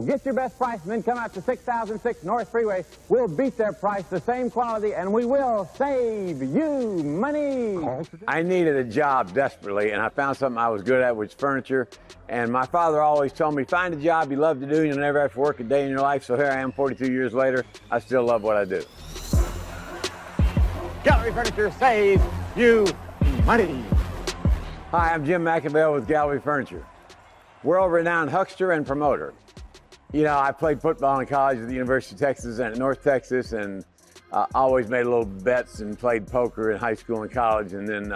Get your best price and then come out to 6006 North Freeway. We'll beat their price, the same quality, and we will save you money. I needed a job desperately, and I found something I was good at, which is furniture. And my father always told me, find a job you love to do, and you'll never have to work a day in your life. So here I am 42 years later. I still love what I do. Gallery Furniture saves you money. Hi, I'm Jim McAvale with Gallery Furniture, world-renowned huckster and promoter. You know, I played football in college at the University of Texas and at North Texas, and always made little bets and played poker in high school and college, and then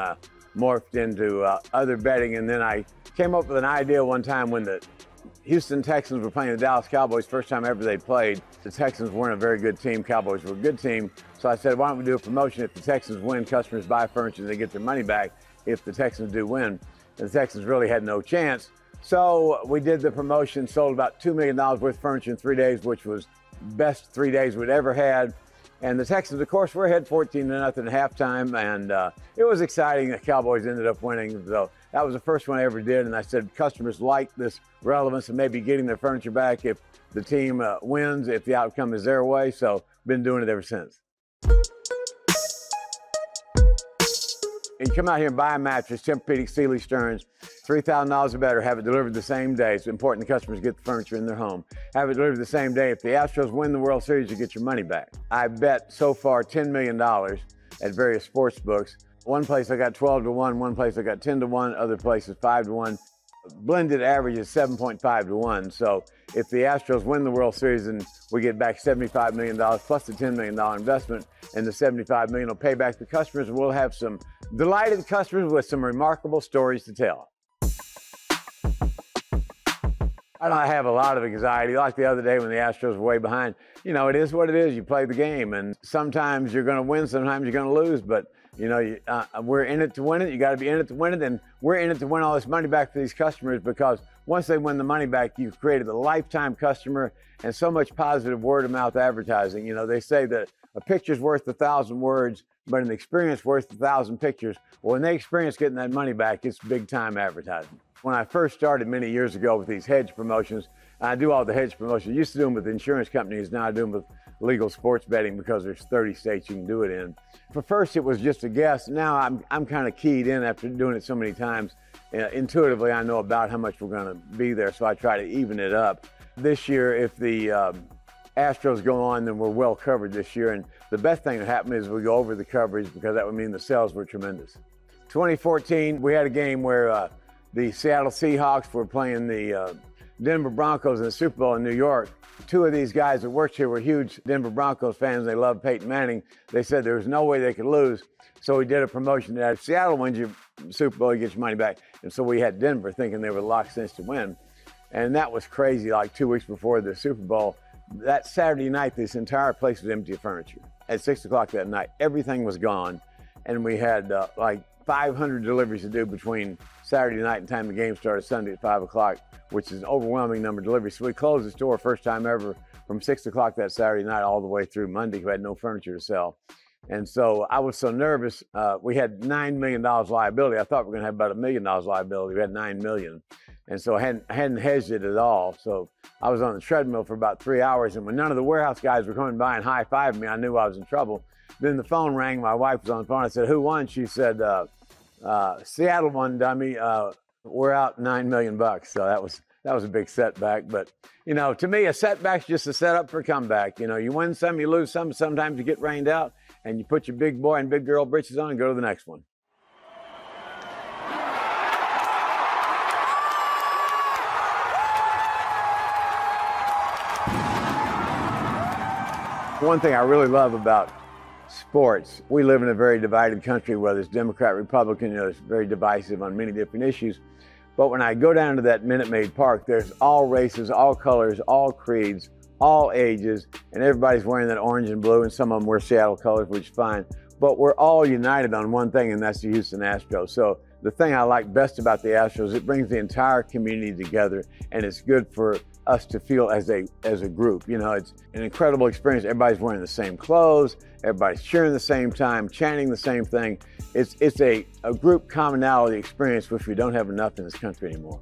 morphed into other betting. And then I came up with an idea one time when the Houston Texans were playing the Dallas Cowboys, first time ever they played. The Texans weren't a very good team, Cowboys were a good team. So I said, why don't we do a promotion? If the Texans win, customers buy furniture and they get their money back if the Texans do win. And the Texans really had no chance. So we did the promotion, sold about $2 million worth of furniture in 3 days, which was best 3 days we'd ever had. And the Texans, of course, were ahead 14-0 at halftime, and it was exciting. The Cowboys ended up winning, so that was the first one I ever did. And I said customers like this relevance of maybe getting their furniture back if the team wins, if the outcome is their way. So been doing it ever since. And you come out here and buy a mattress, Tempur-Pedic, Sealy, Stearns, $3,000 or better, have it delivered the same day. It's important the customers get the furniture in their home. Have it delivered the same day. If the Astros win the World Series, you get your money back. I bet so far $10 million at various sports books. One place I got 12-1, one place I got 10-1, other places 5-1. Blended average is 7.5-1. So if the Astros win the World Series, and we get back $75 million plus the $10 million investment, and the $75 million will pay back the customers, and we'll have some delighted customers with some remarkable stories to tell. I have a lot of anxiety, like the other day when the Astros were way behind. You know, it is what it is. You play the game, and sometimes you're going to win, sometimes you're going to lose, but you know, we're in it to win it. You got to be in it to win it, and we're in it to win all this money back for these customers, because once they win the money back, you've created a lifetime customer and so much positive word-of-mouth advertising. You know, they say that a picture's worth 1,000 words, but an experience worth 1,000 pictures. Well, when they experience getting that money back, it's big-time advertising. When I first started many years ago with these hedge promotions, I do all the hedge promotions. I used to do them with insurance companies. Now I do them with legal sports betting, because there's 30 states you can do it in. For first, it was just a guess. Now I'm kind of keyed in after doing it so many times. Intuitively, I know about how much we're going to be there, so I try to even it up. This year, if the Astros go on, then we're well covered this year. And the best thing that happened is we go over the coverage, because that would mean the sales were tremendous. 2014, we had a game where the Seattle Seahawks were playing the Denver Broncos in the Super Bowl in New York. Two of these guys that worked here were huge Denver Broncos fans. They love Peyton Manning. They said there was no way they could lose. So we did a promotion that if Seattle wins your Super Bowl, you get your money back. And so we had Denver thinking they were locked in to win. And that was crazy, like 2 weeks before the Super Bowl. That Saturday night, this entire place was empty of furniture. At 6 o'clock that night, everything was gone. And we had like 500 deliveries to do between Saturday night and time the game started Sunday at 5 o'clock, which is an overwhelming number of deliveries. So we closed the store first time ever from 6 o'clock that Saturday night all the way through Monday. We had no furniture to sell. And so I was so nervous. We had $9 million liability. I thought we were going to have about $1 million liability. We had $9 million. And so I hadn't hedged it at all. So I was on the treadmill for about 3 hours. And when none of the warehouse guys were coming by and high-fiving me, I knew I was in trouble. Then the phone rang. My wife was on the phone. I said, who won? She said, Seattle won, dummy. We're out $9 million. So that was a big setback. But, you know, to me, a setback's just a setup for a comeback. You know, you win some, you lose some. Sometimes you get rained out, and you put your big boy and big girl britches on and go to the next one. One thing I really love about sports, we live in a very divided country, whether it's Democrat, Republican, you know, it's very divisive on many different issues. But when I go down to that Minute Maid Park, there's all races, all colors, all creeds, all ages, and everybody's wearing that orange and blue, and some of them wear Seattle colors, which is fine. But we're all united on one thing, and that's the Houston Astros. So the thing I like best about the Astros, it brings the entire community together, and it's good for us to feel as a group. You know, it's an incredible experience. Everybody's wearing the same clothes, everybody's cheering the same time, chanting the same thing. It's a group commonality experience, which we don't have enough in this country anymore.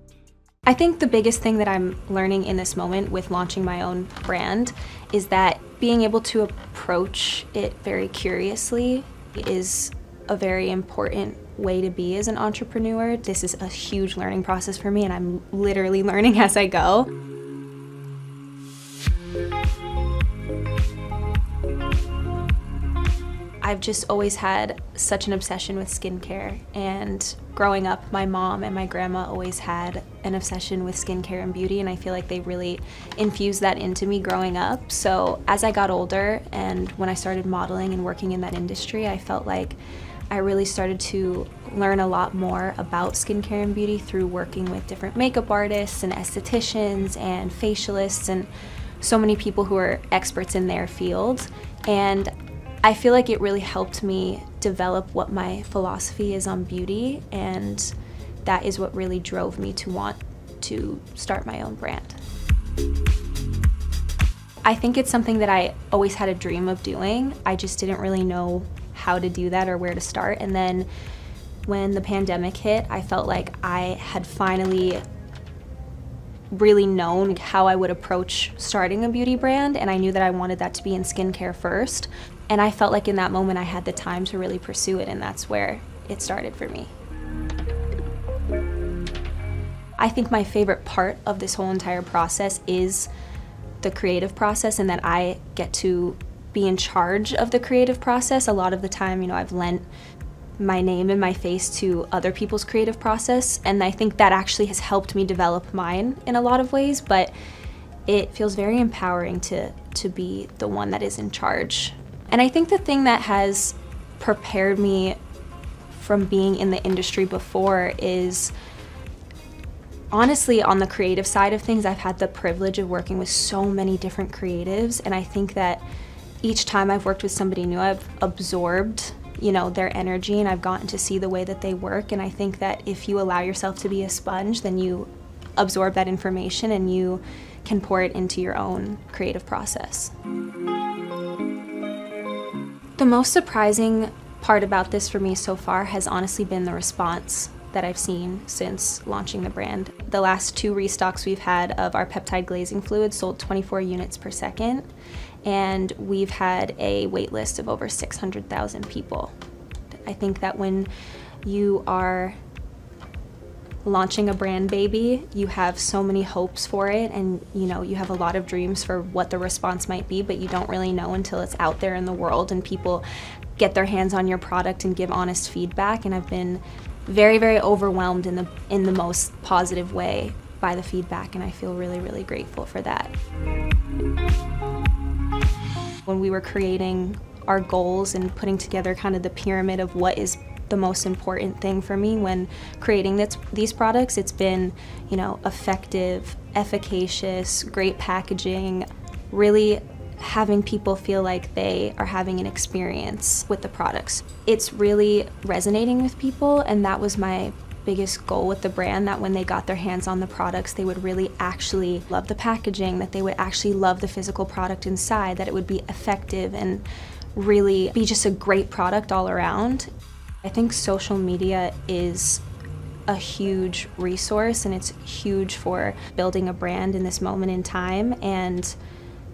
I think the biggest thing that I'm learning in this moment with launching my own brand is that being able to approach it very curiously is a very important way to be as an entrepreneur. This is a huge learning process for me, and I'm literally learning as I go. I've just always had such an obsession with skincare, and growing up, my mom and my grandma always had an obsession with skincare and beauty, and I feel like they really infused that into me growing up. So as I got older and when I started modeling and working in that industry, I felt like I really started to learn a lot more about skincare and beauty through working with different makeup artists and estheticians and facialists and so many people who are experts in their field. And I feel like it really helped me develop what my philosophy is on beauty, and that is what really drove me to want to start my own brand. I think it's something that I always had a dream of doing. I just didn't really know how to do that or where to start. And then when the pandemic hit, I felt like I had finally really known how I would approach starting a beauty brand, and I knew that I wanted that to be in skincare first. And I felt like in that moment I had the time to really pursue it, and that's where it started for me. I think my favorite part of this whole entire process is the creative process, and that I get to be in charge of the creative process. A lot of the time, you know, I've lent my name and my face to other people's creative process, and I think that actually has helped me develop mine in a lot of ways, but it feels very empowering to be the one that is in charge. And I think the thing that has prepared me from being in the industry before is, honestly, on the creative side of things, I've had the privilege of working with so many different creatives, and I think that each time I've worked with somebody new, I've absorbed, you know, their energy, and I've gotten to see the way that they work. And I think that if you allow yourself to be a sponge, then you absorb that information and you can pour it into your own creative process. The most surprising part about this for me so far has honestly been the response that I've seen since launching the brand. The last 2 restocks we've had of our peptide glazing fluid sold 24 units per second, and we've had a wait list of over 600,000 people. I think that when you are launching a brand baby, you have so many hopes for it, and you know, you have a lot of dreams for what the response might be, but you don't really know until it's out there in the world and people get their hands on your product and give honest feedback. And I've been very, very overwhelmed in the most positive way by the feedback, and I feel really, really grateful for that. When we were creating our goals and putting together kind of the pyramid of what is the most important thing for me when creating these products, it's been, you know, effective, efficacious, great packaging, really having people feel like they are having an experience with the products. It's really resonating with people, and that was my biggest goal with the brand, that when they got their hands on the products, they would really actually love the packaging, that they would actually love the physical product inside, that it would be effective and really be just a great product all around. I think social media is a huge resource, and it's huge for building a brand in this moment in time. And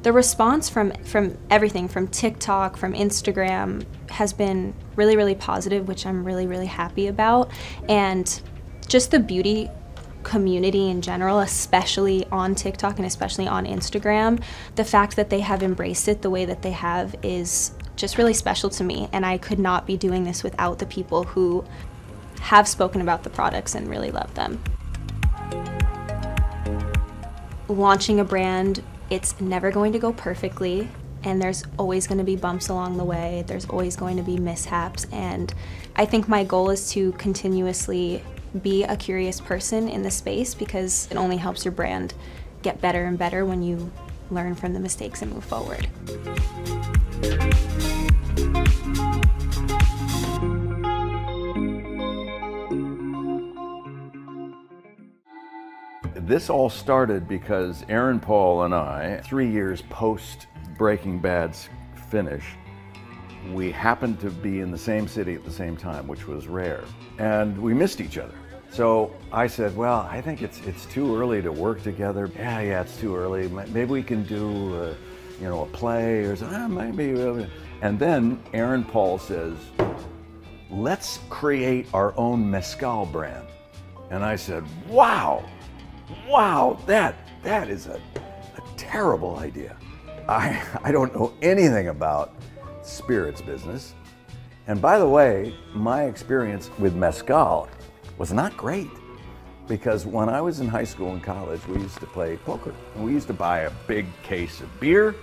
the response from everything, from TikTok, from Instagram, has been really, really positive, which I'm really, really happy about. And just the beauty community in general, especially on TikTok and especially on Instagram, the fact that they have embraced it the way that they have is just really special to me, and I could not be doing this without the people who have spoken about the products and really love them. Launching a brand, it's never going to go perfectly, and there's always going to be bumps along the way, there's always going to be mishaps, and I think my goal is to continuously be a curious person in the space, because it only helps your brand get better and better when you learn from the mistakes and move forward. This all started because Aaron Paul and I, 3 years post Breaking Bad's finish, we happened to be in the same city at the same time, which was rare. And we missed each other. So I said, well, I think it's too early to work together. Yeah, it's too early. Maybe we can do, a play or something. Maybe. And then Aaron Paul says, let's create our own mezcal brand. And I said, wow, that is a terrible idea. I don't know anything about spirits business. And by the way, my experience with mezcal was not great, because when I was in high school and college, we used to play poker. And we used to buy a big case of beer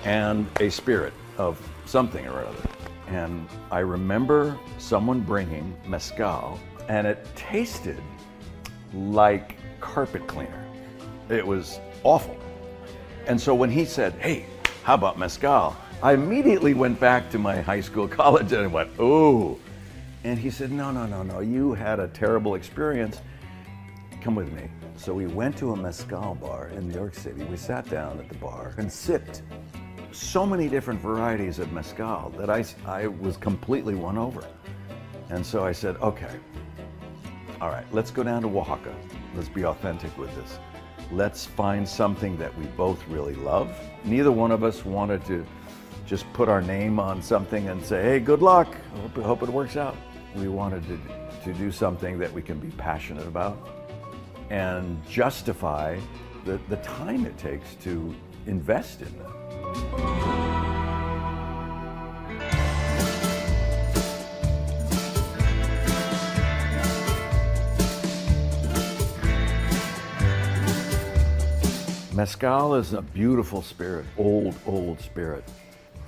and a spirit of something or other. And I remember someone bringing mezcal, and it tasted like carpet cleaner. It was awful. And so when he said, hey, how about mezcal? I immediately went back to my high school, college, and I went, ooh. And he said, no, you had a terrible experience. Come with me. So we went to a mezcal bar in New York City. We sat down at the bar and sipped so many different varieties of mezcal that I was completely won over. And so I said, okay, all right, let's go down to Oaxaca. Let's be authentic with this. Let's find something that we both really love. Neither one of us wanted to just put our name on something and say, hey, good luck, hope it works out. We wanted to do something that we can be passionate about and justify the time it takes to invest in them. Mezcal is a beautiful spirit, old spirit.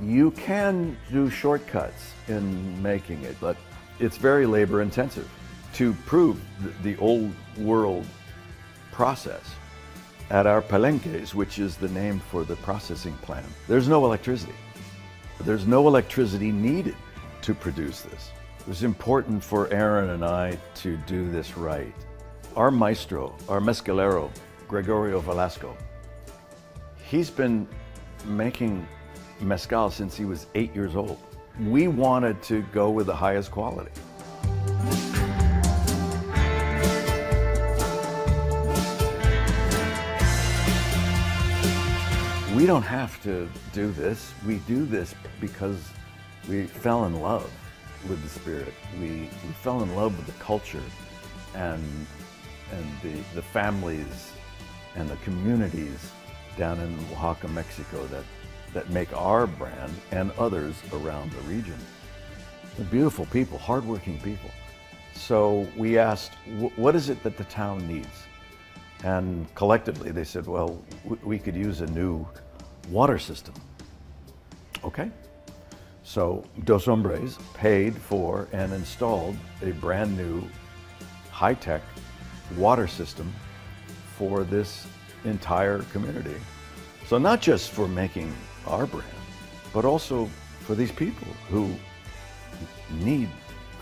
You can do shortcuts in making it, but it's very labor intensive. To prove the old world process, at our palenques, which is the name for the processing plant, there's no electricity. There's no electricity needed to produce this. It was important for Aaron and I to do this right. Our maestro, our mezcalero, Gregorio Velasco, he's been making mezcal since he was 8 years old. We wanted to go with the highest quality. We don't have to do this. We do this because we fell in love with the spirit. We fell in love with the culture and the families and the communities down in Oaxaca, Mexico that make our brand and others around the region. They're beautiful people, hardworking people. So we asked, what is it that the town needs? And collectively they said, well, we could use a new water system. Okay. So Dos Hombres paid for and installed a brand new high-tech water system for this entire community. So not just for making our brand, but also for these people who need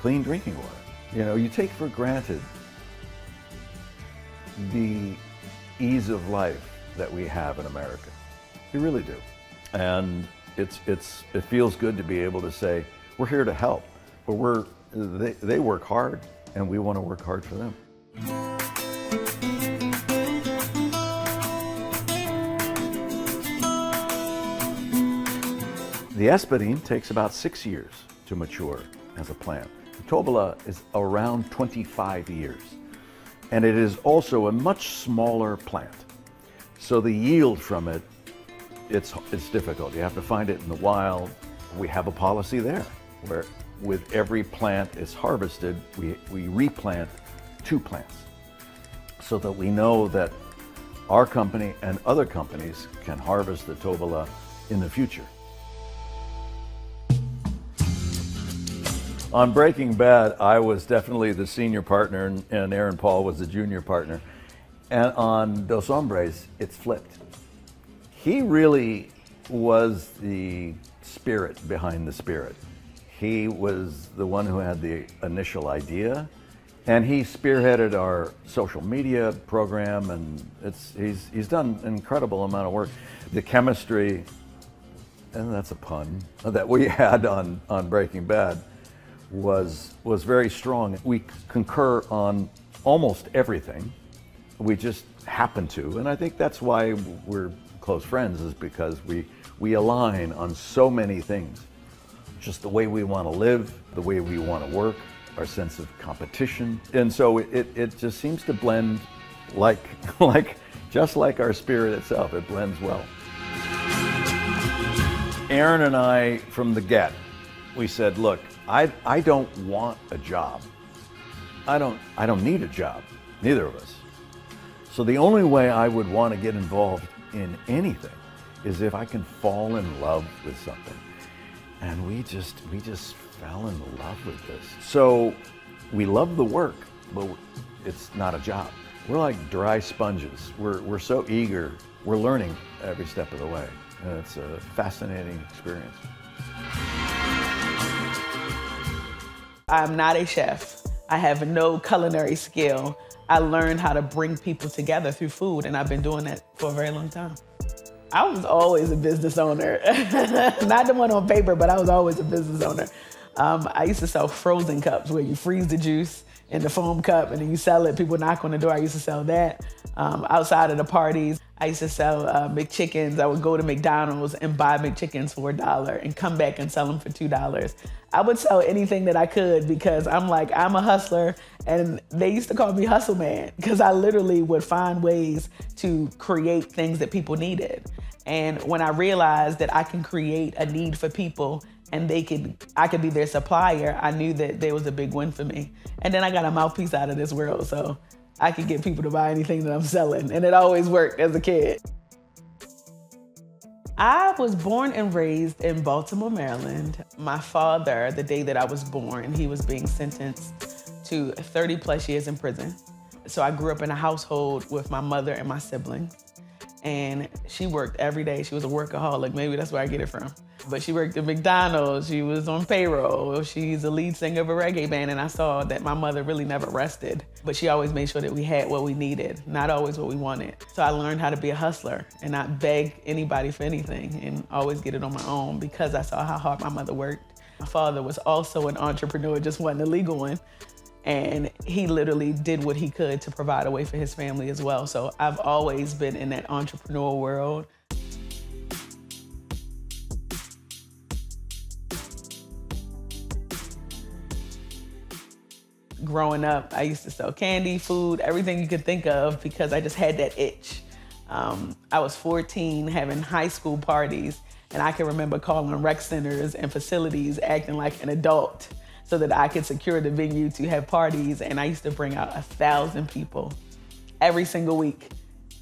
clean drinking water. You know, you take for granted the ease of life that we have in America. You really do. And it feels good to be able to say, we're here to help, but they work hard and we want to work hard for them. The espadín takes about 6 years to mature as a plant. The tobola is around 25 years. And it is also a much smaller plant. So the yield from it, it's difficult. You have to find it in the wild. We have a policy there where with every plant is harvested, we replant 2 plants so that we know that our company and other companies can harvest the tobola in the future. On Breaking Bad, I was definitely the senior partner and Aaron Paul was the junior partner. And on Dos Hombres, it's flipped. He really was the spirit behind the spirit. He was the one who had the initial idea, and he spearheaded our social media program, and he's done an incredible amount of work. The chemistry, and that's a pun, that we had on Breaking Bad was very strong. We concur on almost everything. We just happen to, and I think that's why we're close friends, is because we align on so many things. Just the way we want to live, the way we want to work, our sense of competition. And so it just seems to blend just like our spirit itself, it blends well. Aaron and I, from the get, we said, look, I don't want a job. I don't need a job, neither of us. So the only way I would want to get involved in anything is if I can fall in love with something. And we just fell in love with this. So we love the work, but it's not a job. We're like dry sponges. We're so eager. We're learning every step of the way. And it's a fascinating experience. I'm not a chef. I have no culinary skill. I learned how to bring people together through food, and I've been doing that for a very long time. I was always a business owner. Not the one on paper, but I was always a business owner. I used to sell frozen cups where you freeze the juice in the foam cup and then you sell it. People knock on the door. I used to sell that. Outside of the parties, I used to sell McChickens. I would go to McDonald's and buy McChickens for $1 and come back and sell them for $2. I would sell anything that I could because I'm a hustler, and they used to call me Hustle Man because I literally would find ways to create things that people needed. And when I realized that I can create a need for people and I could be their supplier, I knew that there was a big win for me. And then I got a mouthpiece out of this world, so I could get people to buy anything that I'm selling, and it always worked as a kid. I was born and raised in Baltimore, Maryland. My father, the day that I was born, he was being sentenced to 30 plus years in prison. So I grew up in a household with my mother and my siblings, and she worked every day. She was a workaholic, maybe that's where I get it from. But she worked at McDonald's, she was on payroll, she's a lead singer of a reggae band, and I saw that my mother really never rested. But she always made sure that we had what we needed, not always what we wanted. So I learned how to be a hustler and not beg anybody for anything and always get it on my own because I saw how hard my mother worked. My father was also an entrepreneur, just wasn't a legal one. And he literally did what he could to provide a way for his family as well. So I've always been in that entrepreneurial world. Growing up, I used to sell candy, food, everything you could think of because I just had that itch. I was 14 having high school parties, and I can remember calling rec centers and facilities acting like an adult so that I could secure the venue to have parties. And I used to bring out 1,000 people every single week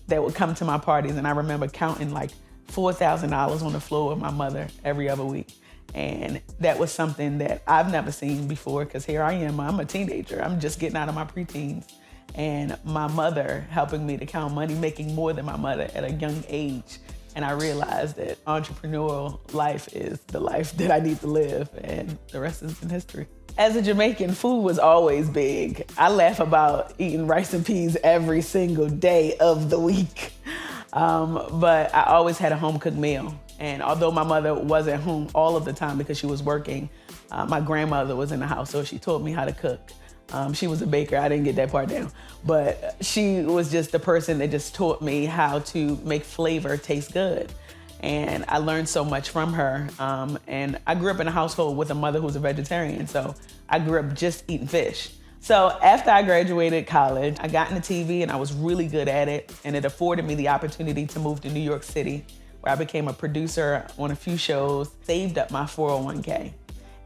that would come to my parties. And I remember counting like $4,000 on the floor with my mother every other week. And that was something that I've never seen before because here I am, I'm a teenager. I'm just getting out of my preteens. And my mother helping me to count money, making more than my mother at a young age. And I realized that entrepreneurial life is the life that I need to live, and the rest is in history. As a Jamaican, food was always big. I laugh about eating rice and peas every single day of the week. But I always had a home-cooked meal. And although my mother wasn't home all of the time because she was working, my grandmother was in the house, so she taught me how to cook. She was a baker, I didn't get that part down. But she was just the person that just taught me how to make flavor taste good. And I learned so much from her. And I grew up in a household with a mother who was a vegetarian, so I grew up just eating fish. So after I graduated college, I got into TV and I was really good at it. And it afforded me the opportunity to move to New York City, where I became a producer on a few shows, saved up my 401k.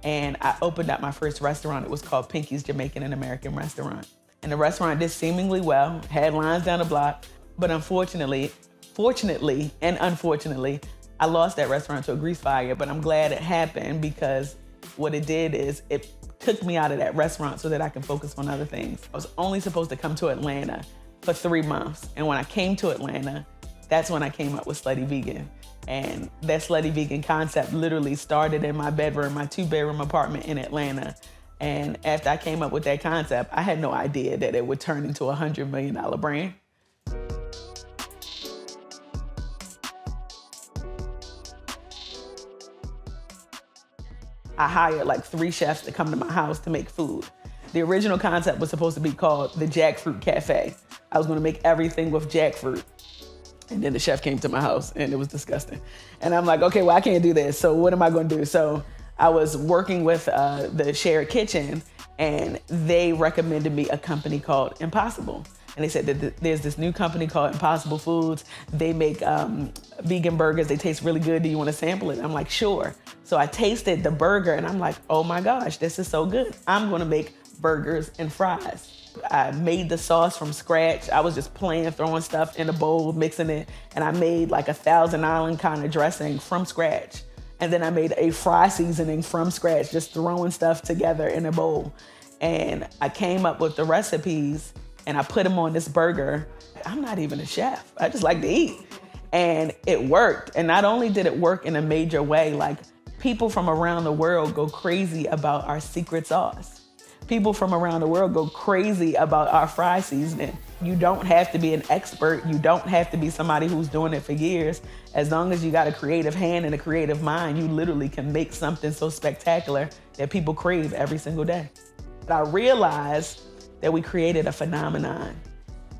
And I opened up my first restaurant. It was called Pinky's Jamaican and American Restaurant. And the restaurant did seemingly well, had lines down the block, but fortunately and unfortunately, I lost that restaurant to a grease fire, but I'm glad it happened because what it did is it took me out of that restaurant so that I can focus on other things. I was only supposed to come to Atlanta for 3 months. And when I came to Atlanta, that's when I came up with Slutty Vegan. And that Slutty Vegan concept literally started in my bedroom, my 2-bedroom apartment in Atlanta. And after I came up with that concept, I had no idea that it would turn into a $100 million brand. I hired like 3 chefs to come to my house to make food. The original concept was supposed to be called the Jackfruit Cafe. I was gonna make everything with jackfruit. And then the chef came to my house and it was disgusting. And I'm like, okay, well, I can't do this. So what am I gonna do? So I was working with the shared kitchen, and they recommended me a company called Impossible. And they said that there's this new company called Impossible Foods. They make vegan burgers. They taste really good. Do you want to sample it? I'm like, sure. So I tasted the burger and I'm like, oh my gosh, this is so good. I'm gonna make burgers and fries. I made the sauce from scratch. I was just playing, throwing stuff in a bowl, mixing it. And I made like a Thousand Island kind of dressing from scratch. And then I made a fry seasoning from scratch, just throwing stuff together in a bowl. And I came up with the recipes and I put them on this burger. I'm not even a chef. I just like to eat. And it worked. And not only did it work in a major way, like people from around the world go crazy about our secret sauce. People from around the world go crazy about our fry seasoning. You don't have to be an expert. You don't have to be somebody who's doing it for years. As long as you got a creative hand and a creative mind, you literally can make something so spectacular that people crave every single day. But I realized that we created a phenomenon.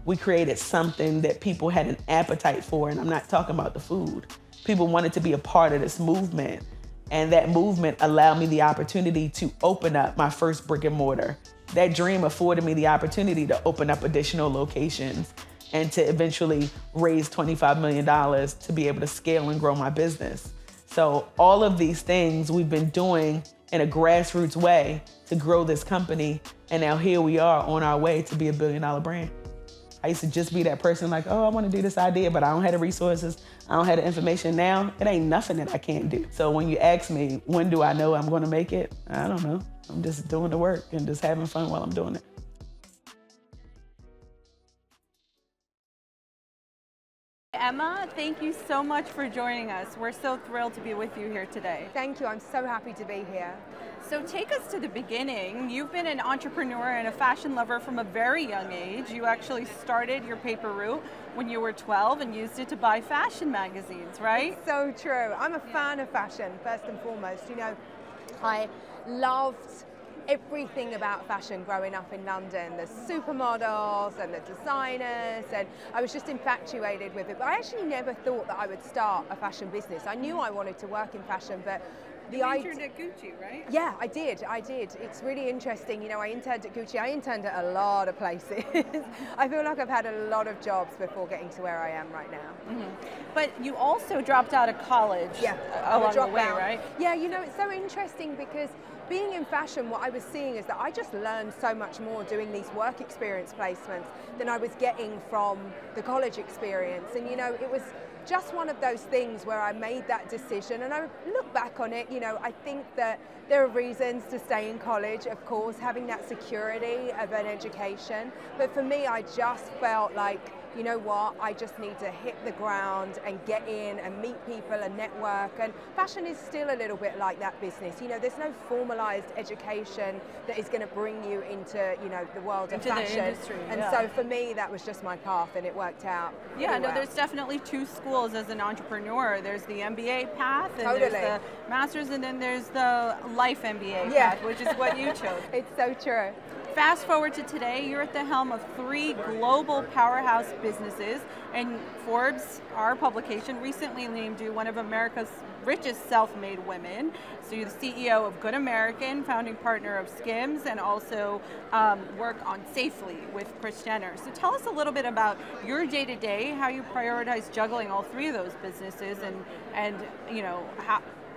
We created something that people had an appetite for, and I'm not talking about the food. People wanted to be a part of this movement. And that movement allowed me the opportunity to open up my first brick and mortar. That dream afforded me the opportunity to open up additional locations and to eventually raise $25 million to be able to scale and grow my business. So all of these things we've been doing in a grassroots way to grow this company. And now here we are on our way to be a $1 billion brand. I used to just be that person like, oh, I want to do this idea, but I don't have the resources. I don't have the information. Now, it ain't nothing that I can't do. So when you ask me, when do I know I'm going to make it? I don't know. I'm just doing the work and just having fun while I'm doing it. Emma, thank you so much for joining us. We're so thrilled to be with you here today. Thank you. I'm so happy to be here. So take us to the beginning. You've been an entrepreneur and a fashion lover from a very young age. You actually started your paper route when you were 12 and used it to buy fashion magazines, right? It's so true. I'm a fan of fashion, first and foremost. You know, I loved everything about fashion growing up in London, the supermodels and the designers, and I was just infatuated with it. But I actually never thought that I would start a fashion business. I knew I wanted to work in fashion, but you interned at Gucci, right? Yeah, I did. It's really interesting. You know, I interned at Gucci. I interned at a lot of places. I feel like I've had a lot of jobs before getting to where I am right now. Mm-hmm. But you also dropped out of college along the way, right? Yeah, you know, it's so interesting because being in fashion, what I was seeing is that I just learned so much more doing these work experience placements than I was getting from the college experience. And, you know, it was just one of those things where I made that decision, and I look back on it, you know, I think that there are reasons to stay in college, of course, having that security of an education. But for me, I just felt like, you know what, I just need to hit the ground and get in and meet people and network. And fashion is still a little bit like that business. You know, there's no formalized education that is going to bring you into, you know, the world of fashion. The industry, and so for me, that was just my path, and it worked out. Yeah, no, there's definitely two schools as an entrepreneur. There's the MBA path, and there's the master's, and then there's the life MBA path, which is what you chose. It's so true. Fast forward to today, you're at the helm of 3 global powerhouse businesses, and Forbes, our publication, recently named you one of America's richest self-made women. So you're the CEO of Good American, founding partner of Skims, and also work on Safely with Kris Jenner. So tell us a little bit about your day-to-day, how you prioritize juggling all 3 of those businesses, and you know,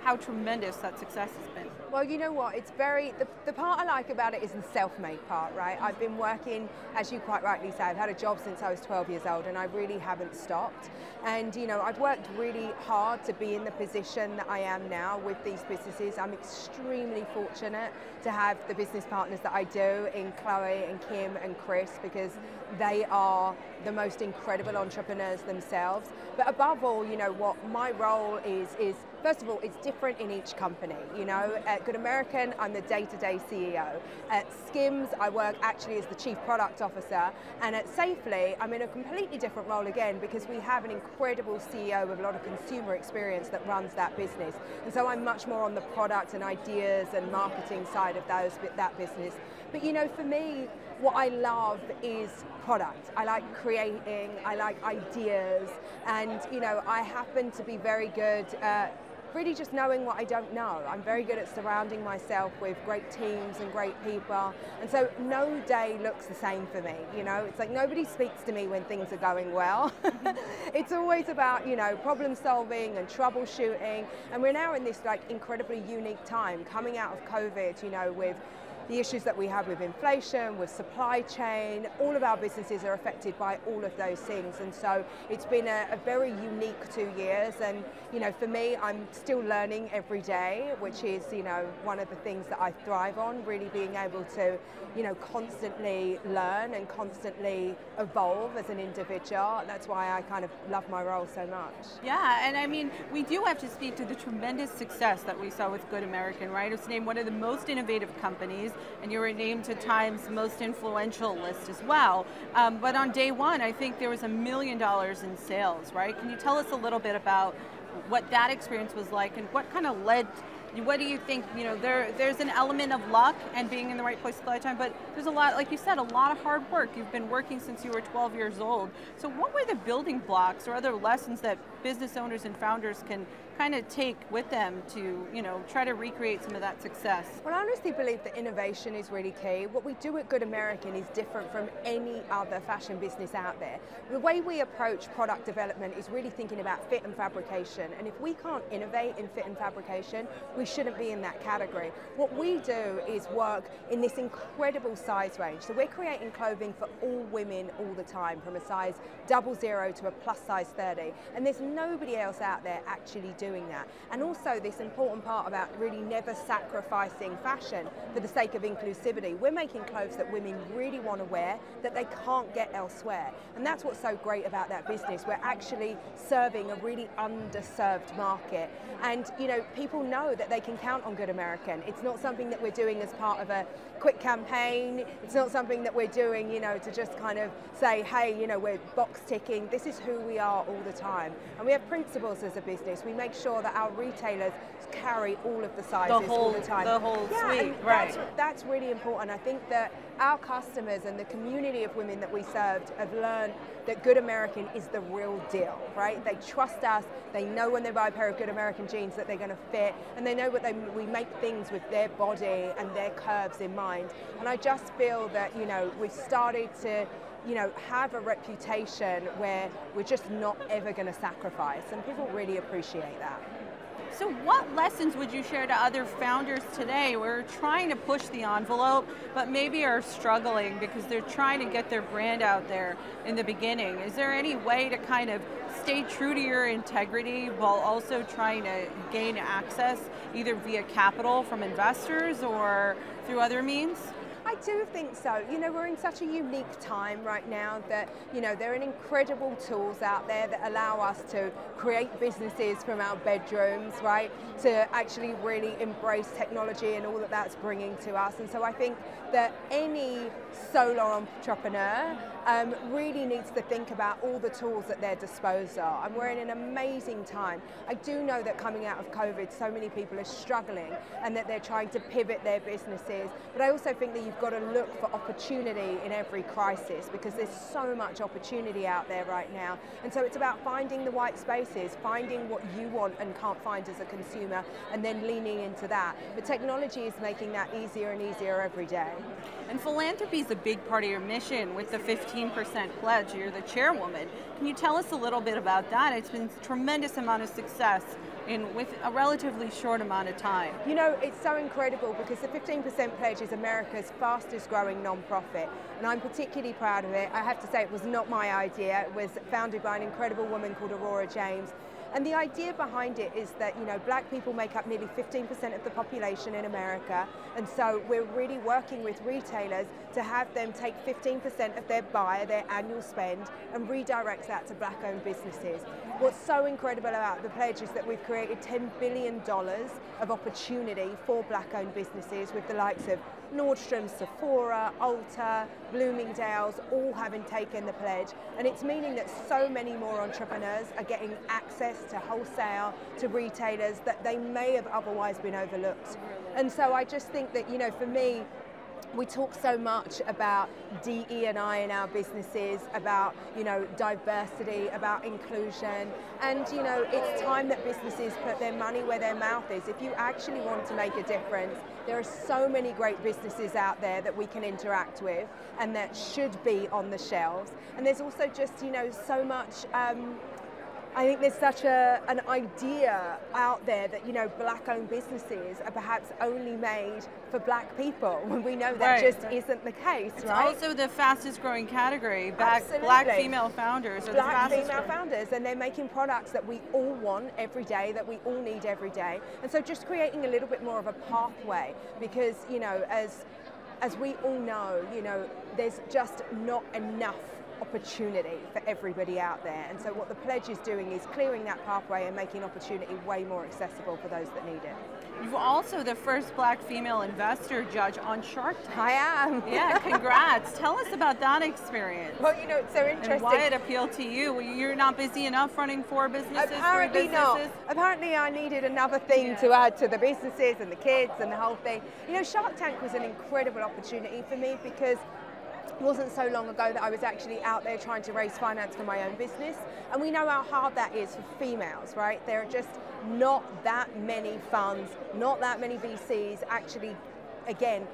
how tremendous that success has been. Well, you know what, it's very, the part I like about it is the self-made part, right? I've been working, as you quite rightly say, I've had a job since I was 12 years old, and I really haven't stopped. And, you know, I've worked really hard to be in the position that I am now with these businesses. I'm extremely fortunate to have the business partners that I do in Chloe and Kim and Kris, because they are the most incredible entrepreneurs themselves. But above all, you know, what my role is first of all, it's different in each company. You know, at At Good American, I'm the day-to-day CEO. At Skims, I work actually as the Chief Product Officer. And at Safely, I'm in a completely different role again because we have an incredible CEO with a lot of consumer experience that runs that business. And so I'm much more on the product and ideas and marketing side of that business. But you know, for me, what I love is product. I like creating, I like ideas, and you know, I happen to be very good at really just knowing what I don't know. I'm very good at surrounding myself with great teams and great people, and so no day looks the same for me. You know, it's like nobody speaks to me when things are going well. It's always about, you know, problem solving and troubleshooting, and we're now in this like incredibly unique time coming out of COVID, you know, with the issues that we have with inflation, with supply chain. All of our businesses are affected by all of those things, and so it's been a very unique 2 years. And you know, for me, I'm still learning every day, which is, you know, one of the things that I thrive on, really being able to, you know, constantly learn and constantly evolve as an individual. That's why I kind of love my role so much. Yeah, and I mean, we do have to speak to the tremendous success that we saw with Good American, right? It's named one of the most innovative companies, and you were named to Time's most influential list as well. But on day one, I think there was $1 million in sales, right? Can you tell us a little bit about what that experience was like and what kind of led, what do you think, you know, there's an element of luck and being in the right place at the right time, but there's a lot, like you said, a lot of hard work. You've been working since you were 12 years old. So what were the building blocks or other lessons that business owners and founders can kind of take with them to, you know, try to recreate some of that success? Well, I honestly believe that innovation is really key. What we do at Good American is different from any other fashion business out there. The way we approach product development is really thinking about fit and fabrication, and if we can't innovate in fit and fabrication, we shouldn't be in that category. What we do is work in this incredible size range. So we're creating clothing for all women all the time, from a size 00 to a plus size 30, and there's nobody else out there actually doing that. And also this important part about really never sacrificing fashion for the sake of inclusivity. We're making clothes that women really want to wear that they can't get elsewhere. And that's what's so great about that business. We're actually serving a really underserved market. And you know, people know that they can count on Good American. It's not something that we're doing as part of a quick campaign. It's not something that we're doing, you know, to just kind of say, hey, you know, we're box ticking. This is who we are all the time. And we have principles as a business. We make sure that our retailers carry all of the sizes all the time. The whole suite, right. That's really important. I think that our customers and the community of women that we served have learned that Good American is the real deal, right? They trust us. They know when they buy a pair of Good American jeans that they're going to fit, and they know we make things with their body and their curves in mind. And I just feel that, you know, we've started to, you know, have a reputation where we're just not ever going to sacrifice, and people really appreciate that. So what lessons would you share to other founders today who are trying to push the envelope, but maybe are struggling because they're trying to get their brand out there in the beginning? Is there any way to kind of stay true to your integrity while also trying to gain access either via capital from investors or through other means? I do think so. You know, we're in such a unique time right now that, you know, there are incredible tools out there that allow us to create businesses from our bedrooms, right? To actually really embrace technology and all that that's bringing to us. And so I think that any solo entrepreneur really needs to think about all the tools at their disposal. And we're in an amazing time. I do know that coming out of COVID, so many people are struggling and that they're trying to pivot their businesses. But I also think that you've got to look for opportunity in every crisis, because there's so much opportunity out there right now. And so it's about finding the white spaces, finding what you want and can't find as a consumer, and then leaning into that. But technology is making that easier and easier every day. And philanthropy is a big part of your mission with the 15% pledge. You're the chairwoman. Can you tell us a little bit about that? It's been a tremendous amount of success with a relatively short amount of time. You know, it's so incredible because the 15% pledge is America's fastest growing nonprofit, and I'm particularly proud of it. I have to say it was not my idea. It was founded by an incredible woman called Aurora James. And the idea behind it is that, you know, black people make up nearly 15% of the population in America, and so we're really working with retailers to have them take 15% of their buy, their annual spend, and redirect that to black-owned businesses. what's so incredible about the pledge is that we've created $10 billion of opportunity for Black-owned businesses, with the likes of Nordstrom, Sephora, Ulta, Bloomingdale's, all having taken the pledge. And it's meaning that so many more entrepreneurs are getting access to wholesale, to retailers that they may have otherwise been overlooked. And so I just think that, you know, for me, we talk so much about DE&I in our businesses, about, you know, diversity, about inclusion, and, you know, it's time that businesses put their money where their mouth is. If you actually want to make a difference, there are so many great businesses out there that we can interact with and that should be on the shelves. And there's also just, you know, so much, I think there's such an idea out there that, you know, Black-owned businesses are perhaps only made for Black people, when we know that just isn't the case, it's right? also the fastest growing category. Black female founders are the fastest female founders, and they're making products that we all want every day, that we all need every day. And so just creating a little bit more of a pathway, because, you know, as we all know, you know, there's just not enough opportunity for everybody out there. And so what the pledge is doing is clearing that pathway and making opportunity way more accessible for those that need it. You're also the first Black female investor judge on Shark Tank. I am. Yeah, congrats. Tell us about that experience. Well, you know, it's so interesting. And why it appealed to you. You're not busy enough running 4 businesses, Apparently 3 businesses? not. Apparently I needed another thing to add to the businesses and the kids and the whole thing. You know, Shark Tank was an incredible opportunity for me, because it wasn't so long ago that I was actually out there trying to raise finance for my own business. And we know how hard that is for females, right? There are just not that many funds, not that many VCs actually, again,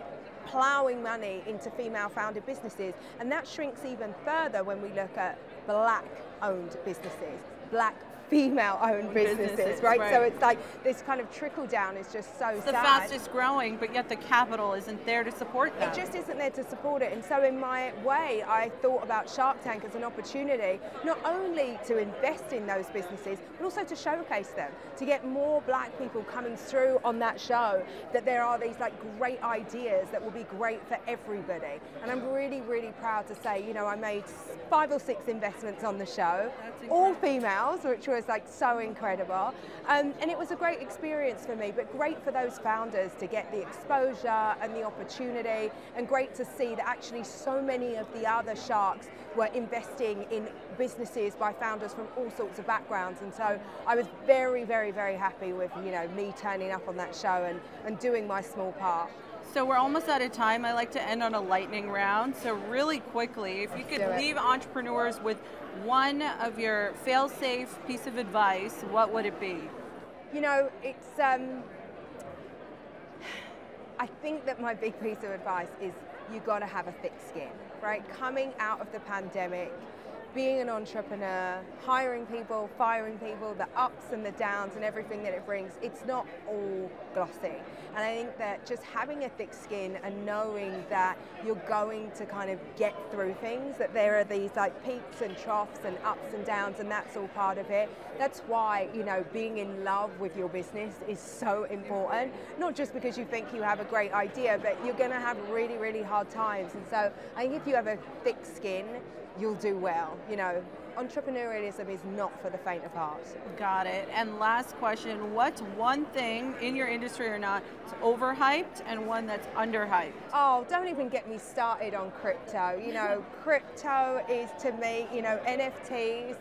plowing money into female-founded businesses. And that shrinks even further when we look at Black-owned businesses, Black female-owned businesses, right? So it's like this kind of trickle down is just so sad. It's the fastest growing, but yet the capital isn't there to support that. It just isn't there to support it. And so in my way, I thought about Shark Tank as an opportunity, not only to invest in those businesses, but also to showcase them, to get more Black people coming through on that show, that there are these like great ideas that will be great for everybody. And I'm really, really proud to say, you know, I made 5 or 6 investments on the show, all females, which was like so incredible. And it was a great experience for me, but great for those founders to get the exposure and the opportunity, and great to see that actually so many of the other sharks were investing in businesses by founders from all sorts of backgrounds. And so I was very, very, very happy with, you know, me turning up on that show and doing my small part. So we're almost out of time. I like to end on a lightning round. So really quickly, if you could leave entrepreneurs with one of your fail-safe piece of advice, what would it be? You know, it's, I think that my big piece of advice is you got to have a thick skin, right? Coming out of the pandemic, being an entrepreneur, hiring people, firing people, the ups and the downs and everything that it brings, it's not all glossy. And I think that just having a thick skin and knowing that you're going to kind of get through things, that there are these like peaks and troughs and ups and downs, and that's all part of it. That's why, you know, being in love with your business is so important. Not just because you think you have a great idea, but you're going to have really, really hard times. And so I think if you have a thick skin, you'll do well. You know, entrepreneurialism is not for the faint of heart. Got it. And last question, what's one thing in your industry or not that's overhyped and one that's underhyped? Oh, don't even get me started on crypto. You know, crypto is to me, you know, NFTs,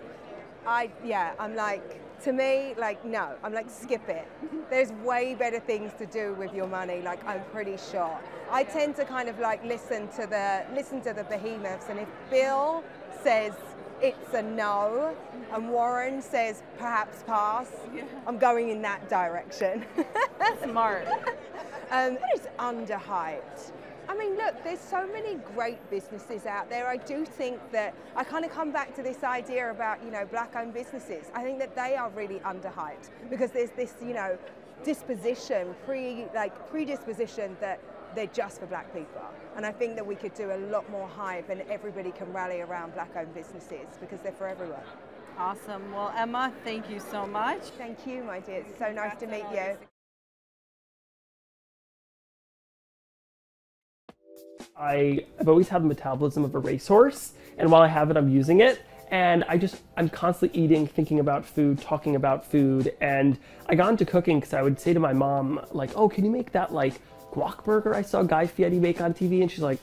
I'm like, to me, like, no, I'm like, skip it. There's way better things to do with your money, like, I'm pretty sure. I tend to kind of like listen to the behemoths, and if Bill says it's a no, and Warren says perhaps pass, I'm going in that direction. Smart. It is underhyped. I mean, look, there's so many great businesses out there. I do think that I kind of come back to this idea about, you know, Black-owned businesses. I think that they are really underhyped because there's this, you know, predisposition that they're just for Black people. And I think that we could do a lot more hype and everybody can rally around Black-owned businesses because they're for everyone. Awesome. Well, Emma, thank you so much. Thank you, my dear. It's so nice to meet you. I've always had the metabolism of a racehorse, and while I have it, I'm using it. And I'm constantly eating, thinking about food, talking about food. And I got into cooking because I would say to my mom, like, oh, can you make that like guac burger I saw Guy Fieri make on TV? And she's like,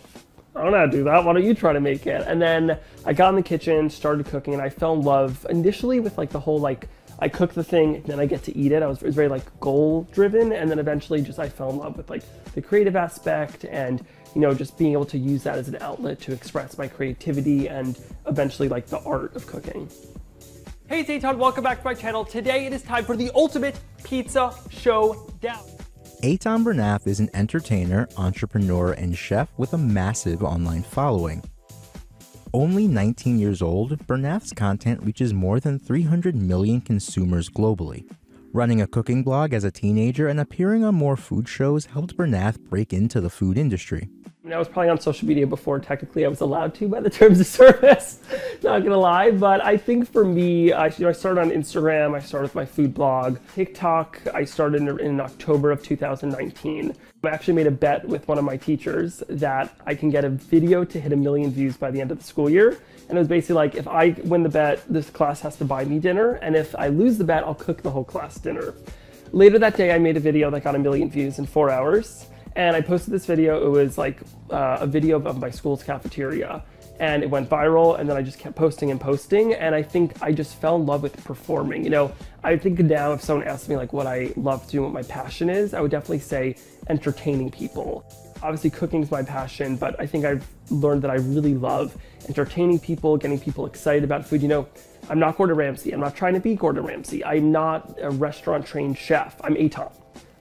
I don't know how to do that. Why don't you try to make it? And then I got in the kitchen, started cooking, and I fell in love initially with like the whole like, I cook the thing, then I get to eat it. It was very like goal driven. And then eventually just I fell in love with like the creative aspect and, you know, just being able to use that as an outlet to express my creativity and eventually like the art of cooking. Hey, it's Eitan, welcome back to my channel. Today it is time for the ultimate pizza showdown. Eitan Bernath is an entertainer, entrepreneur, and chef with a massive online following. Only 19 years old, Bernath's content reaches more than 300 million consumers globally. Running a cooking blog as a teenager and appearing on more food shows helped Bernath break into the food industry. I mean, I was probably on social media before technically I was allowed to by the terms of service, not gonna lie, but I think for me, I started on Instagram, I started with my food blog. TikTok, I started in October of 2019. I actually made a bet with one of my teachers that I can get a video to hit 1 million views by the end of the school year. And it was basically like, if I win the bet, this class has to buy me dinner, and if I lose the bet, I'll cook the whole class dinner. Later that day, I made a video that got 1 million views in 4 hours. And I posted this video. It was like a video of my school's cafeteria, and it went viral. And then I just kept posting and posting. And I think I just fell in love with performing. You know, I think now if someone asked me like what I love to do, what my passion is, I would definitely say entertaining people. Obviously cooking is my passion, but I think I've learned that I really love entertaining people, getting people excited about food. You know, I'm not Gordon Ramsay. I'm not trying to be Gordon Ramsay. I'm not a restaurant trained chef. I'm Eitan.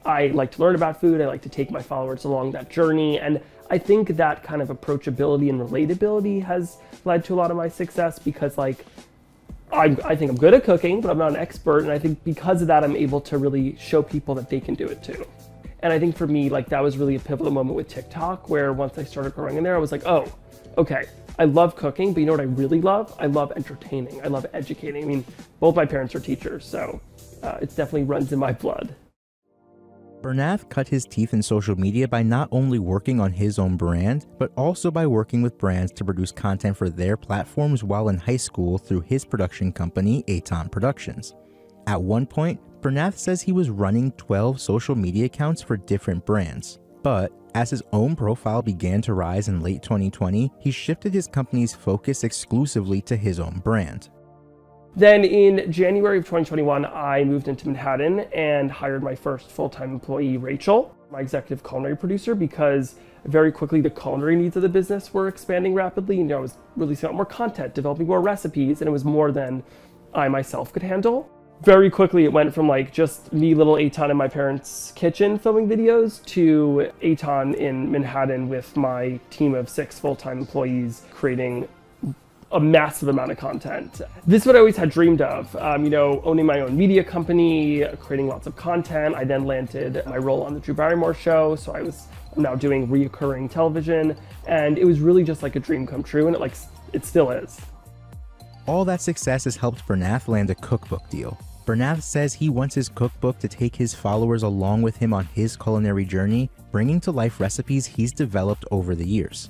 I like to learn about food. I like to take my followers along that journey. And I think that kind of approachability and relatability has led to a lot of my success because like, I think I'm good at cooking, but I'm not an expert. And I think because of that, I'm able to really show people that they can do it too. And I think for me, like that was really a pivotal moment with TikTok where once I started growing in there, I was like, oh, okay. I love cooking, but you know what I really love? I love entertaining. I love educating. I mean, both my parents are teachers, so it definitely runs in my blood. Bernath cut his teeth in social media by not only working on his own brand, but also by working with brands to produce content for their platforms while in high school through his production company, Eitan Productions. At one point, Bernath says he was running 12 social media accounts for different brands. But as his own profile began to rise in late 2020, he shifted his company's focus exclusively to his own brand. Then in January of 2021, I moved into Manhattan and hired my first full-time employee, Rachel, my executive culinary producer, because very quickly the culinary needs of the business were expanding rapidly. You know, I was releasing out more content, developing more recipes, and it was more than I myself could handle. Very quickly, it went from like just me, little Eitan, in my parents' kitchen filming videos to Eitan in Manhattan with my team of 6 full-time employees creating a massive amount of content. This is what I always had dreamed of, you know, owning my own media company, creating lots of content. I then landed my role on the Drew Barrymore show, so I'm now doing reoccurring television, and it was really just like a dream come true, and it still is. All that success has helped Bernath land a cookbook deal. Bernath says he wants his cookbook to take his followers along with him on his culinary journey, bringing to life recipes he's developed over the years.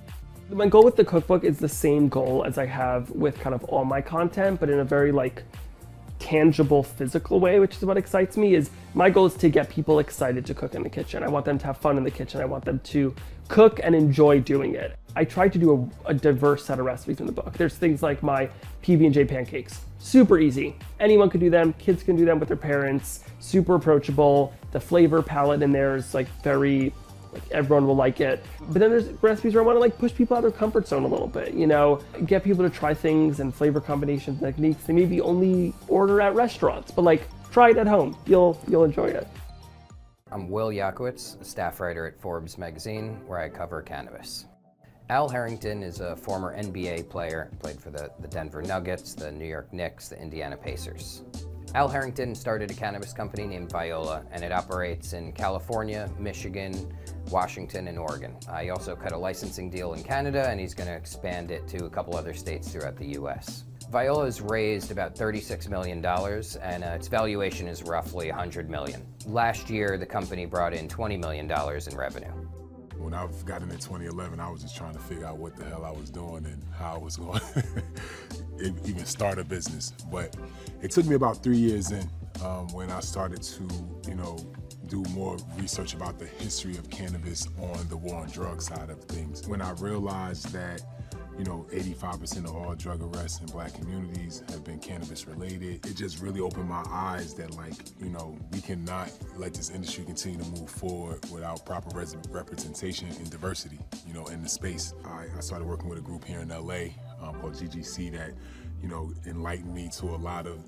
My goal with the cookbook is the same goal as I have with kind of all my content, but in a very like tangible, physical way, which is what excites me. Is my goal is to get people excited to cook in the kitchen. I want them to have fun in the kitchen. I want them to cook and enjoy doing it. I try to do a diverse set of recipes in the book. There's things like my PB&J pancakes, super easy. Anyone can do them. Kids can do them with their parents. Super approachable. The flavor palette in there is like very, like everyone will like it. But then there's recipes where I want to like push people out of their comfort zone a little bit, you know, get people to try things and flavor combinations, techniques they maybe only order at restaurants, but like try it at home. You'll enjoy it. I'm Will Yakowitz, a staff writer at Forbes magazine, where I cover cannabis. Al Harrington is a former NBA player, played for the Denver Nuggets, the New York Knicks, the Indiana Pacers. Al Harrington started a cannabis company named Viola, and it operates in California, Michigan, Washington, and Oregon. He also cut a licensing deal in Canada, and he's going to expand it to a couple other states throughout the US. Viola's raised about $36 million, and its valuation is roughly $100 million. Last year, the company brought in $20 million in revenue. When I got in 2011, I was just trying to figure out what the hell I was doing and how I was going. even start a business. But it took me about 3 years in when I started to, do more research about the history of cannabis on the war on drugs side of things. When I realized that 85% of all drug arrests in Black communities have been cannabis related. It just really opened my eyes that we cannot let this industry continue to move forward without proper representation and diversity, in the space. I started working with a group here in LA called GGC that, enlightened me to a lot of,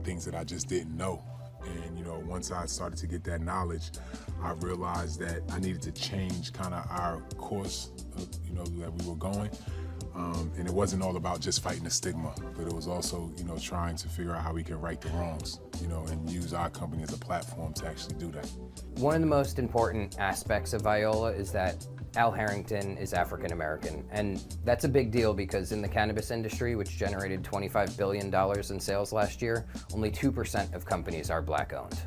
things that I just didn't know. And once I started to get that knowledge, I realized that I needed to change kind of our course, that we were going. And it wasn't all about just fighting the stigma, but it was also, trying to figure out how we can right the wrongs, and use our company as a platform to actually do that. One of the most important aspects of Viola is that Al Harrington is African American, and that's a big deal because in the cannabis industry, which generated $25 billion in sales last year, only 2% of companies are Black owned.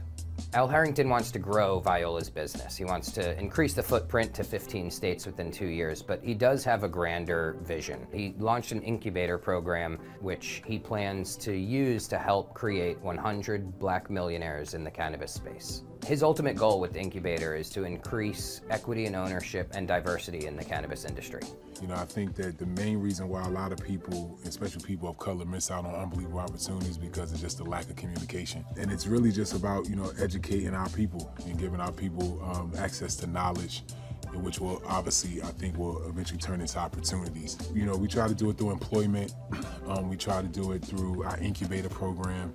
Al Harrington wants to grow Viola's business. He wants to increase the footprint to 15 states within 2 years, but he does have a grander vision. He launched an incubator program, which he plans to use to help create 100 Black millionaires in the cannabis space. His ultimate goal with the incubator is to increase equity and ownership and diversity in the cannabis industry. I think that the main reason why a lot of people, especially people of color, miss out on unbelievable opportunities because of just the lack of communication. And it's really just about, educating our people and giving our people access to knowledge, which will obviously, I think, will eventually turn into opportunities. We try to do it through employment. We try to do it through our incubator program.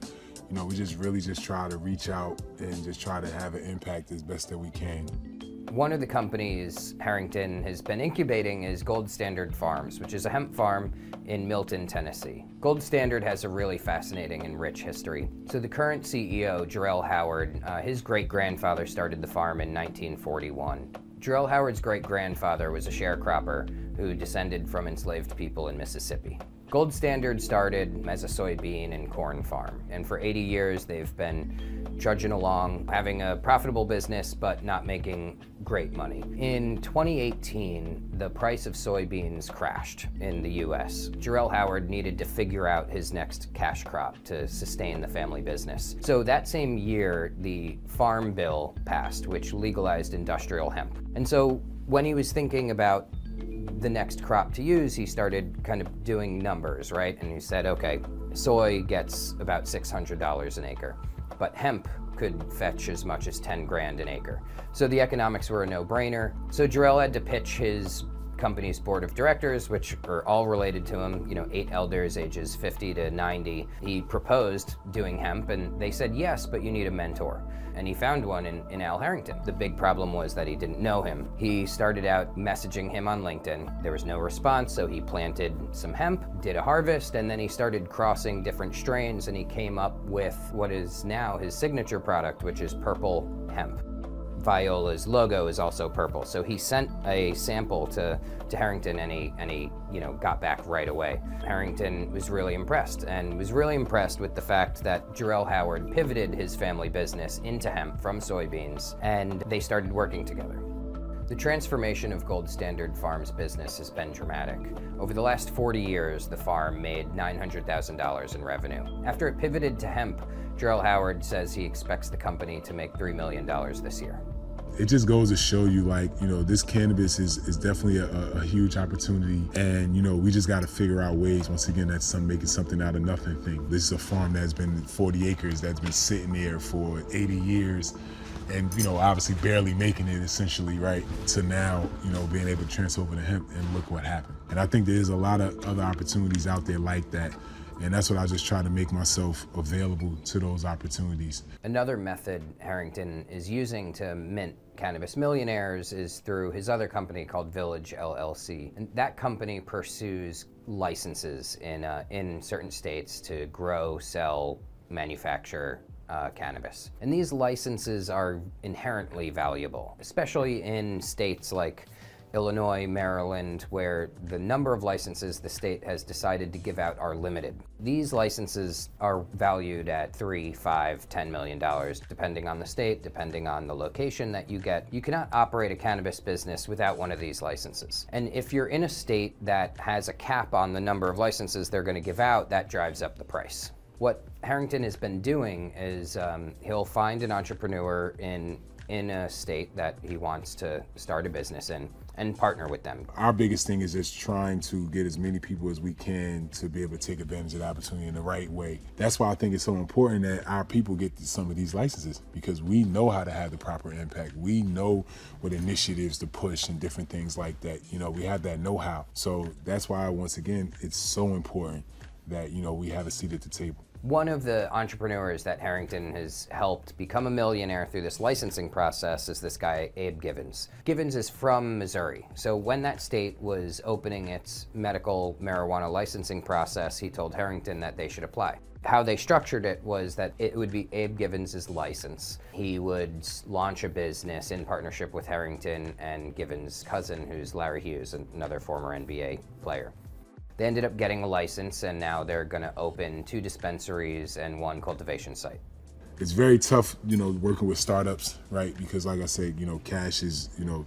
We just really try to reach out and just try to have an impact as best that we can. One of the companies Harrington has been incubating is Gold Standard Farms, which is a hemp farm in Milton, Tennessee. Gold Standard has a really fascinating and rich history. So the current CEO, Jarrell Howard, his great-grandfather started the farm in 1941. Jarrell Howard's great-grandfather was a sharecropper who descended from enslaved people in Mississippi. Gold Standard started as a soybean and corn farm, and for 80 years they've been trudging along, having a profitable business, but not making great money. In 2018, the price of soybeans crashed in the US. Jarrell Howard needed to figure out his next cash crop to sustain the family business. So that same year, the Farm Bill passed, which legalized industrial hemp. And so when he was thinking about the next crop to use, he started kind of doing numbers, right? And he said, okay, soy gets about $600 an acre, but hemp could fetch as much as 10 grand an acre. So the economics were a no-brainer. So Jarrell had to pitch his company's board of directors, which are all related to him, 8 elders ages 50 to 90. He proposed doing hemp and they said, yes, but you need a mentor. And he found one in Al Harrington. The big problem was that he didn't know him. He started out messaging him on LinkedIn. There was no response, so he planted some hemp, did a harvest, and then he started crossing different strains and he came up with what is now his signature product, which is purple hemp. Viola's logo is also purple. So he sent a sample to Harrington and he got back right away. Harrington was really impressed and was really impressed with the fact that Jarrell Howard pivoted his family business into hemp from soybeans and they started working together. The transformation of Gold Standard Farms business has been dramatic. Over the last 40 years, the farm made $900,000 in revenue. After it pivoted to hemp, Jarrell Howard says he expects the company to make $3 million this year. It just goes to show you, this cannabis is definitely a huge opportunity. And, we just got to figure out ways, once again, that's making something out of nothing thing. This is a farm that's been 40 acres, that's been sitting there for 80 years. And, obviously barely making it essentially, right, to now, being able to transfer over to hemp and look what happened. And I think there's a lot of other opportunities out there like that. And that's what I just try to make myself available to those opportunities. Another method Harrington is using to mint cannabis millionaires is through his other company called Village LLC. And that company pursues licenses in certain states to grow, sell, manufacture cannabis. And these licenses are inherently valuable, especially in states like Illinois, Maryland, where the number of licenses the state has decided to give out are limited. These licenses are valued at $3, $5, $10 million, depending on the state, depending on the location that you get. You cannot operate a cannabis business without one of these licenses. And if you're in a state that has a cap on the number of licenses they're going to give out, that drives up the price. What Harrington has been doing is he'll find an entrepreneur in a state that he wants to start a business in and partner with them. Our biggest thing is just trying to get as many people as we can to be able to take advantage of the opportunity in the right way. That's why I think it's so important that our people get some of these licenses, because we know how to have the proper impact. We know what initiatives to push and different things like that. You know, we have that know-how. So that's why, once again, it's so important that, you know, we have a seat at the table. One of the entrepreneurs that Harrington has helped become a millionaire through this licensing process is this guy, Abe Givens. Givens is from Missouri, so when that state was opening its medical marijuana licensing process, he told Harrington that they should apply. How they structured it was that it would be Abe Givens' license. He would launch a business in partnership with Harrington and Givens' cousin, who's Larry Hughes, another former NBA player. They ended up getting a license, and now they're going to open 2 dispensaries and 1 cultivation site. It's very tough, you know, working with startups, right? Because like I said, you know, cash is, you know,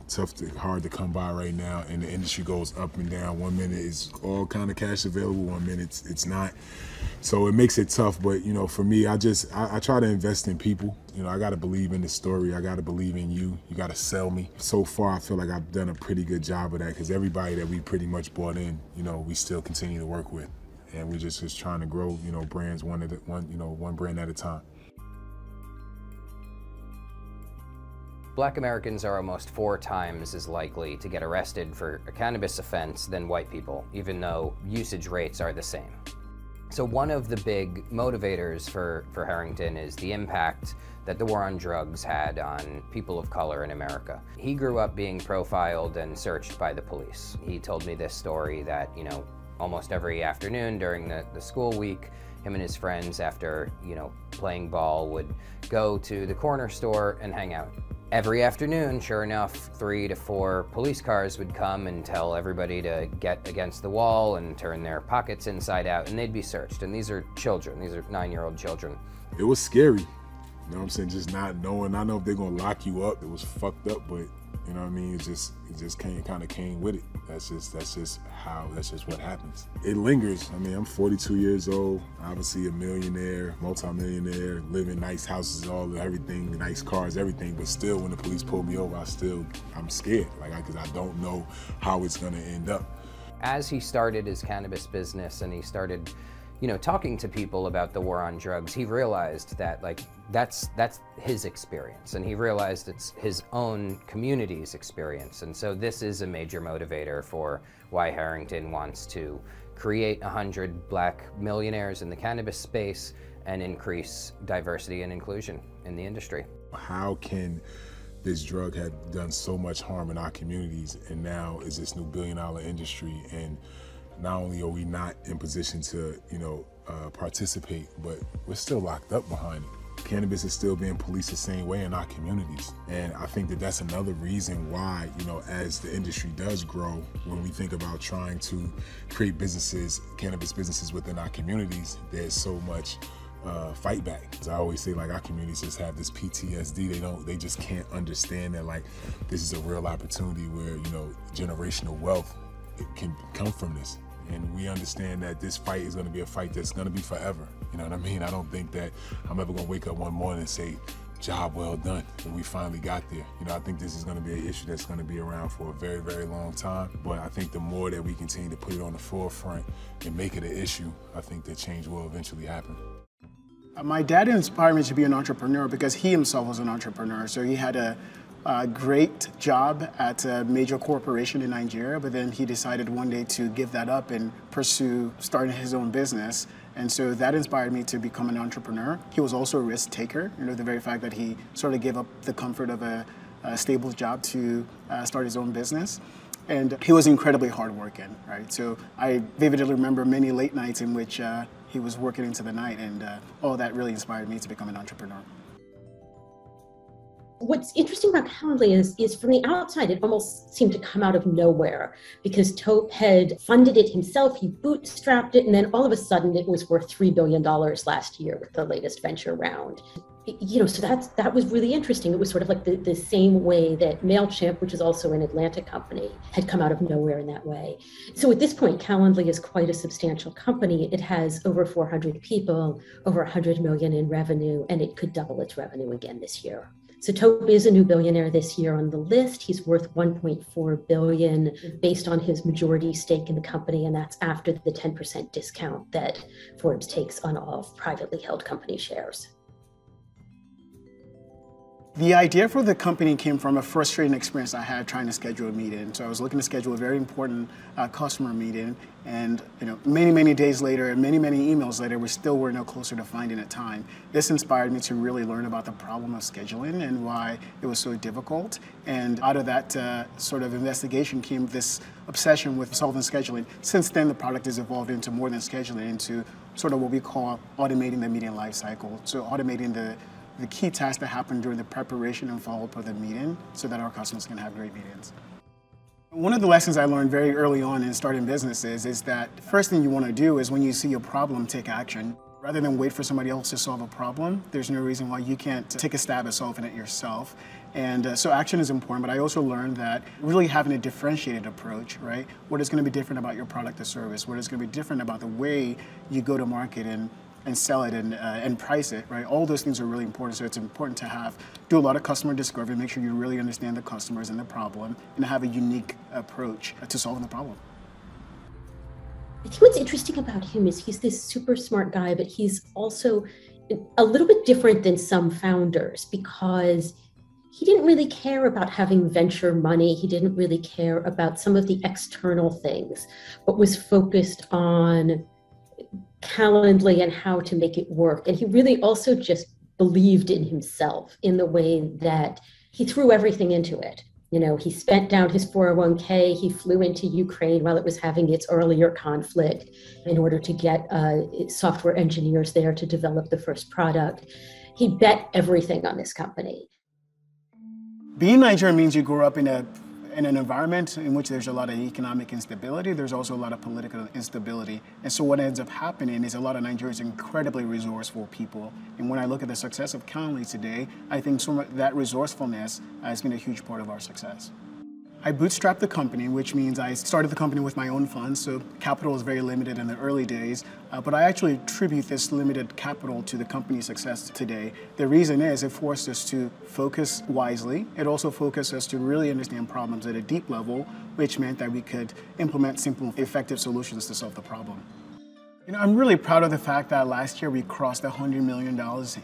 hard to come by right now, and the industry goes up and down. One minute is all kind of cash available, one minute it's not. So it makes it tough, but, you know, for me, I try to invest in people. You know, I got to believe in the story. I got to believe in you. You got to sell me. So far, I feel like I've done a pretty good job of that, because everybody that we pretty much brought in, you know, we still continue to work with. And we're just trying to grow, you know, brands one brand at a time. Black Americans are almost 4 times as likely to get arrested for a cannabis offense than white people, even though usage rates are the same. So one of the big motivators for Harrington is the impact that the war on drugs had on people of color in America. He grew up being profiled and searched by the police. He told me this story that, you know, almost every afternoon during the school week, him and his friends, after, you know, playing ball, would go to the corner store and hang out. Every afternoon, sure enough, 3 to 4 police cars would come and tell everybody to get against the wall and turn their pockets inside out, and they'd be searched. And these are children. These are 9-year-old children. It was scary. You know what I'm saying? Just not knowing. I know if they're gonna lock you up, it was fucked up, but you know what I mean? It just kind of came with it. That's just what happens. It lingers. I mean, I'm 42 years old, obviously a millionaire, multimillionaire, live in nice houses, everything, nice cars, everything. But still, when the police pull me over, I'm scared, because I don't know how it's gonna end up. As he started his cannabis business and he started, you know, talking to people about the war on drugs, he realized that, that's his experience, and he realized it's his own community's experience. And so this is a major motivator for why Harrington wants to create 100 black millionaires in the cannabis space and increase diversity and inclusion in the industry. How can this drug have done so much harm in our communities, and now is this new billion-dollar industry, and not only are we not in position to, you know, participate, but we're still locked up behind it. Cannabis is still being policed the same way in our communities. And I think that that's another reason why, you know, as the industry does grow, when we think about trying to create businesses, cannabis businesses within our communities, there's so much fight back. As I always say, our communities just have this PTSD. They just can't understand that, this is a real opportunity where, you know, generational wealth, it can come from this. And we understand that this fight is going to be a fight that's going to be forever. You know what I mean? I don't think that I'm ever going to wake up one morning and say, job well done, when we finally got there. You know, I think this is going to be an issue that's going to be around for a very, very long time. But I think the more that we continue to put it on the forefront and make it an issue, I think that change will eventually happen. My dad inspired me to be an entrepreneur because he himself was an entrepreneur. So he had a great job at a major corporation in Nigeria, but then he decided one day to give that up and pursue starting his own business. And so that inspired me to become an entrepreneur. He was also a risk taker, you know, the very fact that he sort of gave up the comfort of a stable job to start his own business. And he was incredibly hardworking, right? So I vividly remember many late nights in which he was working into the night, and all that really inspired me to become an entrepreneur. What's interesting about Calendly is from the outside, it almost seemed to come out of nowhere because Tope had funded it himself, he bootstrapped it, and then all of a sudden it was worth $3 billion last year with the latest venture round. So that was really interesting. It was sort of like the same way that MailChimp, which is also an Atlanta company, had come out of nowhere in that way. So at this point, Calendly is quite a substantial company. It has over 400 people, over 100 million in revenue, and it could double its revenue again this year. So Tope is a new billionaire this year on the list. He's worth 1.4 billion based on his majority stake in the company, and that's after the 10% discount that Forbes takes on all privately held company shares. The idea for the company came from a frustrating experience I had trying to schedule a meeting. So I was looking to schedule a very important customer meeting, and many days later and many emails later, we still were no closer to finding a time. This inspired me to really learn about the problem of scheduling and why it was so difficult. And out of that sort of investigation came this obsession with solving scheduling. Since then, the product has evolved into more than scheduling, into sort of what we call automating the meeting lifecycle. So automating the key tasks that happen during the preparation and follow-up of the meeting so that our customers can have great meetings. One of the lessons I learned very early on in starting businesses is that the first thing you want to do is when you see a problem, take action. Rather than wait for somebody else to solve a problem, there's no reason why you can't take a stab at solving it yourself. And so action is important, but I also learned that really having a differentiated approach, right? What is going to be different about your product or service? What is going to be different about the way you go to market and sell it and price it, right? All those things are really important. So it's important to do a lot of customer discovery, make sure you really understand the customers and the problem, and have a unique approach to solving the problem. I think what's interesting about him is he's this super smart guy, but he's also a little bit different than some founders because he didn't really care about having venture money. He didn't really care about some of the external things, but was focused on Calendly and how to make it work. And he really also just believed in himself in the way that he threw everything into it. He spent down his 401k, he flew into Ukraine while it was having its earlier conflict in order to get software engineers there to develop the first product. He bet everything on this company. Being Nigerian means you grew up in an environment in which there's a lot of economic instability, there's also a lot of political instability. And so what ends up happening is a lot of Nigerians are incredibly resourceful people. And when I look at the success of Calendly today, I think some of that resourcefulness has been a huge part of our success. I bootstrapped the company, which means I started the company with my own funds, so capital was very limited in the early days, but I actually attribute this limited capital to the company's success today. The reason is it forced us to focus wisely. It also forced us to really understand problems at a deep level, which meant that we could implement simple, effective solutions to solve the problem. I'm really proud of the fact that last year we crossed $100 million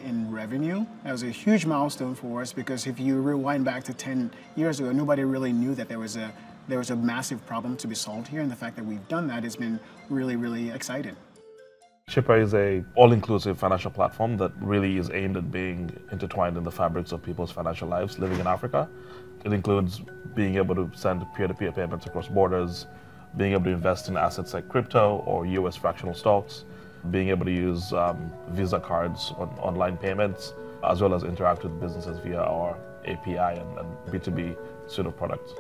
in revenue. That was a huge milestone for us because if you rewind back to 10 years ago, nobody really knew that there was a massive problem to be solved here, and the fact that we've done that has been really exciting. Chipper is an all-inclusive financial platform that really is aimed at being intertwined in the fabrics of people's financial lives living in Africa. It includes being able to send peer-to-peer payments across borders, being able to invest in assets like crypto or US fractional stocks, being able to use Visa cards on online payments, as well as interact with businesses via our API and B2B suite of products.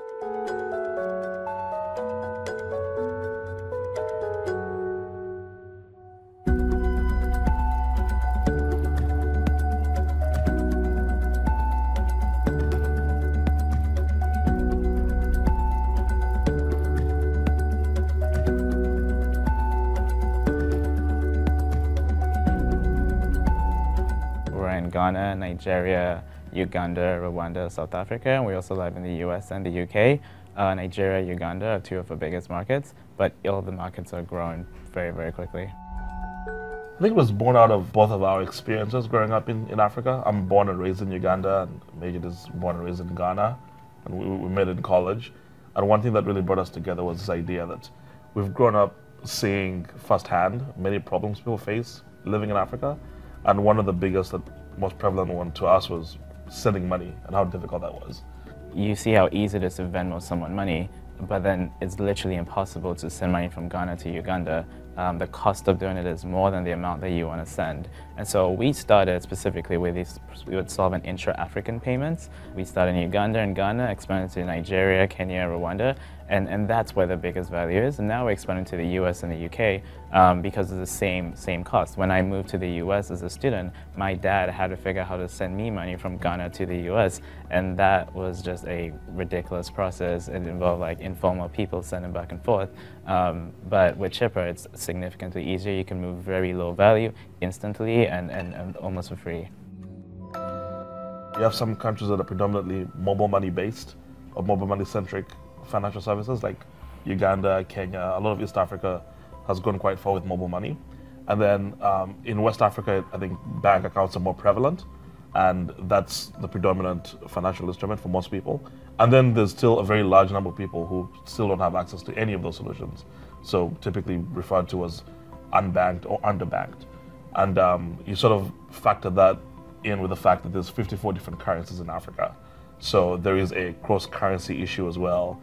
Ghana, Nigeria, Uganda, Rwanda, South Africa, and we also live in the US and the UK. Nigeria, Uganda are two of our biggest markets, but all the markets are growing very quickly. I think it was born out of both of our experiences growing up in Africa. I'm born and raised in Uganda, and Megan is born and raised in Ghana, and we met in college. And one thing that really brought us together was this idea that we've grown up seeing firsthand many problems people face living in Africa, and one of the biggest most prevalent one to us was sending money and how difficult that was. You see how easy it is to Venmo someone money, but then it's literally impossible to send money from Ghana to Uganda the cost of doing it is more than the amount that you want to send. And so we started specifically with these, we would solve an intra-African payments. We started in Uganda and Ghana, expanded to Nigeria, Kenya, Rwanda, and that's where the biggest value is. And now we're expanding to the US and the UK because of the same cost. When I moved to the US as a student, my dad had to figure out how to send me money from Ghana to the US, and that was just a ridiculous process. It involved like informal people sending back and forth. But with Chipper, it's significantly easier. You can move very low value instantly and almost for free. You have some countries that are predominantly mobile money based or mobile money centric financial services, like Uganda, Kenya. A lot of East Africa has gone quite far with mobile money. And then in West Africa, I think bank accounts are more prevalent, and that's the predominant financial instrument for most people. And then there's still a very large number of people who still don't have access to any of those solutions. So typically referred to as unbanked or underbanked. And you sort of factor that in with the fact that there's 54 different currencies in Africa. So there is a cross-currency issue as well.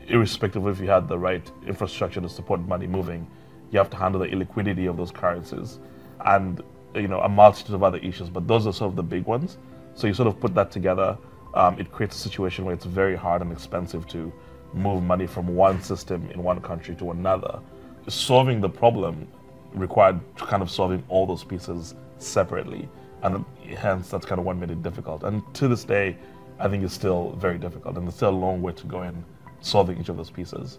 Irrespective of if you had the right infrastructure to support money moving, you have to handle the illiquidity of those currencies and a multitude of other issues, but those are sort of the big ones. So you sort of put that together, it creates a situation where it's very hard and expensive to move money from one system in one country to another. Solving the problem required kind of solving all those pieces separately, and hence that's kind of what made it difficult. And to this day, I think it's still very difficult, and there's still a long way to go in solving each of those pieces.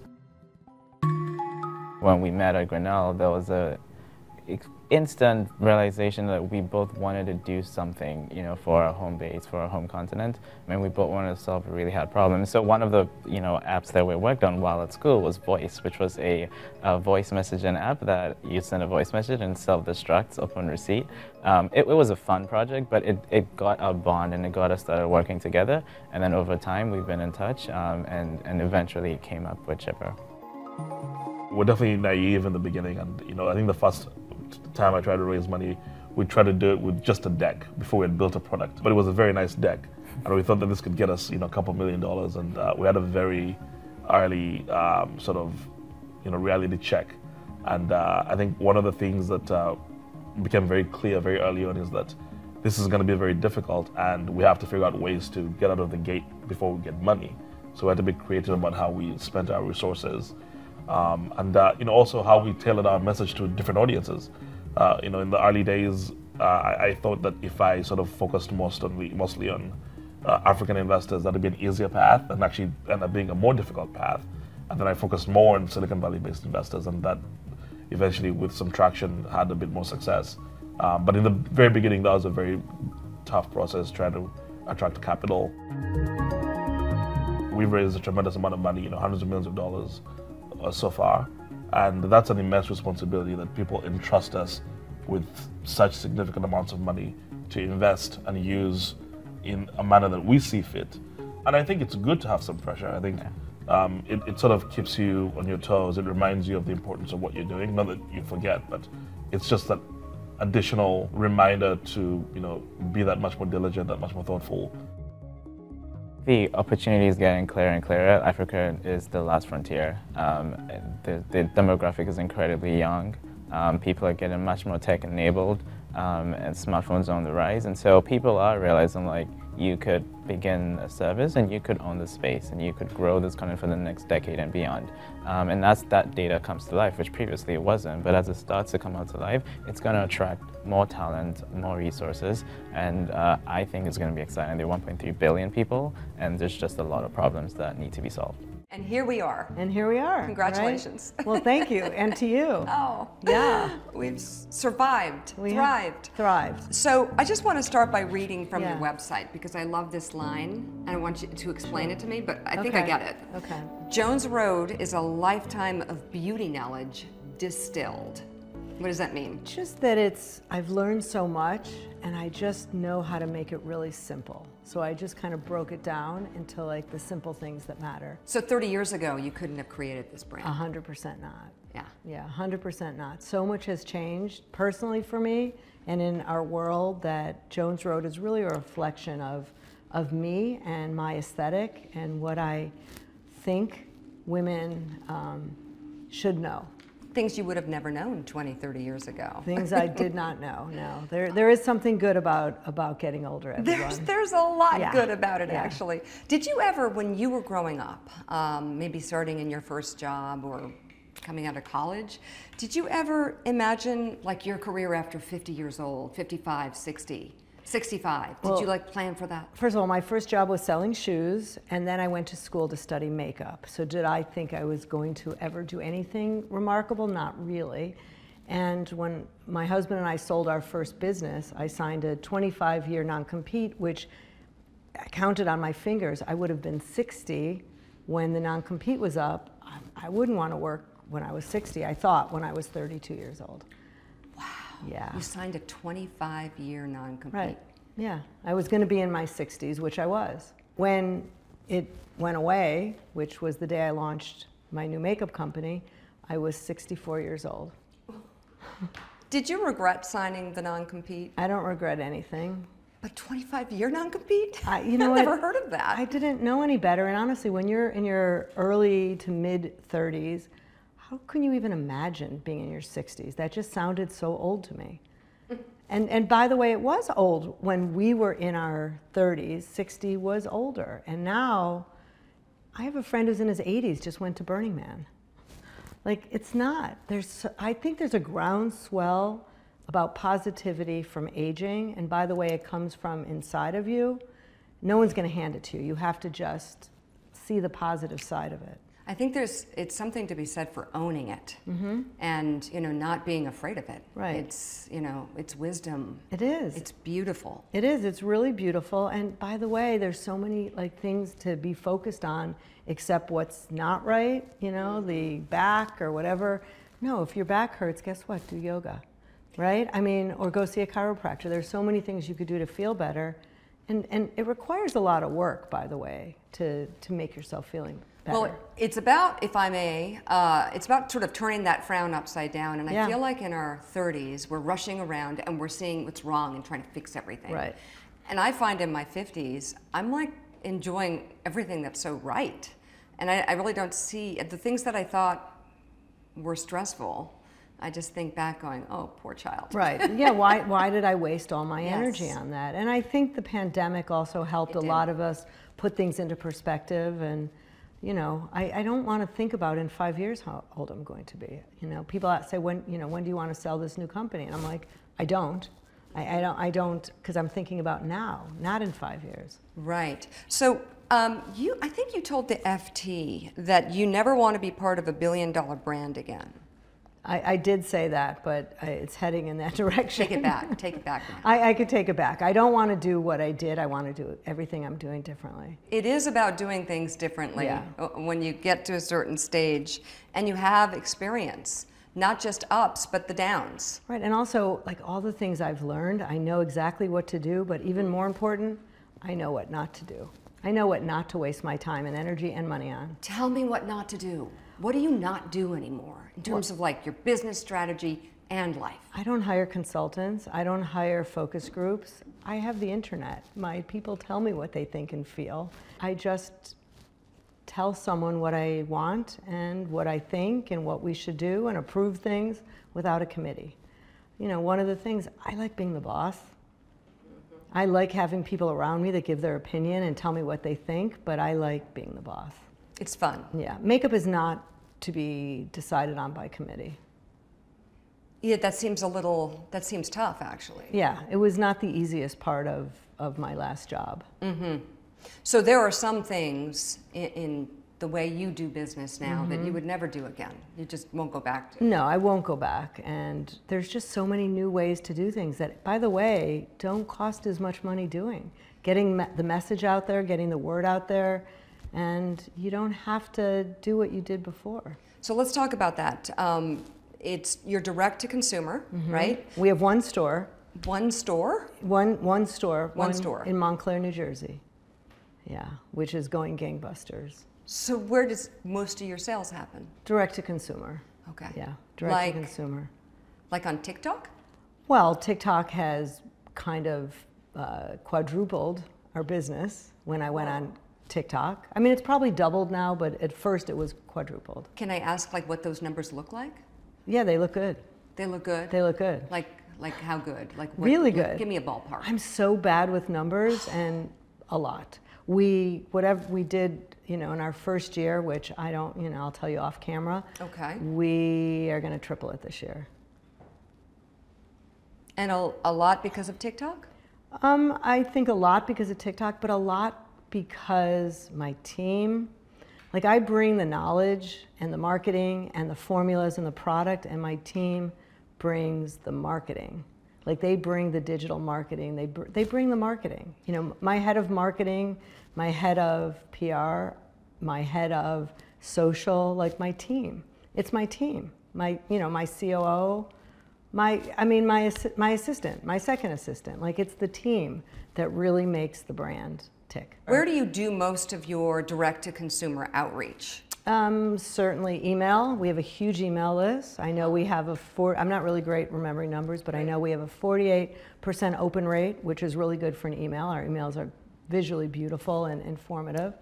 When we met at Grinnell, there was a instant realization that we both wanted to do something, for our home base, for our home continent. I mean, we both wanted to solve a really hard problem. So one of the, apps that we worked on while at school was Voice, which was a voice messaging app that you send a voice message and self-destructs upon receipt. It was a fun project, but it got our bond and it got us started working together. And then over time, we've been in touch, and eventually it came up with Chipper. We're definitely naive in the beginning, and I think the first time I tried to raise money, we tried to do it with just a deck before we had built a product. But it was a very nice deck, and we thought that this could get us, a couple $1 million, and we had a very early sort of, reality check. And I think one of the things that became very clear very early on is that this is going to be very difficult, and we have to figure out ways to get out of the gate before we get money. So we had to be creative about how we spent our resources. And also how we tailored our message to different audiences. In the early days, I thought that if I sort of focused mostly on African investors, that would be an easier path, and actually end up being a more difficult path. And then I focused more on Silicon Valley-based investors, and that eventually, with some traction, had a bit more success. But in the very beginning, that was a very tough process trying to attract capital. We've raised a tremendous amount of money, hundreds of millions of dollars so far, and that's an immense responsibility that people entrust us with such significant amounts of money to invest and use in a manner that we see fit. And I think it's good to have some pressure. I think it sort of keeps you on your toes. It reminds you of the importance of what you're doing. Not that you forget, but it's just that additional reminder to be that much more diligent, that much more thoughtful. The opportunity is getting clearer and clearer. Africa is the last frontier. The demographic is incredibly young. People are getting much more tech-enabled, and smartphones are on the rise. And so people are realizing, like, you could begin a service and you could own the space and you could grow this content for the next decade and beyond. And that data comes to life, which previously it wasn't. But as it starts to come out to life, it's going to attract more talent, more resources, and I think it's going to be exciting. There are 1.3 billion people, and there's just a lot of problems that need to be solved. And here we are. And here we are. Congratulations. Right? Well, thank you, and to you. Oh. Yeah. We've survived, thrived. So I just want to start by reading from your website, because I love this line, and I want you to explain it to me, but I think I get it. Okay. Jones Road is a lifetime of beauty knowledge distilled. What does that mean? Just that I've learned so much, and I just know how to make it really simple. So I just kind of broke it down into like the simple things that matter. So 30 years ago, you couldn't have created this brand? 100% not. Yeah. Yeah, 100% not. So much has changed personally for me and in our world that Jones Road is really a reflection of me and my aesthetic and what I think women should know. things you would have never known 20, 30 years ago. Things I did not know, no. There is something good about getting older, everyone. There's a lot Yeah. good about it, Yeah. actually. Did you ever, when you were growing up, maybe starting in your first job or coming out of college, did you ever imagine like your career after 50 years old, 55, 60, 65? Did you like plan for that? First of all, my first job was selling shoes, and then I went to school to study makeup. So did I think I was going to ever do anything remarkable? Not really. And when my husband and I sold our first business, I signed a 25-year non-compete, which I counted on my fingers. I would have been 60 when the non-compete was up. I wouldn't want to work when I was 60, I thought, when I was 32 years old. Wow. Yeah. You signed a 25-year non-compete. Right. Yeah. I was going to be in my 60s, which I was. When it went away, which was the day I launched my new makeup company, I was 64 years old. Did you regret signing the non-compete? I don't regret anything. But 25-year non-compete? You know I've never heard of that. I didn't know any better. And honestly, when you're in your early to mid-30s, how can you even imagine being in your 60s? That just sounded so old to me. And by the way, it was old when we were in our 30s. 60 was older. And now, I have a friend who's in his 80s, just went to Burning Man. Like, it's not. I think there's a groundswell about positivity from aging. And by the way, it comes from inside of you. No one's going to hand it to you. You have to just see the positive side of it. I think it's something to be said for owning it, and not being afraid of it. Right. It's it's wisdom. It is. It's beautiful. It is. It's really beautiful. And by the way, there's so many things to be focused on, except what's not right. The back or whatever. No, if your back hurts, guess what? Do yoga, right? I mean, or go see a chiropractor. There's so many things you could do to feel better, and it requires a lot of work, by the way, to make yourself feeling better. Well, it's about, if I may, it's about sort of turning that frown upside down. And I feel like in our 30s, we're rushing around and we're seeing what's wrong and trying to fix everything. Right. And I find in my 50s, I'm like enjoying everything that's so right. And I really don't see the things that I thought were stressful. I just think back going, oh, poor child. Right. Yeah, why did I waste all my energy on that? And I think the pandemic also helped a lot of us put things into perspective. And I don't want to think about in 5 years how old I'm going to be. People say, when do you want to sell this new company? And I'm like, I don't. I don't, because I'm thinking about now, not in 5 years. Right. So I think you told the FT that you never want to be part of a $1 billion brand again. I did say that, but it's heading in that direction. Take it back. Take it back now. I could take it back. I don't want to do what I did. I want to do everything I'm doing differently. It is about doing things differently when you get to a certain stage and you have experience, not just ups, but the downs. Right, and also, all the things I've learned, I know exactly what to do, but even more important, I know what not to do. I know what not to waste my time and energy and money on. Tell me what not to do. What do you not do anymore in terms of your business strategy and life? I don't hire consultants. I don't hire focus groups. I have the internet. My people tell me what they think and feel. I just tell someone what I want and what I think and what we should do and approve things without a committee. One of the things, I like being the boss. I like having people around me that give their opinion and tell me what they think, but I like being the boss. It's fun. Yeah, makeup is not to be decided on by committee. Yeah, that seems tough, actually. Yeah, it was not the easiest part of my last job. Mm-hmm. So there are some things in the way you do business now that you would never do again. You just won't go back to. No, I won't go back. And there's just so many new ways to do things that, by the way, don't cost as much money doing. Getting the message out there, getting the word out there, and you don't have to do what you did before. So let's talk about that. You're direct to consumer, right? We have one store. One store? One store. One store. In Montclair, New Jersey. Yeah, which is going gangbusters. So where does most of your sales happen? Direct to consumer. Okay. Yeah, direct to consumer. Like on TikTok? Well, TikTok has kind of quadrupled our business when I went on TikTok. I mean, it's probably doubled now, but at first it was quadrupled. Can I ask what those numbers look like? Yeah, they look good. They look good? They look good. Like how good? Like what, really good. Give me a ballpark. I'm so bad with numbers, and a lot. Whatever we did, in our first year, which I don't, I'll tell you off camera. Okay. We are going to triple it this year. And a lot because of TikTok? I think a lot because of TikTok, but a lot because my team, like I bring the knowledge and the marketing and the formulas and the product, and my team brings the marketing. Like they bring the digital marketing, they bring the marketing. My head of marketing, my head of PR, my head of social, like my team. It's my team. My COO, my assistant, my second assistant. Like it's the team that really makes the brand tick. Where do you do most of your direct-to-consumer outreach? Certainly email. We have a huge email list. I know we have I'm not really great remembering numbers, but I know we have a 48% open rate, which is really good for an email. Our emails are visually beautiful and informative.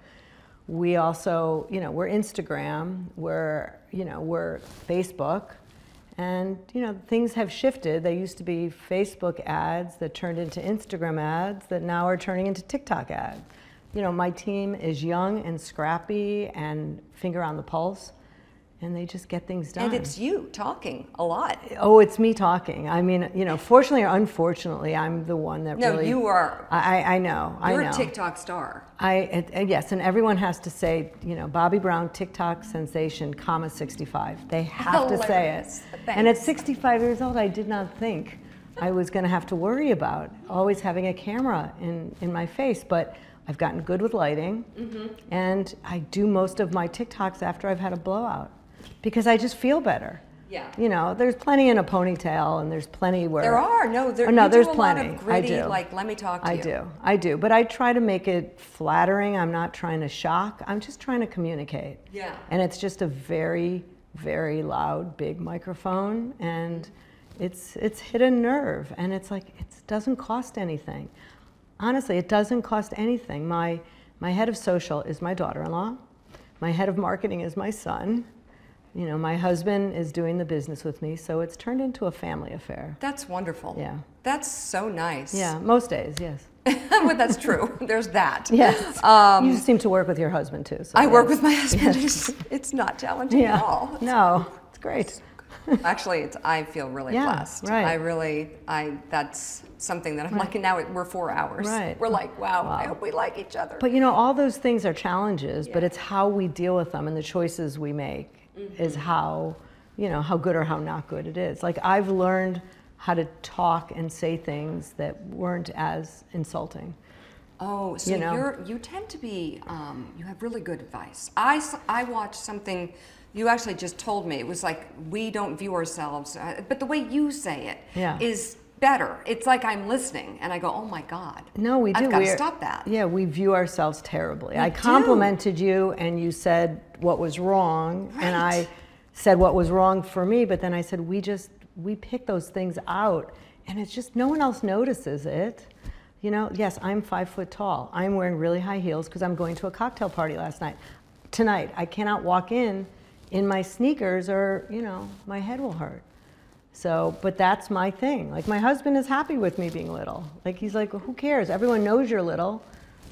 We also, we're Instagram, we're Facebook, and things have shifted. They used to be Facebook ads that turned into Instagram ads that now are turning into TikTok ads. My team is young and scrappy and finger on the pulse, and they just get things done. And it's you talking a lot. Oh, it's me talking. I mean, fortunately or unfortunately, I'm the one that really... No, you are. I know. You're a TikTok star. Yes, and everyone has to say, Bobbi Brown, TikTok sensation, 65. They have to say it. Thanks. And at 65 years old, I did not think I was going to have to worry about always having a camera in my face, but I've gotten good with lighting, and I do most of my TikToks after I've had a blowout because I just feel better. Yeah. There's plenty in a ponytail, and there's plenty where... There are. No, there's plenty. Lot of Grede, like, let me talk to you. I do. But I try to make it flattering. I'm not trying to shock. I'm just trying to communicate. Yeah. And it's just a very, very loud, big microphone, and it's hit a nerve, and it's like, it doesn't cost anything. Honestly, it doesn't cost anything. My head of social is my daughter-in-law. My head of marketing is my son. My husband is doing the business with me, so it's turned into a family affair. That's wonderful. Yeah. That's so nice. Yeah, most days, yes. But that's true. There's that. Yes. You seem to work with your husband too. So I work with my husband. Yes. It's not challenging at all. No, it's great. Actually, I feel really blessed. Right. That's something that I'm like, and now we're 4 hours. Right. We're like, wow, I hope we like each other. But all those things are challenges, but it's how we deal with them and the choices we make is how, how good or how not good it is. Like I've learned how to talk and say things that weren't as insulting. Oh, so you tend to be, you have really good advice. I watched something you actually just told me. It was like, we don't view ourselves, but the way you say it is better. It's like I'm listening and I go, oh my God. No, we do. I've got to stop that. Yeah, we view ourselves terribly. I complimented you and you said what was wrong, and I said what was wrong for me, but then I said, we pick those things out, and it's just no one else notices it. Yes, I'm 5 foot tall. I'm wearing really high heels because I'm going to a cocktail party tonight. I cannot walk in my sneakers or, my head will hurt. So, but that's my thing. Like my husband is happy with me being little. Like he's like, well, who cares? Everyone knows you're little,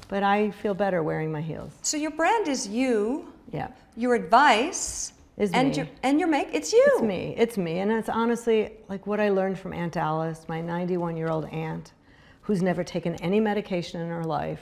but I feel better wearing my heels. So your brand is you. Yeah. Your advice is me. And your make, it's you. It's me. And it's honestly like what I learned from Aunt Alice, my 91-year-old aunt, who's never taken any medication in her life,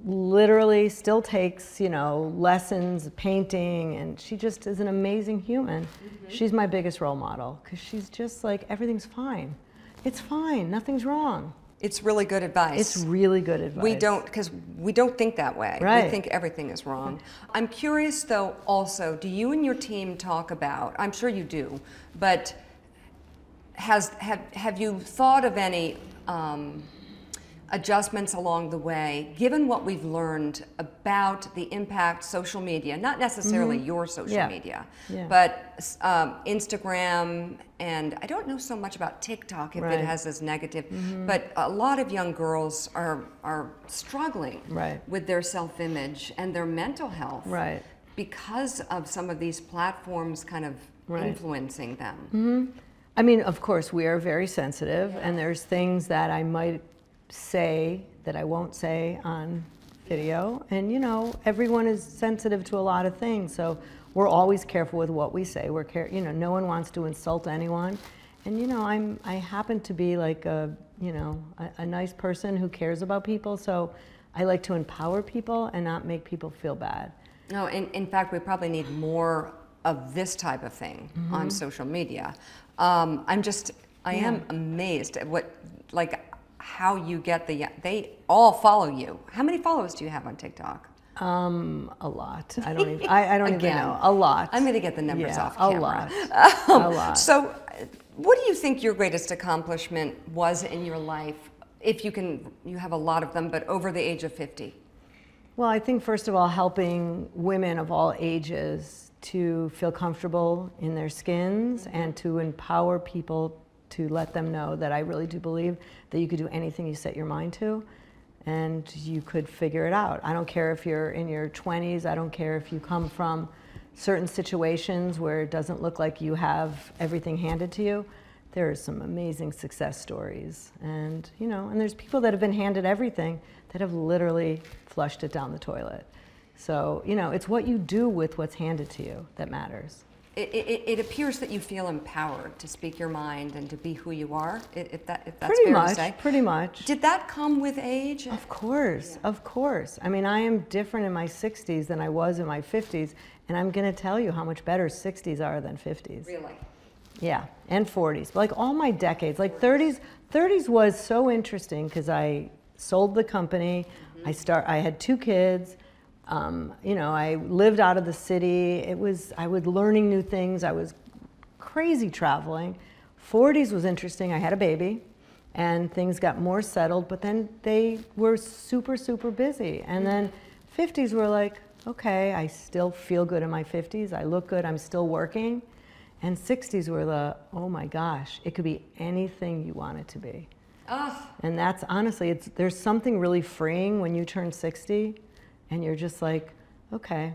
literally still takes, lessons, painting, and she just is an amazing human. She's my biggest role model because she's just like, everything's fine. It's fine, nothing's wrong. It's really good advice. It's really good advice. Because we don't think that way. Right. We think everything is wrong. I'm curious though also, do you and your team talk about, I'm sure you do, but have you thought of any adjustments along the way, given what we've learned about the impact social media, not necessarily your social media, but Instagram, and I don't know so much about TikTok if it has this negative, but a lot of young girls are struggling with their self-image and their mental health because of some of these platforms kind of influencing them? Mm-hmm. I mean, of course, we are very sensitive, and there's things that I might say that I won't say on video. And, you know, everyone is sensitive to a lot of things, so we're always careful with what we say. You know, no one wants to insult anyone. And, you know, I happen to be like a nice person who cares about people, so I like to empower people and not make people feel bad. No, in fact, we probably need more of this type of thing on social media. I am amazed at how you get they all follow you. How many followers do you have on TikTok? A lot. I don't even know. A lot. I'm going to get the numbers off camera. A lot. So, what do you think your greatest accomplishment was in your life? If you have a lot of them, but over the age of 50. Well, I think first of all, helping women of all ages to feel comfortable in their skins and to empower people to let them know that I really do believe that you could do anything you set your mind to and you could figure it out. I don't care if you're in your 20s, I don't care if you come from certain situations where it doesn't look like you have everything handed to you. There are some amazing success stories, and you know, and there's people that have been handed everything that have literally flushed it down the toilet. So, you know, it's what you do with what's handed to you that matters. It appears that you feel empowered to speak your mind and to be who you are, if that's pretty fair much, to say. Pretty much. Did that come with age? Of course, of course. I mean, I am different in my 60s than I was in my 50s, and I'm going to tell you how much better 60s are than 50s. Really? Yeah, and 40s. Like all my decades, like 30s was so interesting because I sold the company. I had 2 kids. You know, I lived out of the city. I was learning new things. I was crazy traveling. 40s was interesting. I had a baby and things got more settled, but then they were super, super busy. And then 50s were like, okay, I still feel good in my 50s. I look good. I'm still working. And 60s were oh my gosh, it could be anything you want it to be. And that's honestly, there's something really freeing when you turn 60 and you're just like, okay,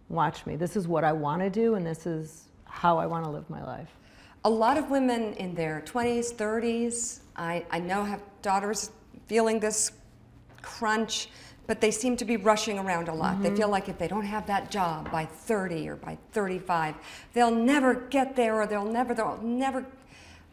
watch me. This is what I want to do and this is how I want to live my life. A lot of women in their 20s, 30s, I know have daughters feeling this crunch, but they seem to be rushing around a lot. They feel like if they don't have that job by 30 or by 35, they'll never get there or they'll never.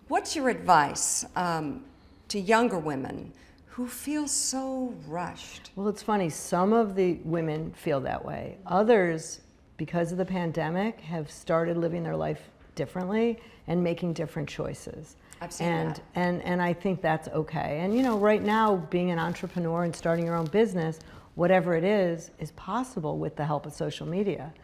What's your advice to younger women who feel so rushed? Well, it's funny, some of the women feel that way. Others, because of the pandemic, have started living their life differently and making different choices. I've seen that. And I think that's okay. And you know, right now, being an entrepreneur and starting your own business, whatever it is possible with the help of social media.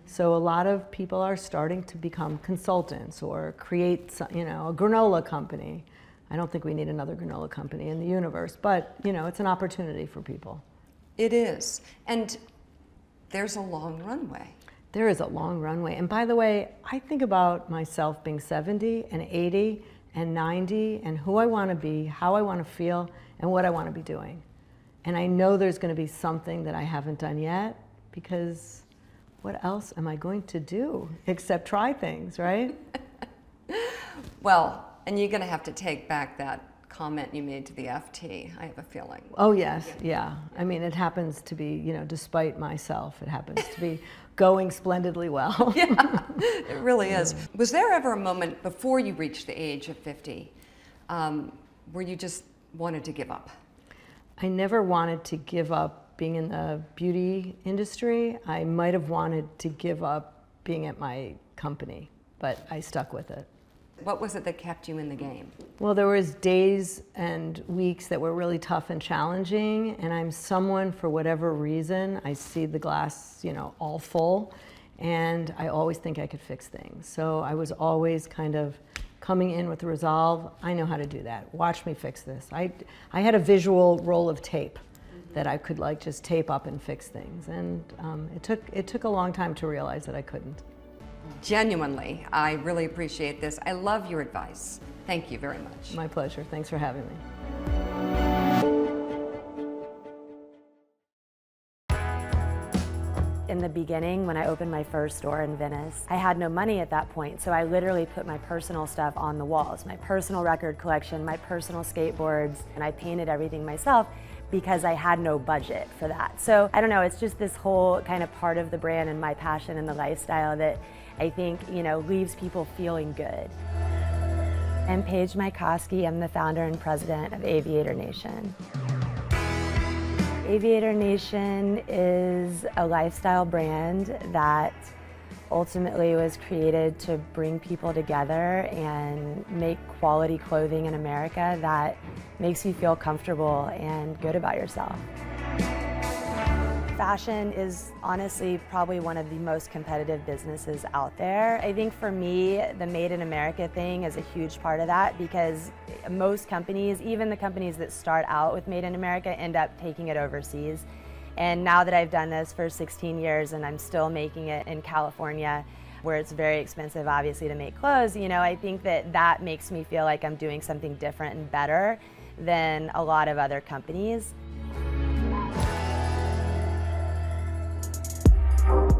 So a lot of people are starting to become consultants or create, you know, a granola company. I don't think we need another granola company in the universe, but you know, it's an opportunity for people. It is. And there's a long runway. There is a long runway. And by the way, I think about myself being 70 and 80 and 90 and who I want to be, how I want to feel, and what I want to be doing. And I know there's going to be something that I haven't done yet, because what else am I going to do except try things, right? Well, and you're going to have to take back that comment you made to the FT, I have a feeling. Oh yes, yeah. I mean, it happens to be, you know, despite myself, it happens to be going splendidly well. Yeah, it really is. Was there ever a moment before you reached the age of 50 where you just wanted to give up? I never wanted to give up being in the beauty industry. I might have wanted to give up being at my company, but I stuck with it. What was it that kept you in the game? Well, there was days and weeks that were really tough and challenging, and I'm someone, for whatever reason, I see the glass, you know, all full, and I always think I could fix things. So I was always kind of coming in with the resolve, I know how to do that. Watch me fix this. I had a visual roll of tape that I could like just tape up and fix things, and it took a long time to realize that I couldn't. Genuinely, I really appreciate this. I love your advice. Thank you very much. My pleasure. Thanks for having me. In the beginning, when I opened my first store in Venice, I had no money at that point, so I literally put my personal stuff on the walls, my personal record collection, my personal skateboards, and I painted everything myself because I had no budget for that. So I don't know, it's just this whole kind of part of the brand and my passion and the lifestyle that I think, you know, leaves people feeling good. I'm Paige Mykoski. I'm the founder and president of Aviator Nation. Aviator Nation is a lifestyle brand that ultimately was created to bring people together and make quality clothing in America that makes you feel comfortable and good about yourself. Fashion is honestly probably one of the most competitive businesses out there. I think for me, the Made in America thing is a huge part of that because most companies, even the companies that start out with Made in America, end up taking it overseas. And now that I've done this for 16 years and I'm still making it in California, where it's very expensive obviously to make clothes, you know, I think that that makes me feel like I'm doing something different and better than a lot of other companies.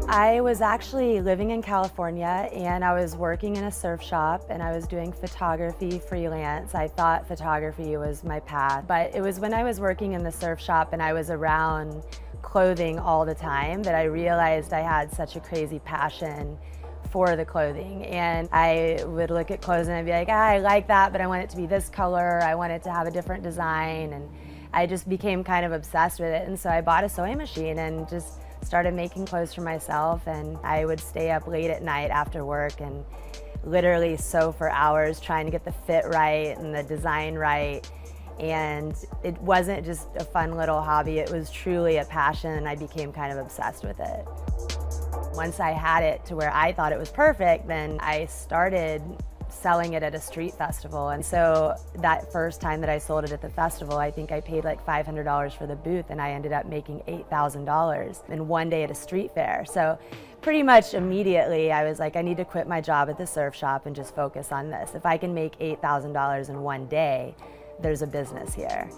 I was actually living in California and I was working in a surf shop and I was doing photography freelance. I thought photography was my path, but it was when I was working in the surf shop and I was around clothing all the time that I realized I had such a crazy passion for the clothing. And I would look at clothes and I'd be like, I like that, but I want it to be this color. I want it to have a different design. And I just became kind of obsessed with it. And so I bought a sewing machine and just started making clothes for myself, and I would stay up late at night after work and literally sew for hours trying to get the fit right and the design right. And it wasn't just a fun little hobby, it was truly a passion, and I became kind of obsessed with it. Once I had it to where I thought it was perfect, then I started selling it at a street festival. And so that first time that I sold it at the festival, I think I paid like $500 for the booth and I ended up making $8,000 in one day at a street fair. So pretty much immediately I was like, I need to quit my job at the surf shop and just focus on this. If I can make $8,000 in one day, there's a business here.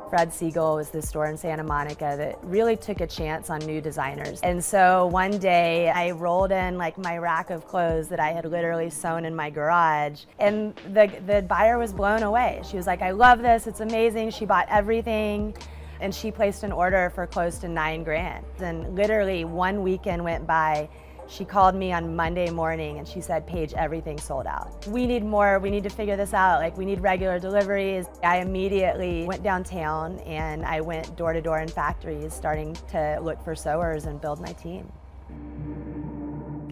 Fred Siegel was this store in Santa Monica that really took a chance on new designers. And so one day I rolled in like my rack of clothes that I had literally sewn in my garage, and the buyer was blown away. She was like, I love this, it's amazing. She bought everything, and she placed an order for close to $9 grand. And literally one weekend went by. She called me on Monday morning and she said, Paige, everything's sold out. We need more, we need to figure this out. Like, we need regular deliveries. I immediately went downtown and I went door to door in factories, starting to look for sewers and build my team.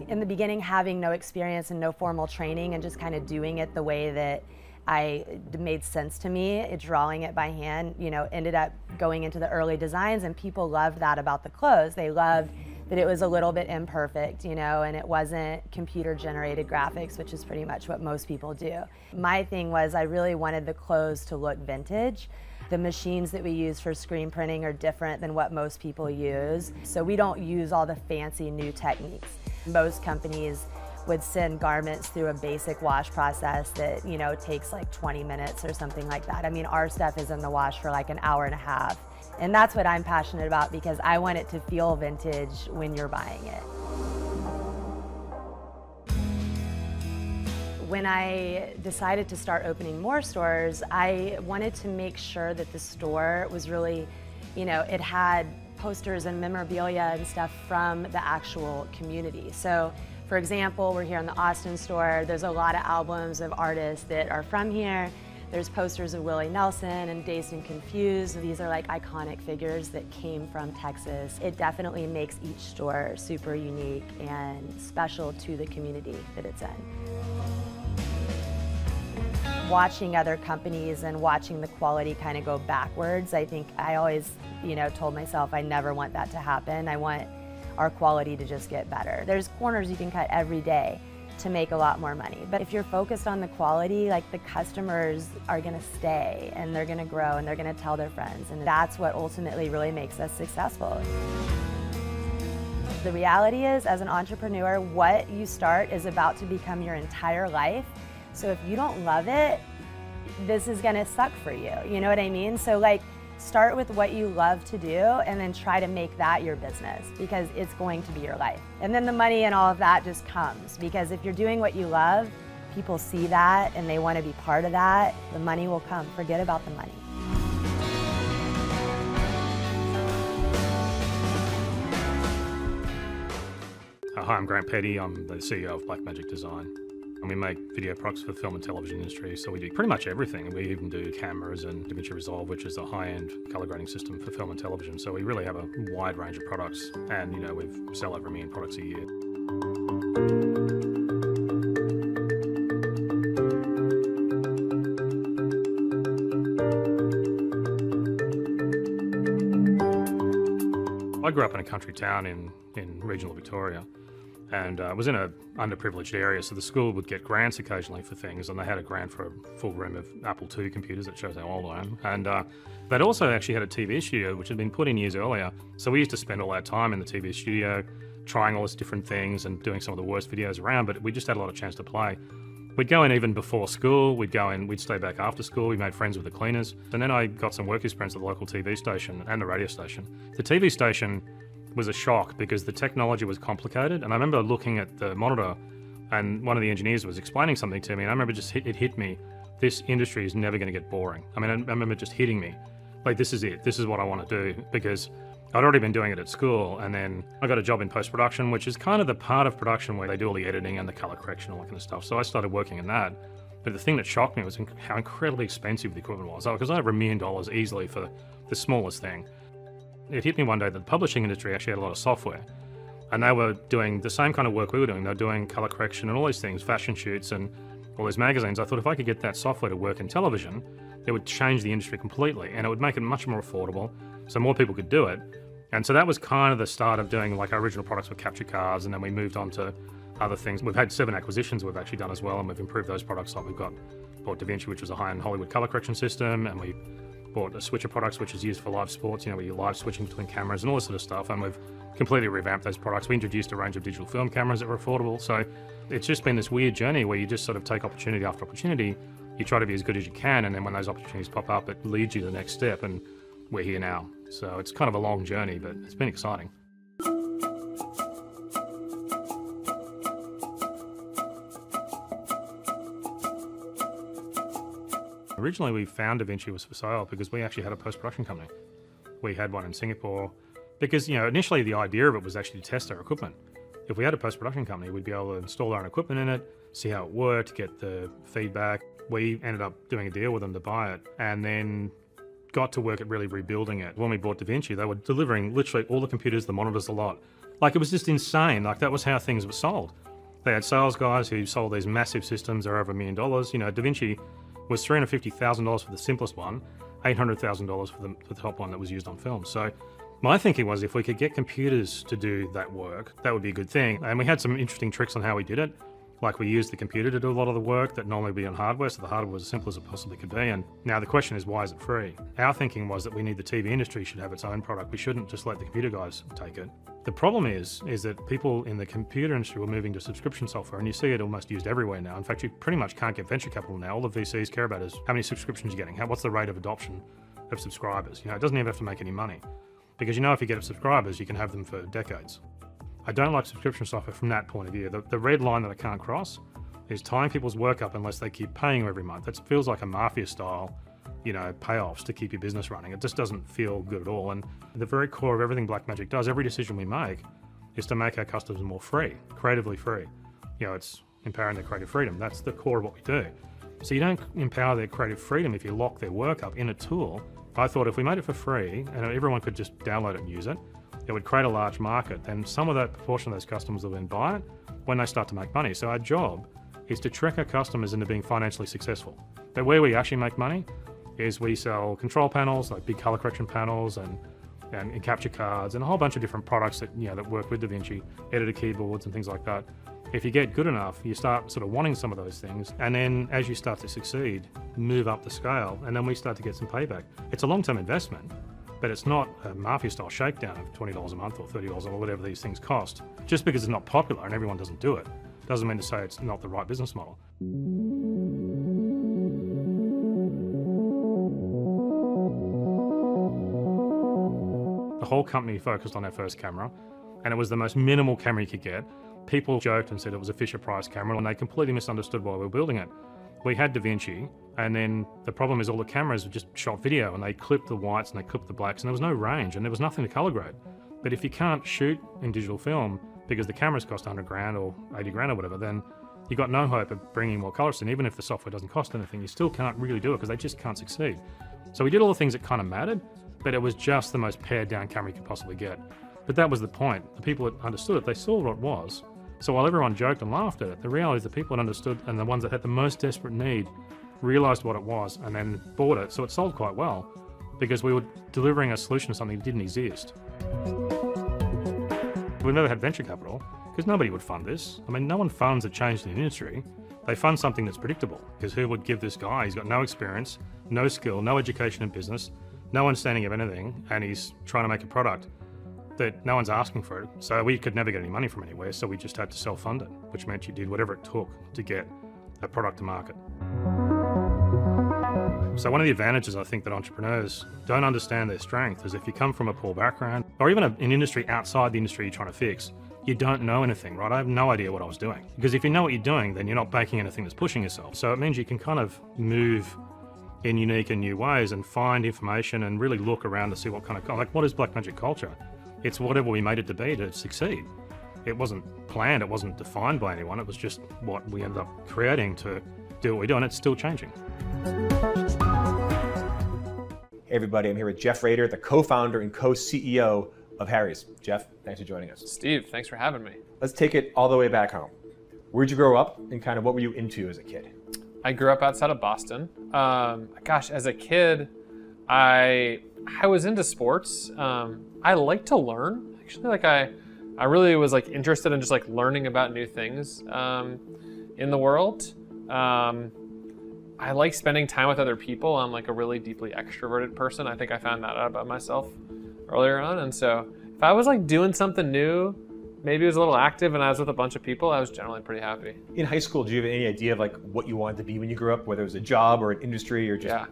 In the beginning, having no experience and no formal training and just kind of doing it the way that made sense to me, drawing it by hand, you know, ended up going into the early designs, and people loved that about the clothes. They loved that it was a little bit imperfect, you know, and it wasn't computer-generated graphics, which is pretty much what most people do. My thing was I really wanted the clothes to look vintage. The machines that we use for screen printing are different than what most people use, so we don't use all the fancy new techniques. Most companies would send garments through a basic wash process that, you know, takes like 20 minutes or something like that. I mean, our stuff is in the wash for like an hour and a half. And that's what I'm passionate about, because I want it to feel vintage when you're buying it. When I decided to start opening more stores, I wanted to make sure that the store was really, you know, it had posters and memorabilia and stuff from the actual community. So, for example, we're here in the Austin store. There's a lot of albums of artists that are from here. There's posters of Willie Nelson and Dazed and Confused. These are like iconic figures that came from Texas. It definitely makes each store super unique and special to the community that it's in. Watching other companies and watching the quality kind of go backwards, I think I always, you know, told myself I never want that to happen. I want our quality to just get better. There's corners you can cut every day to make a lot more money. But if you're focused on the quality, like, the customers are gonna stay and they're gonna grow and they're gonna tell their friends, and that's what ultimately really makes us successful. The reality is, as an entrepreneur, what you start is about to become your entire life. So if you don't love it, this is gonna suck for you, you know what I mean? So like, Start with what you love to do and then try to make that your business, because it's going to be your life. And then the money and all of that just comes, because if you're doing what you love, people see that and they want to be part of that. The money will come. Forget about the money. Hi, I'm Grant Petty. I'm the CEO of Blackmagic Design. And we make video products for the film and television industry, so we do pretty much everything. We even do cameras and DaVinci Resolve, which is a high-end color grading system for film and television. So we really have a wide range of products, and we sell over 1 million products a year. I grew up in a country town in regional Victoria, and was in an underprivileged area, so the school would get grants occasionally for things, and they had a grant for a full room of Apple II computers. That shows how old I am. And they'd also actually had a TV studio, which had been put in years earlier, so we used to spend all our time in the TV studio trying all these different things and doing some of the worst videos around, but we just had a lot of chance to play. We'd go in even before school, we'd stay back after school, we made friends with the cleaners, and then I got some work experience at the local TV station and the radio station. The TV station was a shock because the technology was complicated, and I remember looking at the monitor and one of the engineers was explaining something to me, and I remember it hit me, this industry is never going to get boring. I mean, I remember just hitting me, like, this is it, this is what I want to do, because I'd already been doing it at school, and then I got a job in post-production, which is kind of the part of production where they do all the editing and the color correction and all that kind of stuff, so I started working in that. But the thing that shocked me was how incredibly expensive the equipment was, because I had $1 million easily for the smallest thing. It hit me one day that the publishing industry actually had a lot of software, and they were doing the same kind of work we were doing. They were doing color correction and all these things, fashion shoots and all these magazines. I thought if I could get that software to work in television, it would change the industry completely, and it would make it much more affordable, so more people could do it. And so that was kind of the start of doing, like, our original products were capture cards, and then we moved on to other things. We've had 7 acquisitions we've actually done as well, and we've improved those products. Like, bought DaVinci, which was a high-end Hollywood color correction system, and we bought a switcher products, which is used for live sports, where you're live switching between cameras and all this sort of stuff, and we've completely revamped those products. We introduced a range of digital film cameras that were affordable, so it's just been this weird journey where you just sort of take opportunity after opportunity, you try to be as good as you can, and then when those opportunities pop up, it leads you to the next step, and we're here now. So it's kind of a long journey, but it's been exciting. Originally, we found DaVinci was for sale because we actually had a post-production company. We had one in Singapore because, initially the idea of it was actually to test our equipment. If we had a post-production company, we'd be able to install our own equipment in it, see how it worked, get the feedback. We ended up doing a deal with them to buy it, and then got to work at really rebuilding it. When we bought DaVinci, they were delivering literally all the computers, the monitors, a lot. Like, it was just insane. Like, that was how things were sold. They had sales guys who sold these massive systems. They're over $1 million. DaVinci was $350,000 for the simplest one, $800,000 for the top one that was used on film. So my thinking was, if we could get computers to do that work, that would be a good thing. And we had some interesting tricks on how we did it. Like, we used the computer to do a lot of the work that normally would be on hardware, so the hardware was as simple as it possibly could be. And now the question is, why is it free? Our thinking was that the TV industry should have its own product. We shouldn't just let the computer guys take it. The problem is that people in the computer industry were moving to subscription software, and you see it almost used everywhere now. In fact, you pretty much can't get venture capital now. All the VCs care about is how many subscriptions you're getting, what's the rate of adoption of subscribers. It doesn't even have to make any money, because if you get subscribers, you can have them for decades. I don't like subscription software from that point of view. The red line that I can't cross is tying people's work up unless they keep paying you every month. That feels like a mafia style, payoffs to keep your business running. It just doesn't feel good at all. And the very core of everything Blackmagic does, every decision we make, is to make our customers more free, creatively free. It's empowering their creative freedom. That's the core of what we do. So you don't empower their creative freedom if you lock their work up in a tool. I thought if we made it for free and everyone could just download it and use it, it would create a large market. Then some of that proportion of those customers will then buy it when they start to make money. So our job is to trick our customers into being financially successful. But where we actually make money is we sell control panels, like big color correction panels and capture cards and a whole bunch of different products that that work with DaVinci, editor keyboards and things like that. If you get good enough, you start sort of wanting some of those things, and then as you start to succeed, move up the scale, and then we start to get some payback. It's a long-term investment, but it's not a mafia-style shakedown of $20 a month or $30 or whatever these things cost. Just because it's not popular and everyone doesn't do it, doesn't mean to say it's not the right business model. The whole company focused on our first camera, and it was the most minimal camera you could get. People joked and said it was a Fisher-Price camera, and they completely misunderstood why we were building it. We had Da Vinci, and then the problem is all the cameras just shot video, and they clipped the whites and they clipped the blacks, and there was no range, and there was nothing to color grade. But if you can't shoot in digital film because the cameras cost 100 grand or 80 grand or whatever, then you've got no hope of bringing more colors in. Even if the software doesn't cost anything, you still can't really do it because they just can't succeed. So we did all the things that kind of mattered, but it was just the most pared down camera you could possibly get. But that was the point. The people that understood it, they saw what it was. So while everyone joked and laughed at it, the reality is the people that understood and the ones that had the most desperate need realized what it was and then bought it. So it sold quite well because we were delivering a solution to something that didn't exist. We've never had venture capital because nobody would fund this. I mean, no one funds a change in the industry. They fund something that's predictable because who would give this guy? He's got no experience, no skill, no education in business, no understanding of anything, and he's trying to make a product that no one's asking for it. So we could never get any money from anywhere, so we just had to self-fund it, which meant you did whatever it took to get a product to market. So one of the advantages I think that entrepreneurs don't understand their strength is if you come from a poor background, or even an industry outside the industry you're trying to fix, you don't know anything, right? I have no idea what I was doing. Because if you know what you're doing, then you're not baking anything that's pushing yourself. So it means you can kind of move in unique and new ways and find information and really look around to see what kind of, like, what is black magic culture? It's whatever we made it to be to succeed. It wasn't planned, it wasn't defined by anyone, it was just what we ended up creating to do what we do, and it's still changing. Hey everybody, I'm here with Jeff Rader, the co-founder and co-CEO of Harry's. Jeff, thanks for joining us. Steve, thanks for having me. Let's take it all the way back home. Where'd you grow up and kind of what were you into as a kid? I grew up outside of Boston. Gosh, as a kid, I was into sports. I like to learn. Actually, like I really was like interested in just like learning about new things in the world. I like spending time with other people. I'm like a really deeply extroverted person. I think I found that out about myself earlier on. And so if I was like doing something new, maybe it was a little active and I was with a bunch of people, I was generally pretty happy. In high school, do you have any idea of like what you wanted to be when you grew up, whether it was a job or an industry or just? Yeah.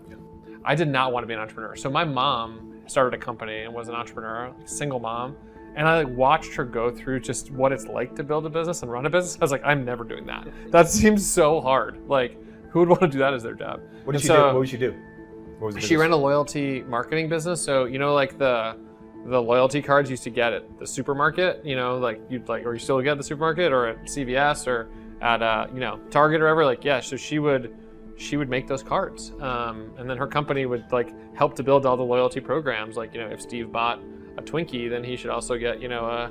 I did not want to be an entrepreneur. So my mom started a company and was an entrepreneur, single mom. And I like watched her go through just what it's like to build a business and run a business. I was like, I'm never doing that. That seems so hard. Like, who would want to do that as their job? What did she do? What would she do? What was the she business? ran a loyalty marketing business. So, you know, like the loyalty cards you used to get at the supermarket, you know, like you'd like, or you still get at the supermarket or at CVS or at, you know, Target or whatever. Like, yeah, so she would make those cards. And then her company would like help to build all the loyalty programs. Like, you know, if Steve bought a Twinkie, then he should also get, you know, a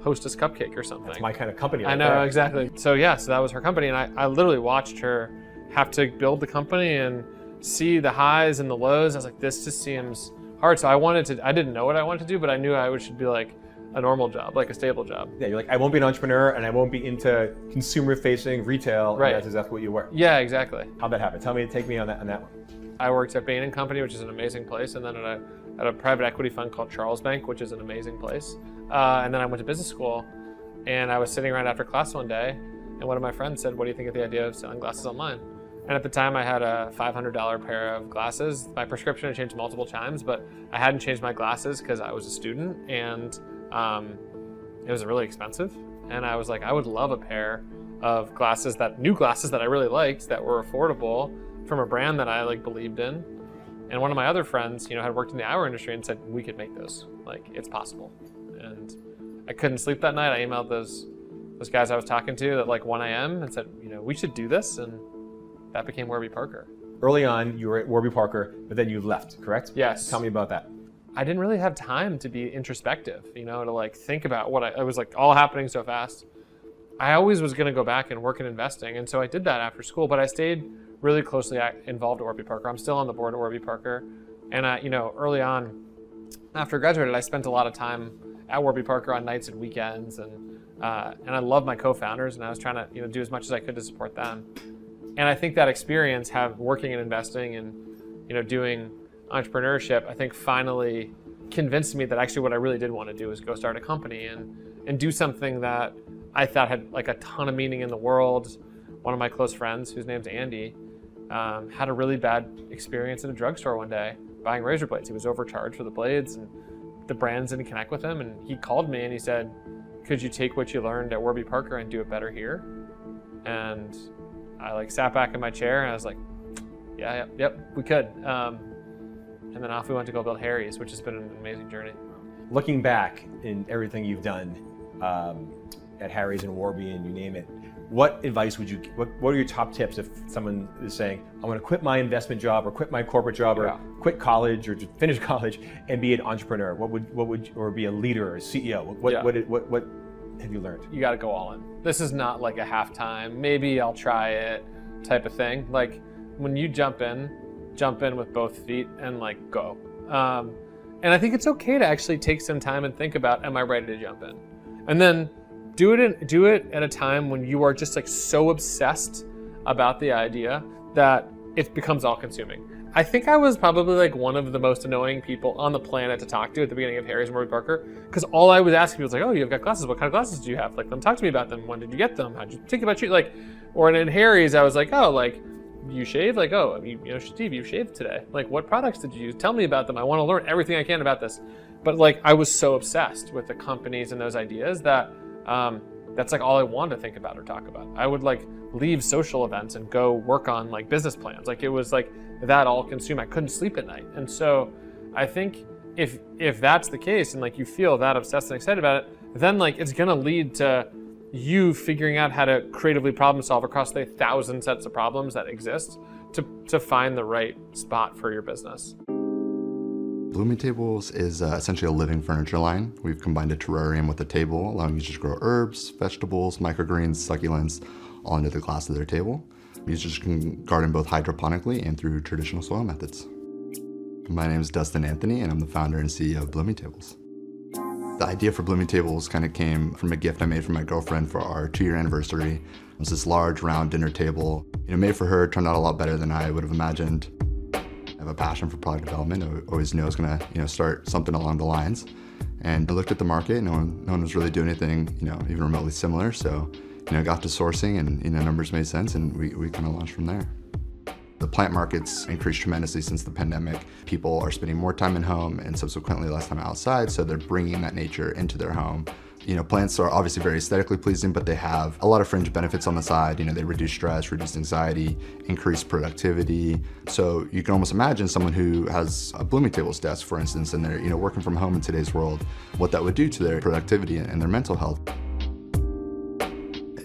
Hostess cupcake or something. That's my kind of company. I know, there. Exactly. So yeah, so that was her company. And I literally watched her have to build the company and see the highs and the lows. I was like, this just seems hard. So I didn't know what I wanted to do, but I knew I should be like a normal job, like a stable job. Yeah, you're like, I won't be an entrepreneur and I won't be into consumer facing retail. Right. And that's exactly what you were. Yeah, exactly. How'd that happen? Take me on that one. I worked at Bain & Company, which is an amazing place, and then at a private equity fund called Charles Bank, which is an amazing place. And then I went to business school, and I was sitting around after class one day, and one of my friends said, what do you think of the idea of selling glasses online? And at the time I had a $500 pair of glasses. My prescription had changed multiple times, but I hadn't changed my glasses because I was a student, and it was really expensive. And I was like, I would love a pair of new glasses that I really liked, that were affordable, from a brand that I like believed in. And one of my other friends, you know, had worked in the eyewear industry and said, we could make those, like, it's possible. And I couldn't sleep that night. I emailed those guys I was talking to at like 1 a.m. and said, you know, we should do this. And that became Warby Parker. Early on, you were at Warby Parker, but then you left, correct? Yes. Tell me about that. I didn't really have time to be introspective, you know, to like think about what it was like all happening so fast. I always was going to go back and work in investing. And so I did that after school, but I stayed really closely involved at Warby Parker. I'm still on the board at Warby Parker. And, you know, early on, after I graduated, I spent a lot of time at Warby Parker on nights and weekends. And I love my co-founders, and I was trying to, you know, do as much as I could to support them. And I think that experience, working in investing and, you know, doing entrepreneurship, I think finally convinced me that actually what I really did want to do was go start a company and do something that I thought had like a ton of meaning in the world. One of my close friends, whose name's Andy, had a really bad experience in a drugstore one day buying razor blades. He was overcharged for the blades, and the brands didn't connect with him, and he called me and he said, could you take what you learned at Warby Parker and do it better here? And I like sat back in my chair and I was like, yeah, yep, we could. And then off we went to go build Harry's, which has been an amazing journey. Looking back in everything you've done at Harry's and Warby and you name it, what advice would you, what are your top tips if someone is saying, I want to quit my investment job or quit my corporate job or quit college or just finish college and be an entrepreneur? What would, or be a leader or a CEO? What have you learned? You got to go all in. This is not like a halftime, maybe I'll try it type of thing. Like when you jump in with both feet and like go. And I think it's okay to actually take some time and think about, am I ready to jump in? And then do it at a time when you are just like so obsessed about the idea that it becomes all consuming. I think I was probably like one of the most annoying people on the planet to talk to at the beginning of Harry's and Warby Parker, because all I was asking people was like, oh, you've got glasses. What kind of glasses do you have? Like, let them talk to me about them. When did you get them? How'd you think about you? Like, or in Harry's, I was like, oh, like, you shave? Like, oh, you know, Steve, you shaved today. Like, what products did you use? Tell me about them. I want to learn everything I can about this. But like, I was so obsessed with the companies and those ideas that that's like all I wanted to think about or talk about. I would like leave social events and go work on like business plans. Like it was like that all consumed. I couldn't sleep at night. And so I think if that's the case and like you feel that obsessed and excited about it, then like it's gonna lead to you figuring out how to creatively problem solve across the 1,000 sets of problems that exist to find the right spot for your business. Blooming Tables is essentially a living furniture line. We've combined a terrarium with a table, allowing users to grow herbs, vegetables, microgreens, succulents, all into the glass of their table. Users can garden both hydroponically and through traditional soil methods. My name is Dustin Anthony, and I'm the founder and CEO of Blooming Tables. The idea for Blooming Tables kind of came from a gift I made for my girlfriend for our 2-year anniversary. It was this large, round dinner table. You know, made for her, turned out a lot better than I would have imagined. I have a passion for product development. I always knew I was gonna, start something along the lines. And I looked at the market. No one was really doing anything, even remotely similar. So, got to sourcing, and numbers made sense, and we kind of launched from there. The plant markets increased tremendously since the pandemic. People are spending more time in home and subsequently less time outside, so they're bringing that nature into their home. Plants are obviously very aesthetically pleasing, but they have a lot of fringe benefits on the side. They reduce stress, reduce anxiety, increase productivity. So you can almost imagine someone who has a Blooming Tables desk, for instance, and they're working from home in today's world, what that would do to their productivity and their mental health.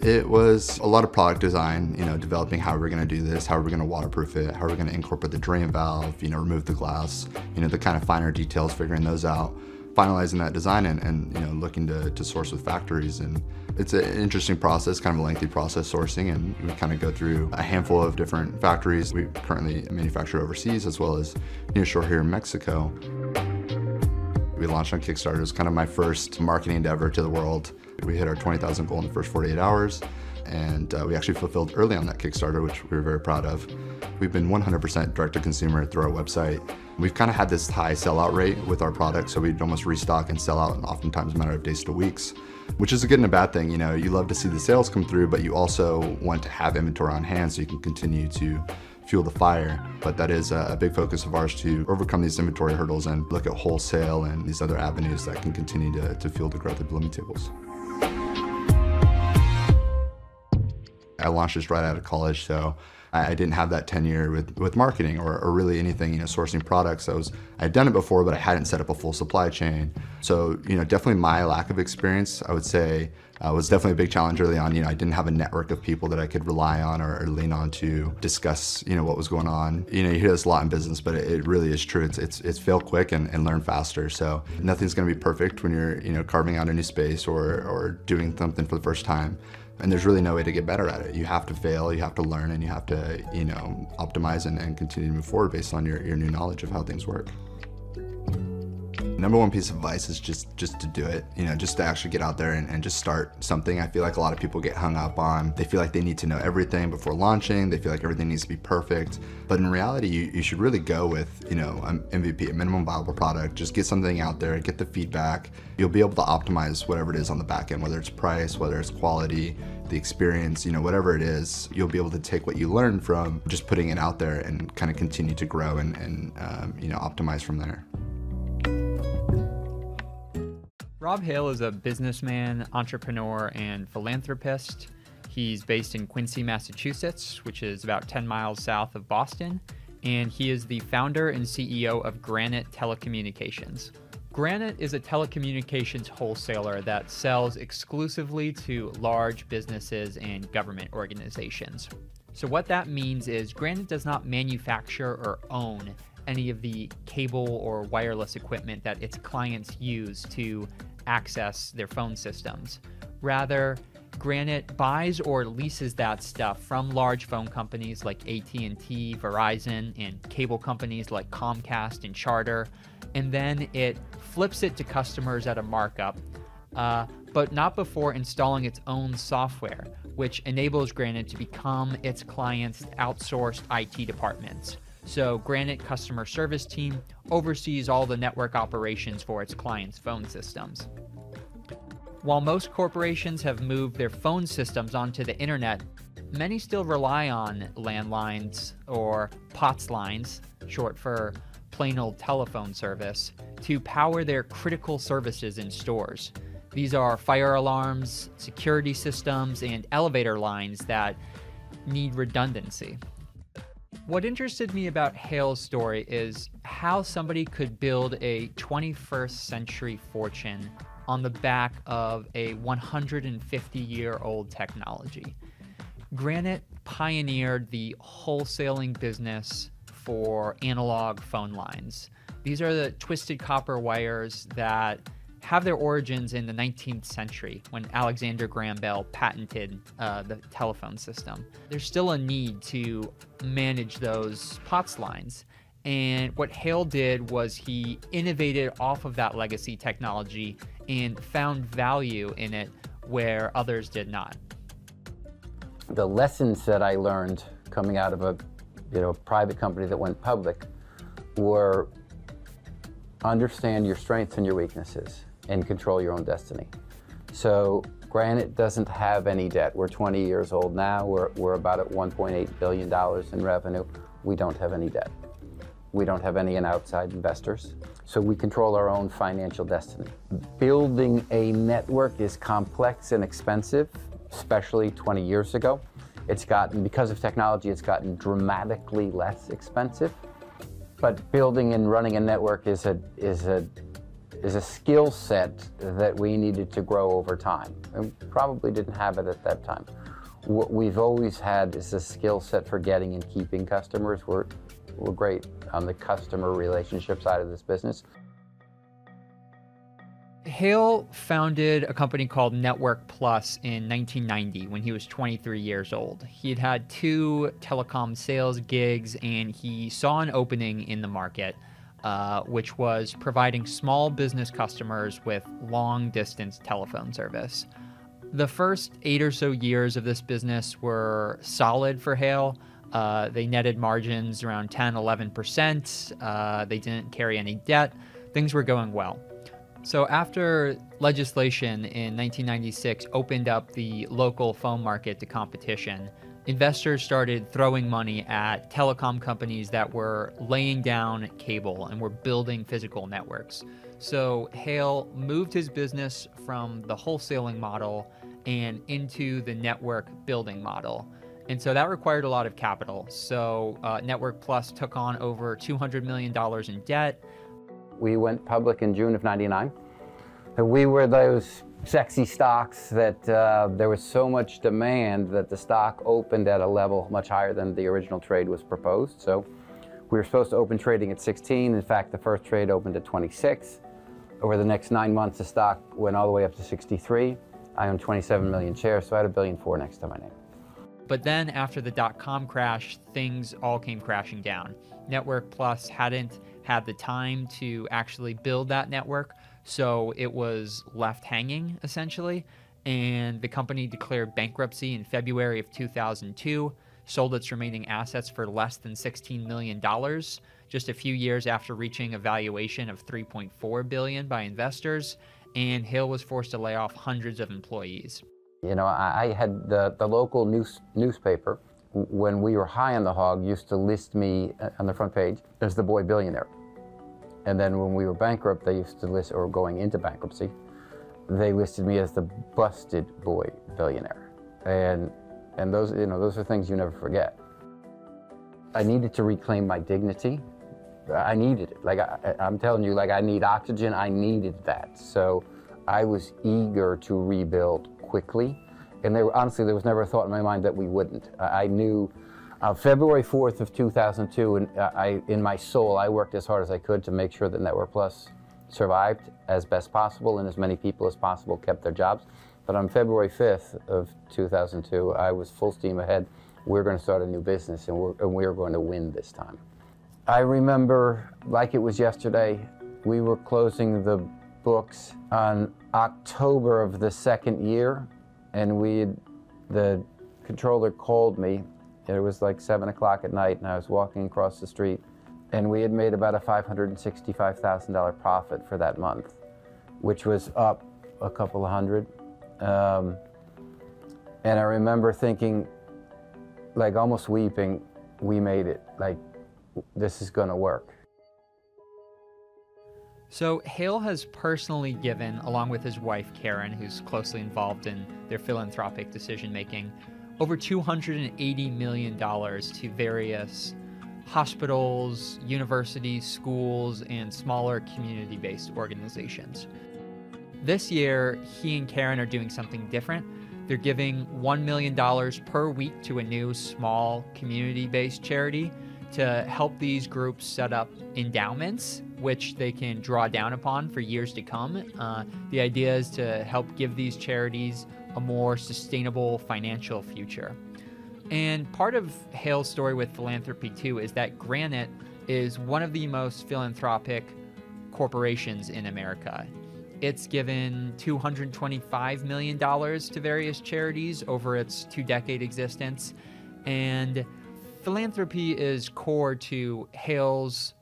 It was a lot of product design, developing how we're going to do this, how we're going to waterproof it, how we're going to incorporate the drain valve, remove the glass, the kind of finer details, figuring those out, finalizing that design and looking to source with factories. And it's an interesting process, kind of a lengthy process sourcing, and we kind of go through a handful of different factories. We currently manufacture overseas as well as nearshore here in Mexico. We launched on Kickstarter. It was kind of my first marketing endeavor to the world. We hit our 20,000 goal in the first 48 hours, and we actually fulfilled early on that Kickstarter, which we were very proud of. We've been 100% direct-to-consumer through our website. We've kind of had this high sellout rate with our product, so we'd almost restock and sell out in oftentimes a matter of days to weeks, which is a good and a bad thing. You love to see the sales come through, but you also want to have inventory on hand so you can continue to fuel the fire. But that is a big focus of ours, to overcome these inventory hurdles and look at wholesale and these other avenues that can continue to fuel the growth of Blooming Tables. I launched this right out of college, so I didn't have that tenure with marketing or really anything, sourcing products. I'd done it before, but I hadn't set up a full supply chain. So, definitely my lack of experience, I would say, was definitely a big challenge early on. I didn't have a network of people that I could rely on or lean on to discuss, what was going on. You hear this a lot in business, but it really is true. It's fail quick and learn faster. So nothing's gonna be perfect when you're, carving out a new space or doing something for the first time. And there's really no way to get better at it. You have to fail, you have to learn, and you have to, optimize and continue to move forward based on your new knowledge of how things work. Number one piece of advice is just to do it, just to actually get out there and just start something. I feel like a lot of people get hung up on, they feel like they need to know everything before launching, they feel like everything needs to be perfect. But in reality, you should really go with, an MVP, a minimum viable product. Just get something out there, get the feedback. You'll be able to optimize whatever it is on the back end, whether it's price, whether it's quality, the experience, whatever it is. You'll be able to take what you learn from just putting it out there and kind of continue to grow and optimize from there. Rob Hale is a businessman, entrepreneur, and philanthropist. He's based in Quincy, Massachusetts, which is about 10 miles south of Boston, and he is the founder and CEO of Granite Telecommunications. Granite is a telecommunications wholesaler that sells exclusively to large businesses and government organizations. So what that means is Granite does not manufacture or own any of the cable or wireless equipment that its clients use to access their phone systems. Rather, Granite buys or leases that stuff from large phone companies like AT&T, Verizon, and cable companies like Comcast and Charter, and then it flips it to customers at a markup, but not before installing its own software, which enables Granite to become its clients' outsourced IT departments. So Granite customer service team oversees all the network operations for its clients' phone systems. While most corporations have moved their phone systems onto the internet, many still rely on landlines or POTS lines, short for plain old telephone service, to power their critical services in stores. These are fire alarms, security systems, and elevator lines that need redundancy. What interested me about Hale's story is how somebody could build a 21st century fortune on the back of a 150-year-old technology. Granite pioneered the wholesaling business for analog phone lines. These are the twisted copper wires that have their origins in the 19th century when Alexander Graham Bell patented the telephone system. There's still a need to manage those POTS lines. And what Hale did was he innovated off of that legacy technology and found value in it where others did not. The lessons that I learned coming out of a private company that went public were understand your strengths and your weaknesses and control your own destiny. So Granite doesn't have any debt. We're 20 years old now. We're about at $1.8 billion in revenue. We don't have any debt. We don't have any outside investors. So we control our own financial destiny. Building a network is complex and expensive, especially 20 years ago. Because of technology, it's gotten dramatically less expensive. But building and running a network is a skill set that we needed to grow over time. And probably didn't have it at that time. What we've always had is a skill set for getting and keeping customers. We're great on the customer relationship side of this business. Hale founded a company called Network Plus in 1990 when he was 23 years old. He had had 2 telecom sales gigs and he saw an opening in the market, which was providing small business customers with long-distance telephone service. The first 8 or so years of this business were solid for Hale. They netted margins around 10-11%. They didn't carry any debt. Things were going well. So after legislation in 1996 opened up the local phone market to competition, investors started throwing money at telecom companies that were laying down cable and were building physical networks. So Hale moved his business from the wholesaling model and into the network building model. And so that required a lot of capital. So Network Plus took on over $200 million in debt. We went public in June of '99. We were those sexy stocks that there was so much demand that the stock opened at a level much higher than the original trade was proposed. So we were supposed to open trading at 16. In fact, the first trade opened at 26. Over the next 9 months, the stock went all the way up to 63. I own 27 million shares, so I had $1.4 billion next to my name. But then after the dot-com crash, things all came crashing down. Network Plus hadn't had the time to actually build that network, so it was left hanging, essentially. And the company declared bankruptcy in February of 2002, sold its remaining assets for less than $16 million, just a few years after reaching a valuation of $3.4 billion by investors, and Hale was forced to lay off hundreds of employees. I had the local newspaper, when we were high on the hog, used to list me on the front page as the boy billionaire. And then when we were bankrupt, they used to list, or going into bankruptcy, they listed me as the busted boy billionaire. And those, those are things you never forget. I needed to reclaim my dignity. I needed it. Like I'm telling you, like I need oxygen, I needed that. So I was eager to rebuild quickly. And honestly, there was never a thought in my mind that we wouldn't. I knew February 4th of 2002, and in my soul, I worked as hard as I could to make sure that Network Plus survived as best possible and as many people as possible kept their jobs. But on February 5th of 2002, I was full steam ahead. We're going to start a new business, and we're going to win this time. I remember, like it was yesterday, we were closing the books on October of the second year, and the controller called me. It was like 7 o'clock at night, and I was walking across the street, and we had made about a $565,000 profit for that month, which was up a couple of hundred. And I remember thinking, like almost weeping, we made it. Like, this is gonna work. So Hale has personally given, along with his wife Karen, who's closely involved in their philanthropic decision-making, over $280 million to various hospitals, universities, schools, and smaller community-based organizations. This year, he and Karen are doing something different. They're giving $1 million per week to a new small community-based charity to help these groups set up endowments, which they can draw down upon for years to come. The idea is to help give these charities a more sustainable financial future. And part of Hale's story with philanthropy too is that Granite is one of the most philanthropic corporations in America. It's given $225 million to various charities over its 2-decade existence. And philanthropy is core to Hale's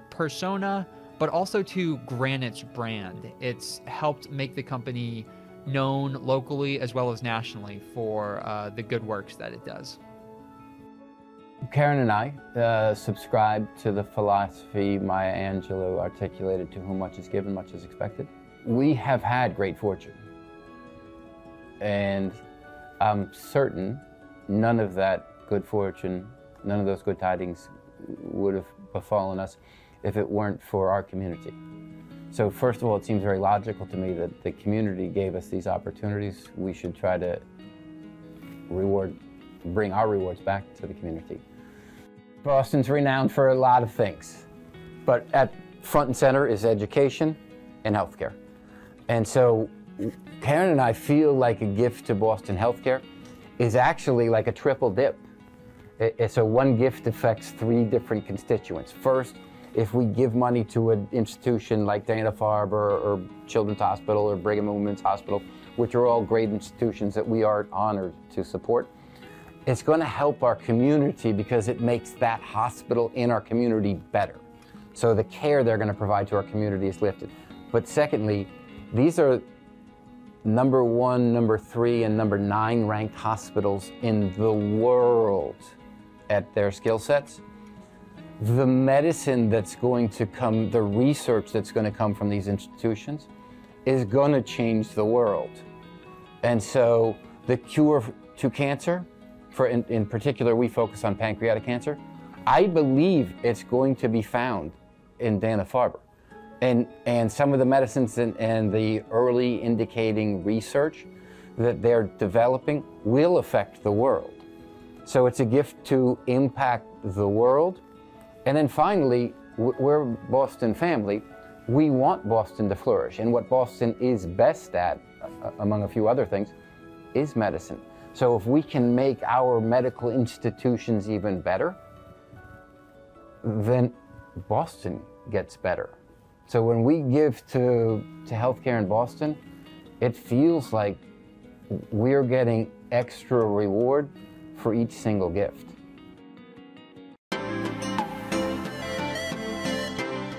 persona, but also to Granite's brand. It's helped make the company known locally as well as nationally for the good works that it does. Karen and I subscribe to the philosophy Maya Angelou articulated, to whom much is given, much is expected. We have had great fortune, and I'm certain none of that good fortune, none of those good tidings would have befallen us if it weren't for our community. So first of all, it seems very logical to me that the community gave us these opportunities. We should try to bring our rewards back to the community. Boston's renowned for a lot of things, but at front and center is education and healthcare. And so Karen and I feel like a gift to Boston healthcare is actually like a triple dip. It's a one gift affects 3 different constituents. First, if we give money to an institution like Dana-Farber or Children's Hospital or Brigham and Women's Hospital, which are all great institutions that we are honored to support, it's going to help our community because it makes that hospital in our community better. So the care they're going to provide to our community is lifted. But secondly, these are number 1, number 3, and number 9 ranked hospitals in the world at their skill sets. The medicine that's going to come, the research that's going to come from these institutions is going to change the world. And so the cure to cancer, in particular we focus on pancreatic cancer, I believe it's going to be found in Dana-Farber. And some of the medicines and the early indicating research that they're developing will affect the world. So it's a gift to impact the world. And then finally, we're Boston family. We want Boston to flourish. And what Boston is best at, among a few other things, is medicine. So if we can make our medical institutions even better, then Boston gets better. So when we give to healthcare in Boston, it feels like we're getting extra reward for each single gift.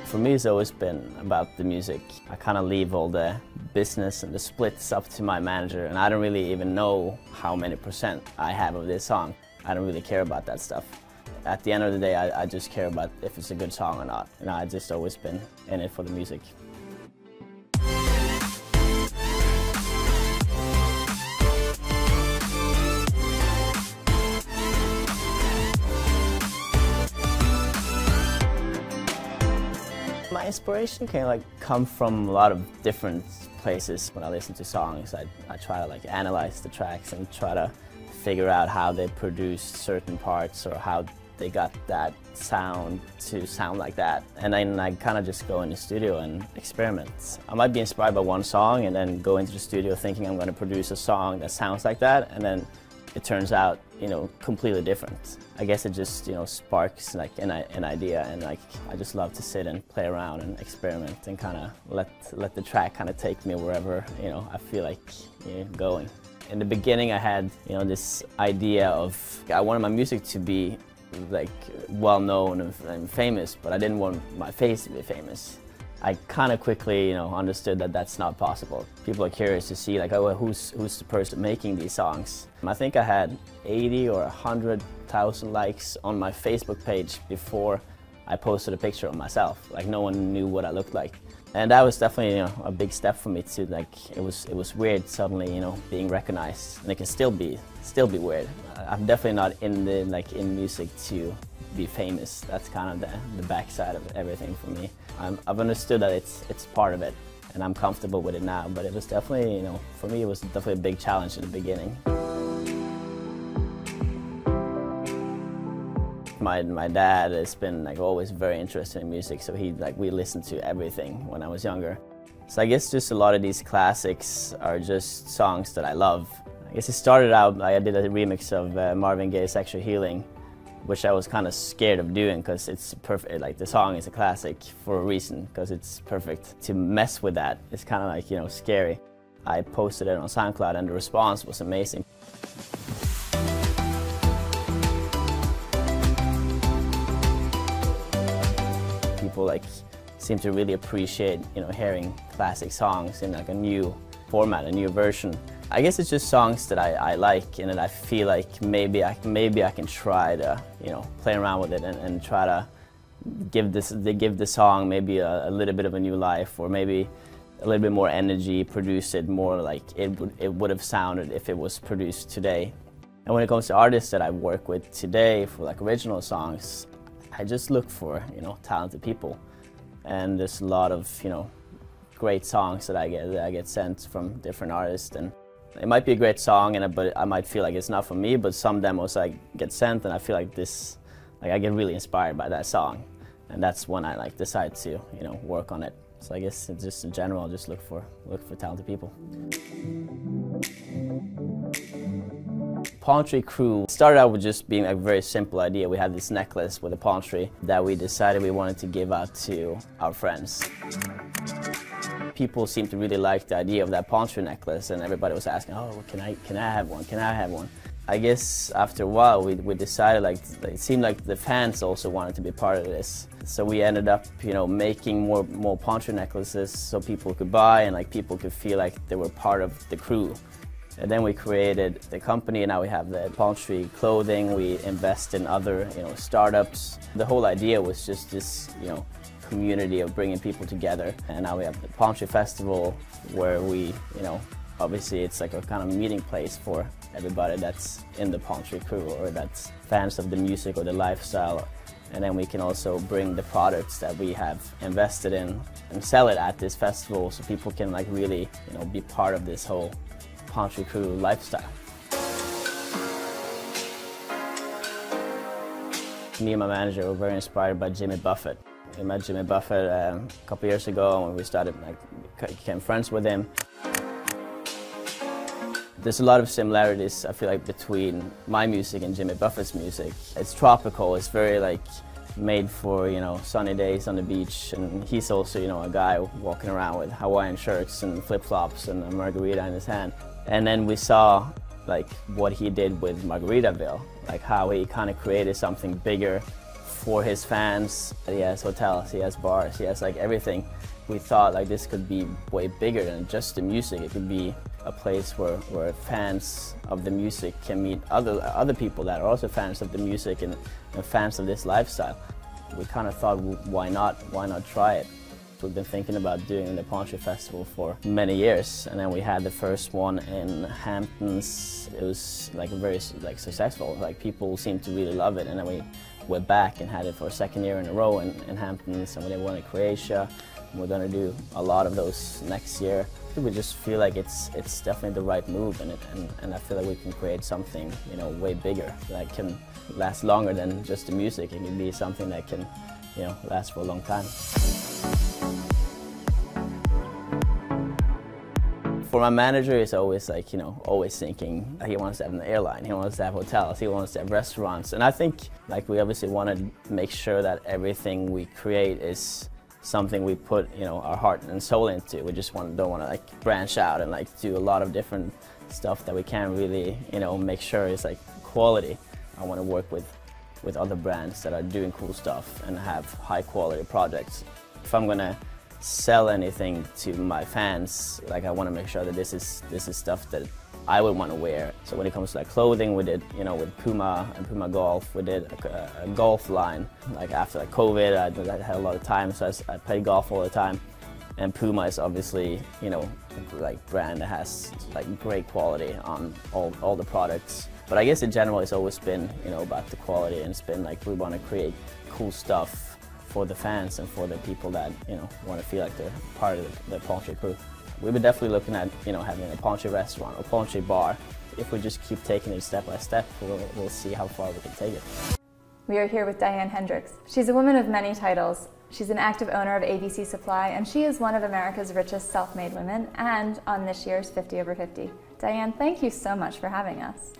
For me, it's always been about the music. I kind of leave all the business and the splits up to my manager, and I don't really even know how many % I have of this song. I don't really care about that stuff. At the end of the day, I just care about if it's a good song or not. And I've just always been in it for the music. inspiration can like come from a lot of different places. When I listen to songs, I try to like analyze the tracks and try to figure out how they produced certain parts or how they got that sound to sound like that. And then I kind of just go in the studio and experiment. I might be inspired by one song and then go into the studio thinking I'm going to produce a song that sounds like that, and then it turns out, you know, completely different. I guess it just, you know, sparks like an idea, and like I just love to sit and play around and experiment and kind of let the track kind of take me wherever, you know, I feel like, you know, going. In the beginning I had, you know, this idea of I wanted my music to be like well known and famous, but I didn't want my face to be famous. I kind of quickly, you know, understood that that's not possible. People are curious to see, like, oh, well, who's the person making these songs? I think I had 80 or 100,000 likes on my Facebook page before I posted a picture of myself. Like, no one knew what I looked like. And that was definitely, you know, a big step for me too. Like, it was weird suddenly, you know, being recognized, and it can still be weird. I'm definitely not in music to be famous. That's kind of the backside of everything for me. I've understood that it's part of it, and I'm comfortable with it now. But it was definitely, you know, for me, it was definitely a big challenge in the beginning. My dad has been like always very interested in music, so we listened to everything when I was younger. So I guess just a lot of these classics are just songs that I love. I guess it started out, I did a remix of Marvin Gaye's Sexual Healing, which I was kind of scared of doing because it's perfect. Like, the song is a classic for a reason, because it's perfect. To mess with that, it's kind of like, you know, scary. I posted it on SoundCloud and the response was amazing. People like seem to really appreciate, you know, hearing classic songs in like a new format, a new version. I guess it's just songs that I like, and that I feel like maybe I can try to, you know, play around with it and try to give the song maybe a little bit of a new life, or maybe a little bit more energy, produce it more like it would have sounded if it was produced today. And when it comes to artists that I work with today for like original songs, I just look for, you know, talented people. And there's a lot of, you know, great songs that I get sent from different artists, and it might be a great song, but I might feel like it's not for me. But some demos I get sent, and I feel like I get really inspired by that song, and that's when I like decide to, you know, work on it. So I guess it's just in general, just look for talented people. Palm Tree Crew started out with just being a very simple idea. We had this necklace with a palm tree that we decided we wanted to give out to our friends. People seemed to really like the idea of that palm tree necklace, and everybody was asking, oh, can I have one? Can I have one? I guess after a while we decided, like, it seemed like the fans also wanted to be part of this. So we ended up, you know, making more palm tree necklaces so people could buy, and like people could feel like they were part of the crew. And then we created the company, and now we have the palm tree clothing. We invest in other, you know, startups. The whole idea was just this, you know, community of bringing people together. And now we have the Palm Tree Festival, where we, you know, obviously it's like a kind of meeting place for everybody that's in the Palm Tree Crew, or that's fans of the music or the lifestyle. And then we can also bring the products that we have invested in and sell it at this festival, so people can like really, you know, be part of this whole Palm Tree Crew lifestyle. Me and my manager were very inspired by Jimmy Buffett. We met Jimmy Buffett a couple years ago, and we started, became friends with him. There's a lot of similarities, I feel like, between my music and Jimmy Buffett's music. It's tropical, it's very like made for, you know, sunny days on the beach, and he's also, you know, a guy walking around with Hawaiian shirts and flip-flops and a margarita in his hand. And then we saw like what he did with Margaritaville, like how he kind of created something bigger for his fans. He has hotels, he has bars, he has like everything. We thought like this could be way bigger than just the music. It could be a place where fans of the music can meet other people that are also fans of the music and fans of this lifestyle. We kind of thought, why not try it? We've been thinking about doing the Palm Tree Festival for many years, and then we had the first one in Hamptons. It was like very like successful. Like people seemed to really love it, and then we we're back and had it for a second year in a row in Hamptons, and we did one in Croatia. And we're going to do a lot of those next year. We just feel like it's definitely the right move, and I feel like we can create something, you know, way bigger that can last longer than just the music. It can be something that can, you know, last for a long time. For my manager, it's always like, you know, always thinking he wants to have an airline, he wants to have hotels, he wants to have restaurants. And I think, like, we obviously want to make sure that everything we create is something we put, you know, our heart and soul into. We just don't want to like branch out and like do a lot of different stuff that we can't really, you know, make sure is like quality. I want to work with other brands that are doing cool stuff and have high quality projects. If I'm gonna sell anything to my fans, like, I want to make sure that this is stuff that I would want to wear. So when it comes to like clothing, we did, you know, with Puma and Puma Golf, we did a golf line. Like after like COVID, I had a lot of time, so I played golf all the time. And Puma is obviously, you know, like brand that has like great quality on all the products. But I guess in general, it's always been, you know, about the quality, and it's been like we want to create cool stuff for the fans and for the people that, you know, want to feel like they're part of the Palm crew. We were definitely looking at, you know, having a Palm restaurant or Palm bar. If we just keep taking it step by step, we'll see how far we can take it. We are here with Diane Hendricks. She's a woman of many titles. She's an active owner of ABC Supply, and she is one of America's richest self-made women and on this year's 50 over 50. Diane, thank you so much for having us.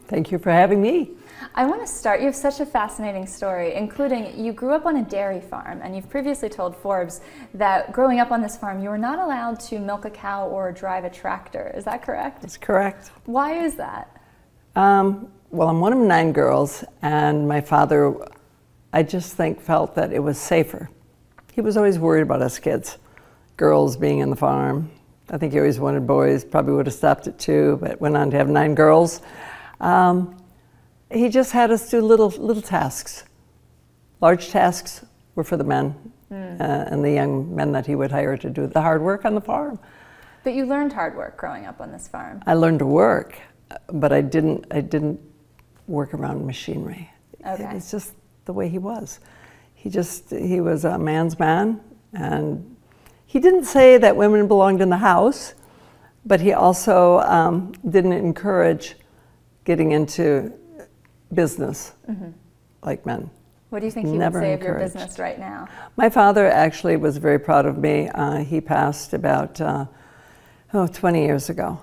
Thank you for having me. I want to start, you have such a fascinating story, including you grew up on a dairy farm, and you've previously told Forbes that growing up on this farm, you were not allowed to milk a cow or drive a tractor. Is that correct? That's correct. Why is that? Well, I'm one of 9 girls, and my father, I just think, felt that it was safer. He was always worried about us kids, girls being in the farm. I think he always wanted boys, probably would have stopped at 2, but went on to have 9 girls. He just had us do little tasks. Large tasks were for the men and the young men that he would hire to do the hard work on the farm. But you learned hard work growing up on this farm. I learned to work, but I didn't work around machinery. Okay. It's just the way he was. He was a man's man, and he didn't say that women belonged in the house, but he also didn't encourage getting into business like men. What do you think he would say of your business right now? My father actually was very proud of me. He passed about 20 years ago,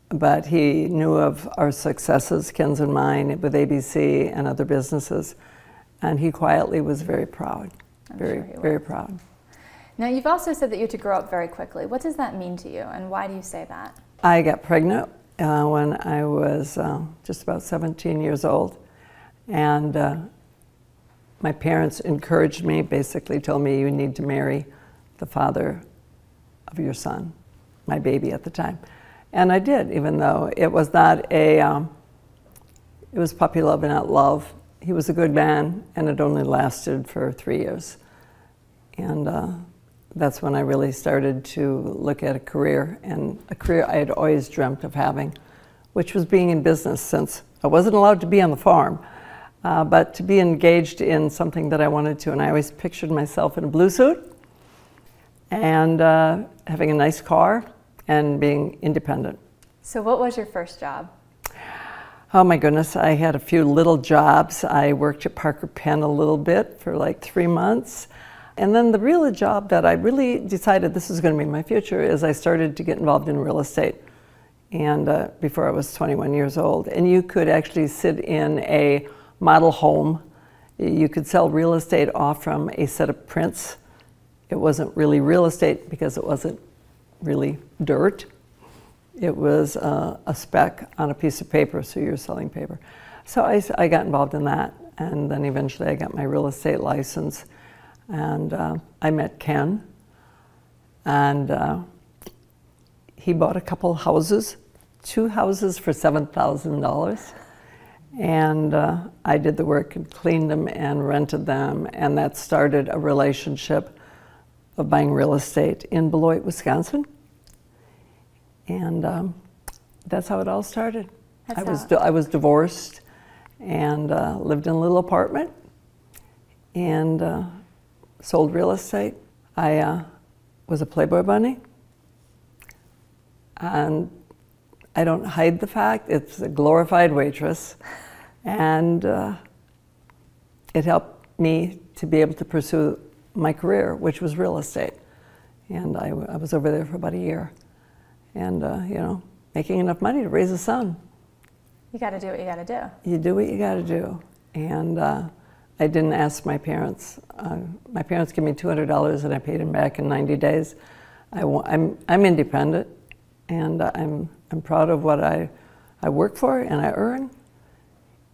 but he knew of our successes, Ken's and mine, with ABC and other businesses, and he quietly was very proud, very proud. Now, you've also said that you had to grow up very quickly. What does that mean to you, and why do you say that? I got pregnant when I was just about 17 years old, and my parents encouraged me, basically told me, you need to marry the father of your son, my baby at the time. And I did, even though it was not it was puppy love and not love. He was a good man, and it only lasted for 3 years. And that's when I really started to look at a career, and a career I had always dreamt of having, which was being in business, since I wasn't allowed to be on the farm, but to be engaged in something that I wanted to. And I always pictured myself in a blue suit and having a nice car and being independent. So what was your first job? Oh my goodness, I had a few little jobs. I worked at Parker Penn a little bit for like 3 months. And then the real job that I really decided this is going to be my future is I started to get involved in real estate. And before I was 21 years old. And you could actually sit in a model home. You could sell real estate off from a set of prints. It wasn't really real estate because it wasn't really dirt. It was a spec on a piece of paper, so you're selling paper. So I got involved in that, and then eventually I got my real estate license. And I met Ken, and he bought a couple houses, 2 houses for $7,000. And I did the work and cleaned them and rented them, and that started a relationship of buying real estate in Beloit, Wisconsin. And that's how it all started. I was divorced and lived in a little apartment and sold real estate. I was a Playboy bunny, and I don't hide the fact it's a glorified waitress, and it helped me to be able to pursue my career, which was real estate. And I was over there for about a year, and you know, making enough money to raise a son. You got to do what you got to do. You do what you got to do. And I didn't ask my parents. My parents gave me $200 and I paid them back in 90 days. I'm independent, and I'm proud of what I work for and I earn.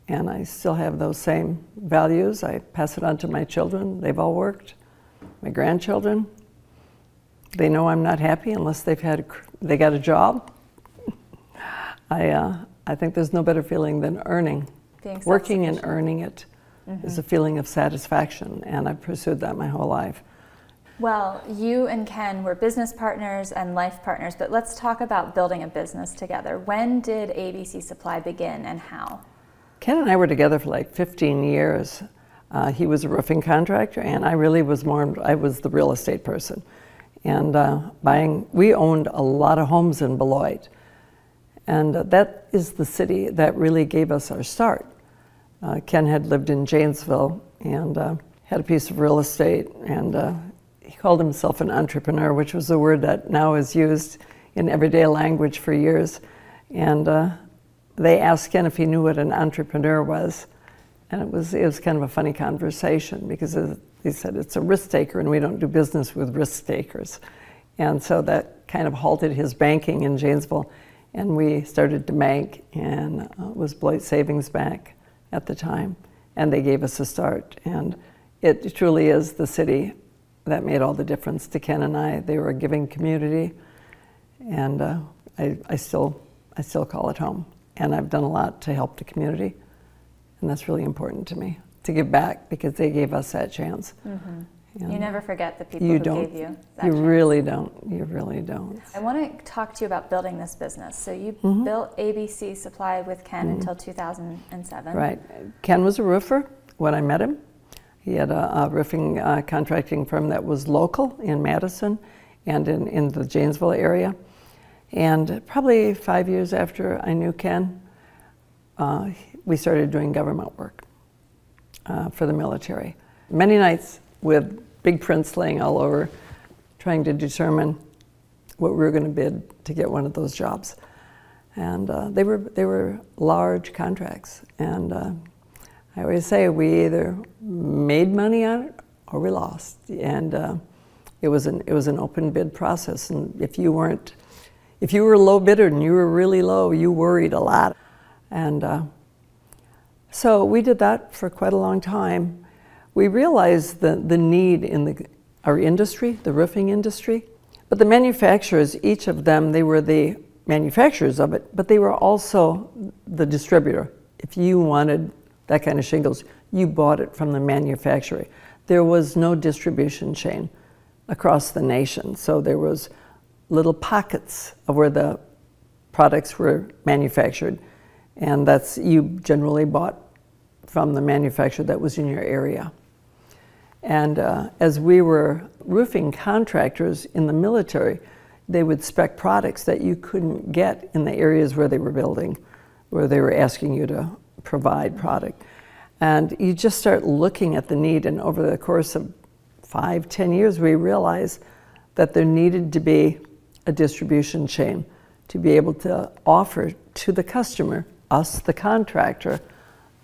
And I still have those same values. I pass it on to my children. They've all worked. My grandchildren, they know I'm not happy unless they got a job. I think there's no better feeling than earning. Working and earning it is a feeling of satisfaction, and I've pursued that my whole life. Well, you and Ken were business partners and life partners, but let's talk about building a business together. When did ABC Supply begin and how? Ken and I were together for like 15 years. He was a roofing contractor, and I really was I was the real estate person. And we owned a lot of homes in Beloit. And that is the city that really gave us our start. Ken had lived in Janesville and had a piece of real estate, and he called himself an entrepreneur, which was a word that now is used in everyday language for years. And they asked Ken if he knew what an entrepreneur was. And it was kind of a funny conversation, because he said, it's a risk taker and we don't do business with risk takers. And so that kind of halted his banking in Janesville. And we started to bank, and it was Beloit Savings Bank at the time. And they gave us a start. And it truly is the city that made all the difference to Ken and I. They were a giving community. And I still call it home. And I've done a lot to help the community. And that's really important to me, to give back, because they gave us that chance. You never forget the people who gave you that You chance. Really don't. You really don't. I want to talk to you about building this business. So you built ABC Supply with Ken until 2007. Right. Ken was a roofer when I met him. He had a roofing contracting firm that was local in Madison and in the Janesville area. And probably 5 years after I knew Ken, we started doing government work for the military. Many nights with big prints laying all over, trying to determine what we were going to bid to get one of those jobs. And they were large contracts. And I always say we either made money on it or we lost. And it was an open bid process. And if you were a low bidder and you were really low, you worried a lot. And so we did that for quite a long time. We realized the need in our industry, the roofing industry, but the manufacturers, each of them, they were the manufacturers of it, but they were also the distributor. If you wanted that kind of shingles, you bought it from the manufacturer. There was no distribution chain across the nation, so there was little pockets of where the products were manufactured, and you generally bought from the manufacturer that was in your area. And as we were roofing contractors in the military, they would spec products that you couldn't get in the areas where they were building, where they were asking you to provide product. And you just start looking at the need, and over the course of 5-10 years, we realized that there needed to be a distribution chain to be able to offer to the customer, us the contractor,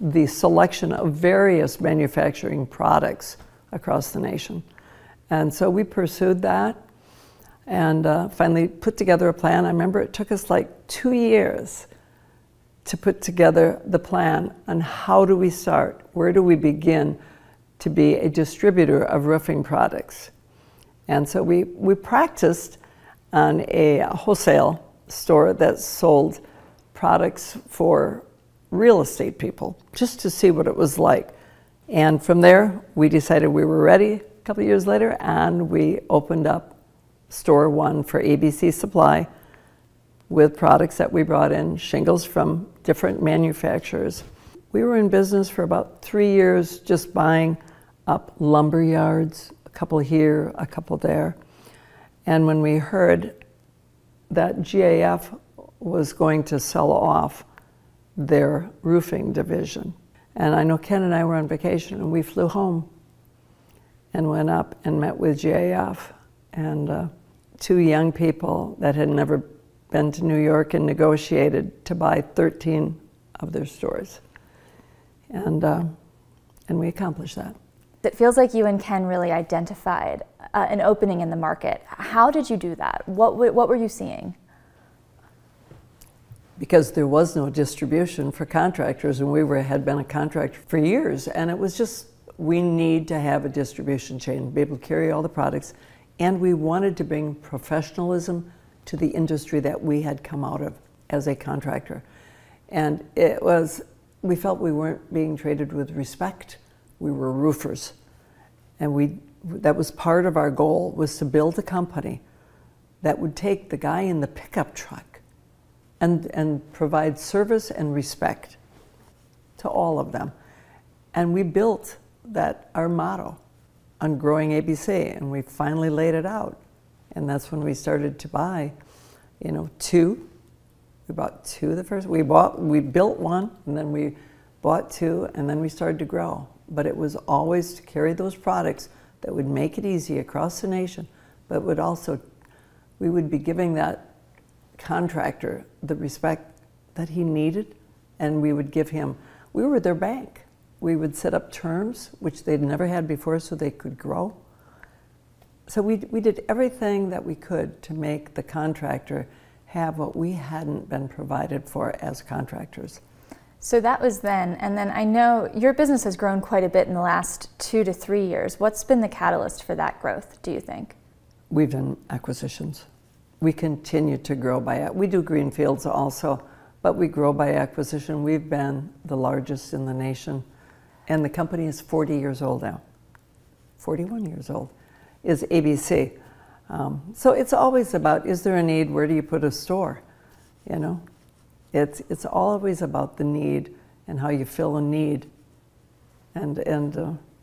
the selection of various manufacturing products across the nation. And so we pursued that and finally put together a plan. I remember it took us like 2 years to put together the plan on how do we start, where do we begin to be a distributor of roofing products. And so we practiced on a wholesale store that sold products for real estate people, just to see what it was like. And from there, we decided we were ready a couple of years later, and we opened up store one for ABC Supply with products that we brought in, shingles from different manufacturers. We were in business for about 3 years, just buying up lumber yards, a couple here, a couple there. And when we heard that GAF was going to sell off their roofing division, and I know Ken and I were on vacation, and we flew home and went up and met with GAF, and 2 young people that had never been to New York and negotiated to buy 13 of their stores. And we accomplished that. It feels like you and Ken really identified an opening in the market. How did you do that? What were you seeing? Because there was no distribution for contractors, and had been a contractor for years, and it was just, we need to have a distribution chain, be able to carry all the products, and we wanted to bring professionalism to the industry that we had come out of as a contractor. And we felt we weren't being treated with respect. We were roofers. And that was part of our goal, was to build a company that would take the guy in the pickup truck and provide service and respect to all of them. And we built our motto on growing ABC, and we finally laid it out. And that's when we started to buy, 2. We bought 2 the first. We built 1, and then we bought 2, and then we started to grow. But it was always to carry those products that would make it easy across the nation, but we would be giving that contractor the respect that he needed, and we were their bank. We would set up terms, which they'd never had before, so they could grow. So we did everything that we could to make the contractor have what we hadn't been provided for as contractors. So that was then, and then I know your business has grown quite a bit in the last 2 to 3 years. What's been the catalyst for that growth, do you think? We've done acquisitions. We continue to grow we do greenfields also, but we grow by acquisition. We've been the largest in the nation, and the company is 40 years old now. 41 years old is ABC. So it's always about, is there a need? Where do you put a store? It's always about the need and how you fill a need. And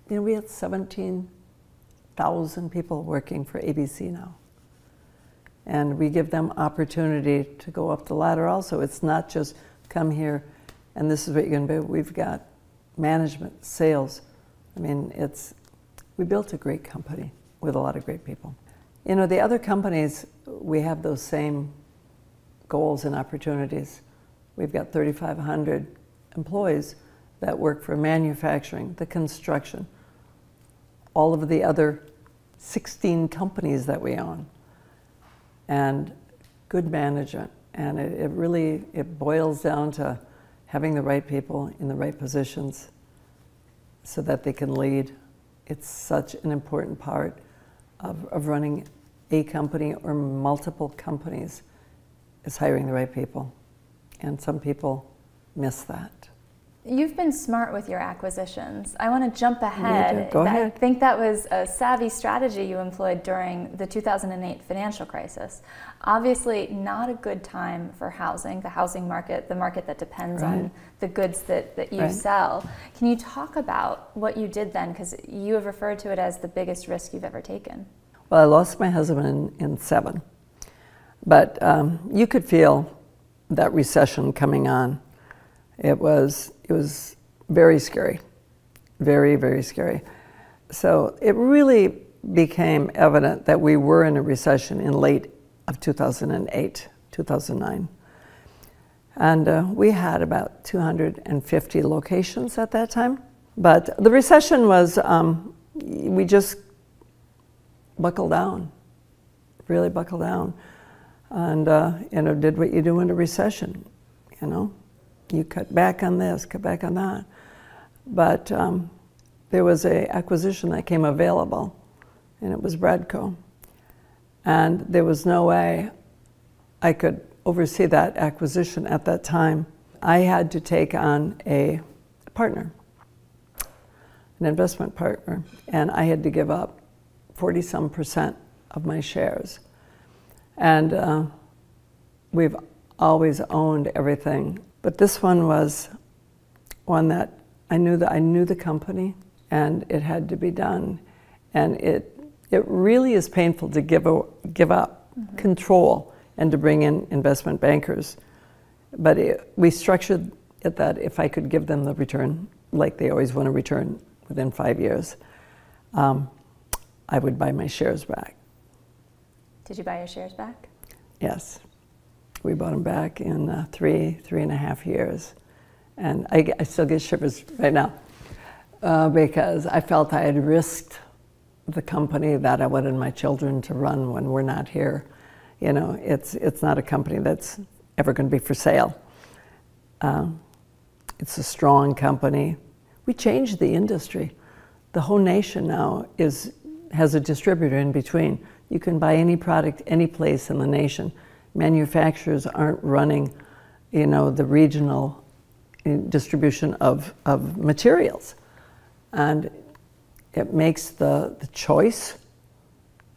we have 17,000 people working for ABC now. And we give them opportunity to go up the ladder also. It's not just come here and this is what you're going to do. We've got management, sales. We built a great company with a lot of great people. The other companies, we have those same goals and opportunities. We've got 3,500 employees that work for manufacturing, the construction, all of the other 16 companies that we own, and good management. And it boils down to having the right people in the right positions so that they can lead. It's such an important part of running a company or multiple companies, is hiring the right people. And some people miss that. You've been smart with your acquisitions. I want to jump ahead. Go ahead. I think that was a savvy strategy you employed during the 2008 financial crisis. Obviously, not a good time for housing, the housing market, the market that depends on the goods that you sell. Can you talk about what you did then? Because you have referred to it as the biggest risk you've ever taken. Well, I lost my husband in 7. But you could feel that recession coming on. It was very scary, very, very scary. So it really became evident that we were in a recession in late of 2008, 2009. And we had about 250 locations at that time. But the recession was, we just buckled down, really buckled down. And did what you do in a recession, You cut back on this, cut back on that. But there was an acquisition that came available, and it was Bradco. And there was no way I could oversee that acquisition at that time. I had to take on a partner, an investment partner, and I had to give up 40-some% of my shares. And we've always owned everything. But this one was one that I knew the company. and it had to be done. And it really is painful to give up control and to bring in investment bankers. But we structured it that if I could give them the return, like they always want a return within 5 years, I would buy my shares back. Did you buy your shares back? Yes. We bought them back in 3.5 years. And I still get shivers right now because I felt I had risked the company that I wanted my children to run when we're not here. You know, it's not a company that's ever going to be for sale. It's a strong company. We changed the industry. The whole nation now has a distributor in between. You can buy any product any place in the nation. Manufacturers aren't running, you know, the regional distribution of materials. And it makes the choice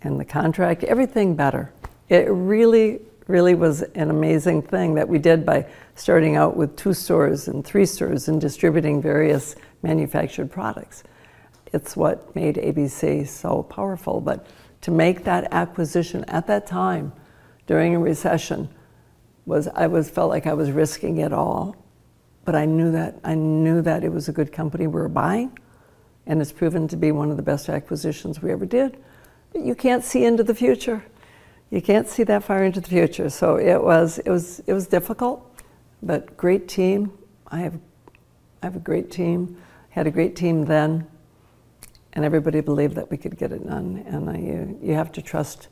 and the contract, everything better. It really, really was an amazing thing that we did by starting out with 2 stores and 3 stores and distributing various manufactured products. It's what made ABC so powerful. But to make that acquisition at that time during a recession felt like I was risking it all. But I knew that it was a good company we were buying, and it's proven to be one of the best acquisitions we ever did. But you can't see into the future. You can't see that far into the future. So it was difficult, but great team. I have a great team. Had a great team then, and everybody believed that we could get it done. And you have to trust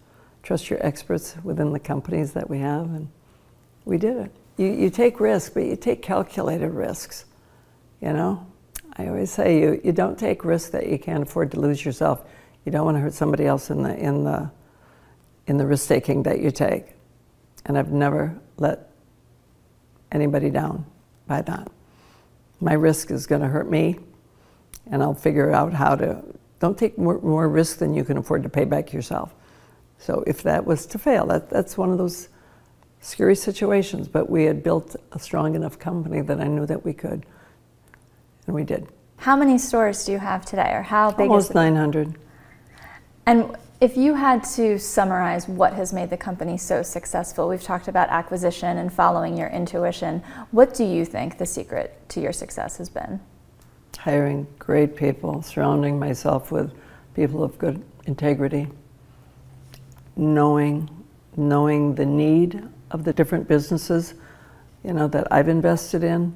your experts within the companies that we have, and we did it. You take risks, but you take calculated risks. You know, I always say you don't take risks that you can't afford to lose yourself. You don't want to hurt somebody else in the risk taking that you take. And I've never let anybody down by that. My risk is going to hurt me, and I'll figure out how to. Don't take more risk than you can afford to pay back yourself. So if that was to fail, that's one of those scary situations, but we had built a strong enough company that I knew that we could, and we did. How many stores do you have today, or how big Almost is it? 900. And if you had to summarize what has made the company so successful, we've talked about acquisition and following your intuition. What do you think the secret to your success has been? Hiring great people, surrounding myself with people of good integrity, knowing the need of the different businesses, you know, that I've invested in.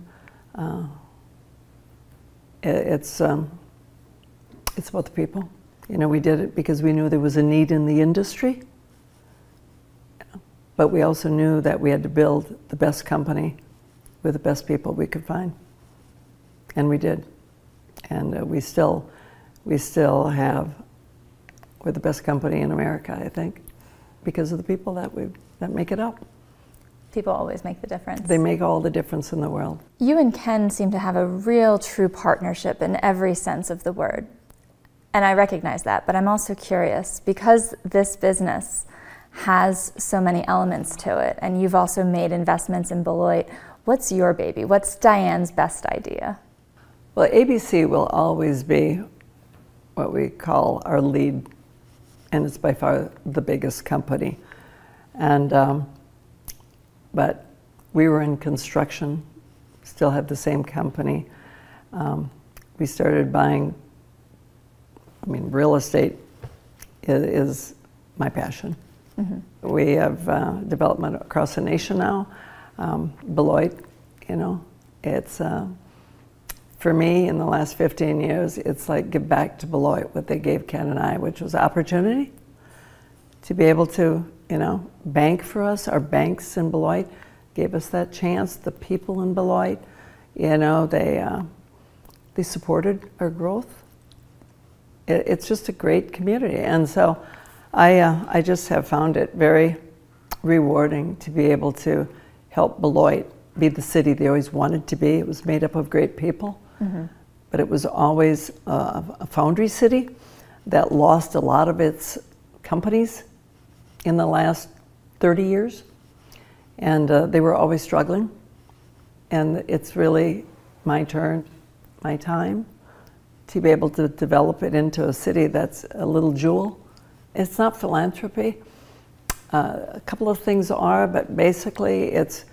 It's about the people. You know, we did it because we knew there was a need in the industry, but we also knew that we had to build the best company with the best people we could find, and we did. And we still have, we're the best company in America, I think, because of the people that make it up. People always make the difference. They make all the difference in the world. You and Ken seem to have a real, true partnership in every sense of the word. And I recognize that, but I'm also curious, because this business has so many elements to it, and you've also made investments in Beloit, what's your baby? What's Diane's best idea? Well, ABC will always be what we call our lead, and it's by far the biggest company. And but we were in construction, still have the same company. We started buying, real estate is my passion. Mm-hmm. We have development across the nation now. Beloit, you know, it's, for me, in the last 15 years, it's like give back to Beloit what they gave Ken and I, which was opportunity to be able to, you know, bank for us. Our banks in Beloit gave us that chance. The people in Beloit, you know, they supported our growth. It's just a great community, and so I just have found it very rewarding to be able to help Beloit be the city they always wanted to be. It was made up of great people, mm-hmm. but it was always a foundry city that lost a lot of its companies in the last 30 years, and they were always struggling. And it's really my turn, my time, to be able to develop it into a city that's a little jewel. It's not philanthropy. A couple of things are, but basically it's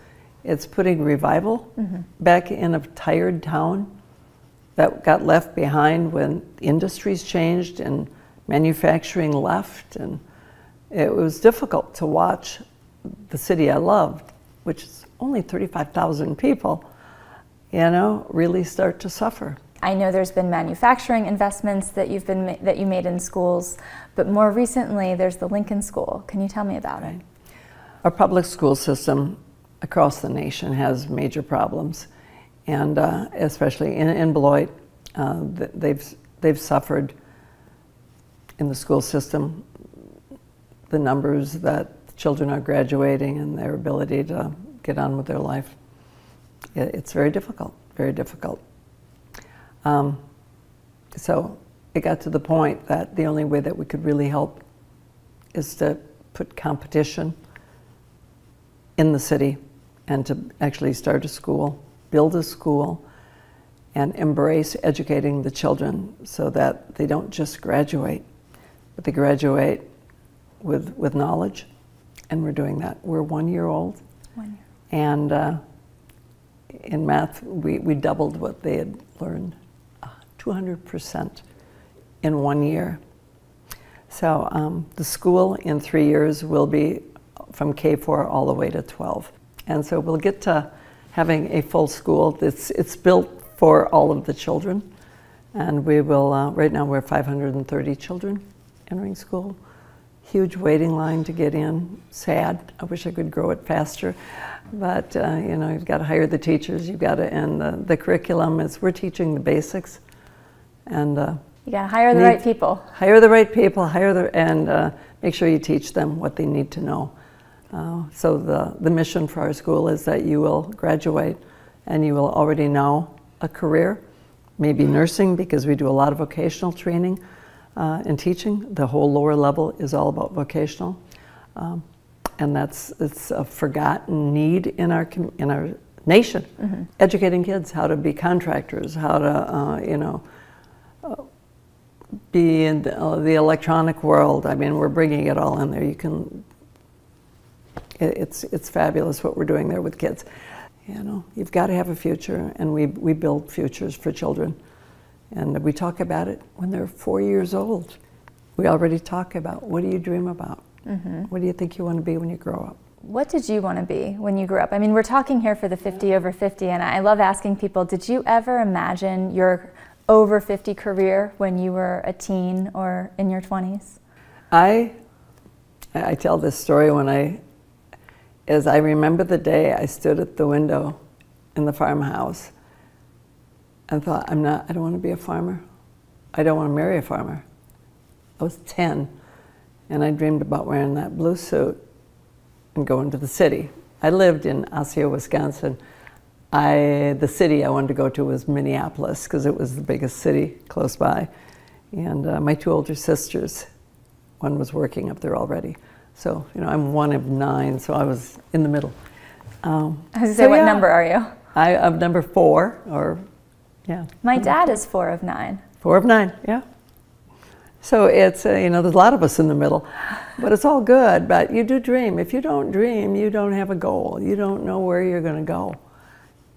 putting revival back in a tired town that got left behind when industries changed and manufacturing left, and it was difficult to watch the city I loved, which is only 35,000 people, you know, really start to suffer. I know there's been manufacturing investments that you made in schools, but more recently there's the Lincoln School. Can you tell me about it? Our public school system across the nation has major problems, and especially in Beloit, they've suffered in the school system the numbers that children are graduating and their ability to get on with their life. It's very difficult, very difficult. So it got to the point that the only way that we could really help is to put competition in the city and to actually start a school, build a school, and embrace educating the children so that they don't just graduate, but they graduate with knowledge, and we're doing that. We're 1 year old, 1 year. And in math, we doubled what they had learned, 200% in 1 year. So the school in 3 years will be from K4 all the way to 12. And so we'll get to having a full school. It's built for all of the children. And we will, right now we're 530 children entering school. Huge waiting line to get in, sad. I wish I could grow it faster. But you know, you've got to hire the teachers, you've got to, and the curriculum is, we're teaching the basics. And you got to hire the right people. Hire the right people, and make sure you teach them what they need to know. So the mission for our school is that you will graduate and you will already know a career, maybe nursing, because we do a lot of vocational training and teaching. The whole lower level is all about vocational. And it's a forgotten need in our nation. Mm-hmm. Educating kids how to be contractors, how to, you know, be in the electronic world. I mean, we're bringing it all in there. You can, it's fabulous what we're doing there with kids. You know, you've got to have a future, and we build futures for children. And we talk about it when they're 4 years old. We already talk about, what do you dream about? Mm-hmm. What do you think you want to be when you grow up? What did you want to be when you grew up? I mean, we're talking here for the 50 over 50, and I love asking people, did you ever imagine your over 50 career when you were a teen or in your 20s? I tell this story as I remember the day I stood at the window in the farmhouse and thought, I don't want to be a farmer. I don't want to marry a farmer. I was 10, and I dreamed about wearing that blue suit and going to the city. I lived in Aussie, Wisconsin. The city I wanted to go to was Minneapolis, because it was the biggest city close by. And my two older sisters, one was working up there already. So, you know, I'm one of 9, so I was in the middle. I was going to say, what number are you? I'm number 4, or, yeah. My dad is 4 of 9. 4 of 9, yeah. So it's, you know, there's a lot of us in the middle, but it's all good. But you do dream. If you don't dream, you don't have a goal. You don't know where you're going to go.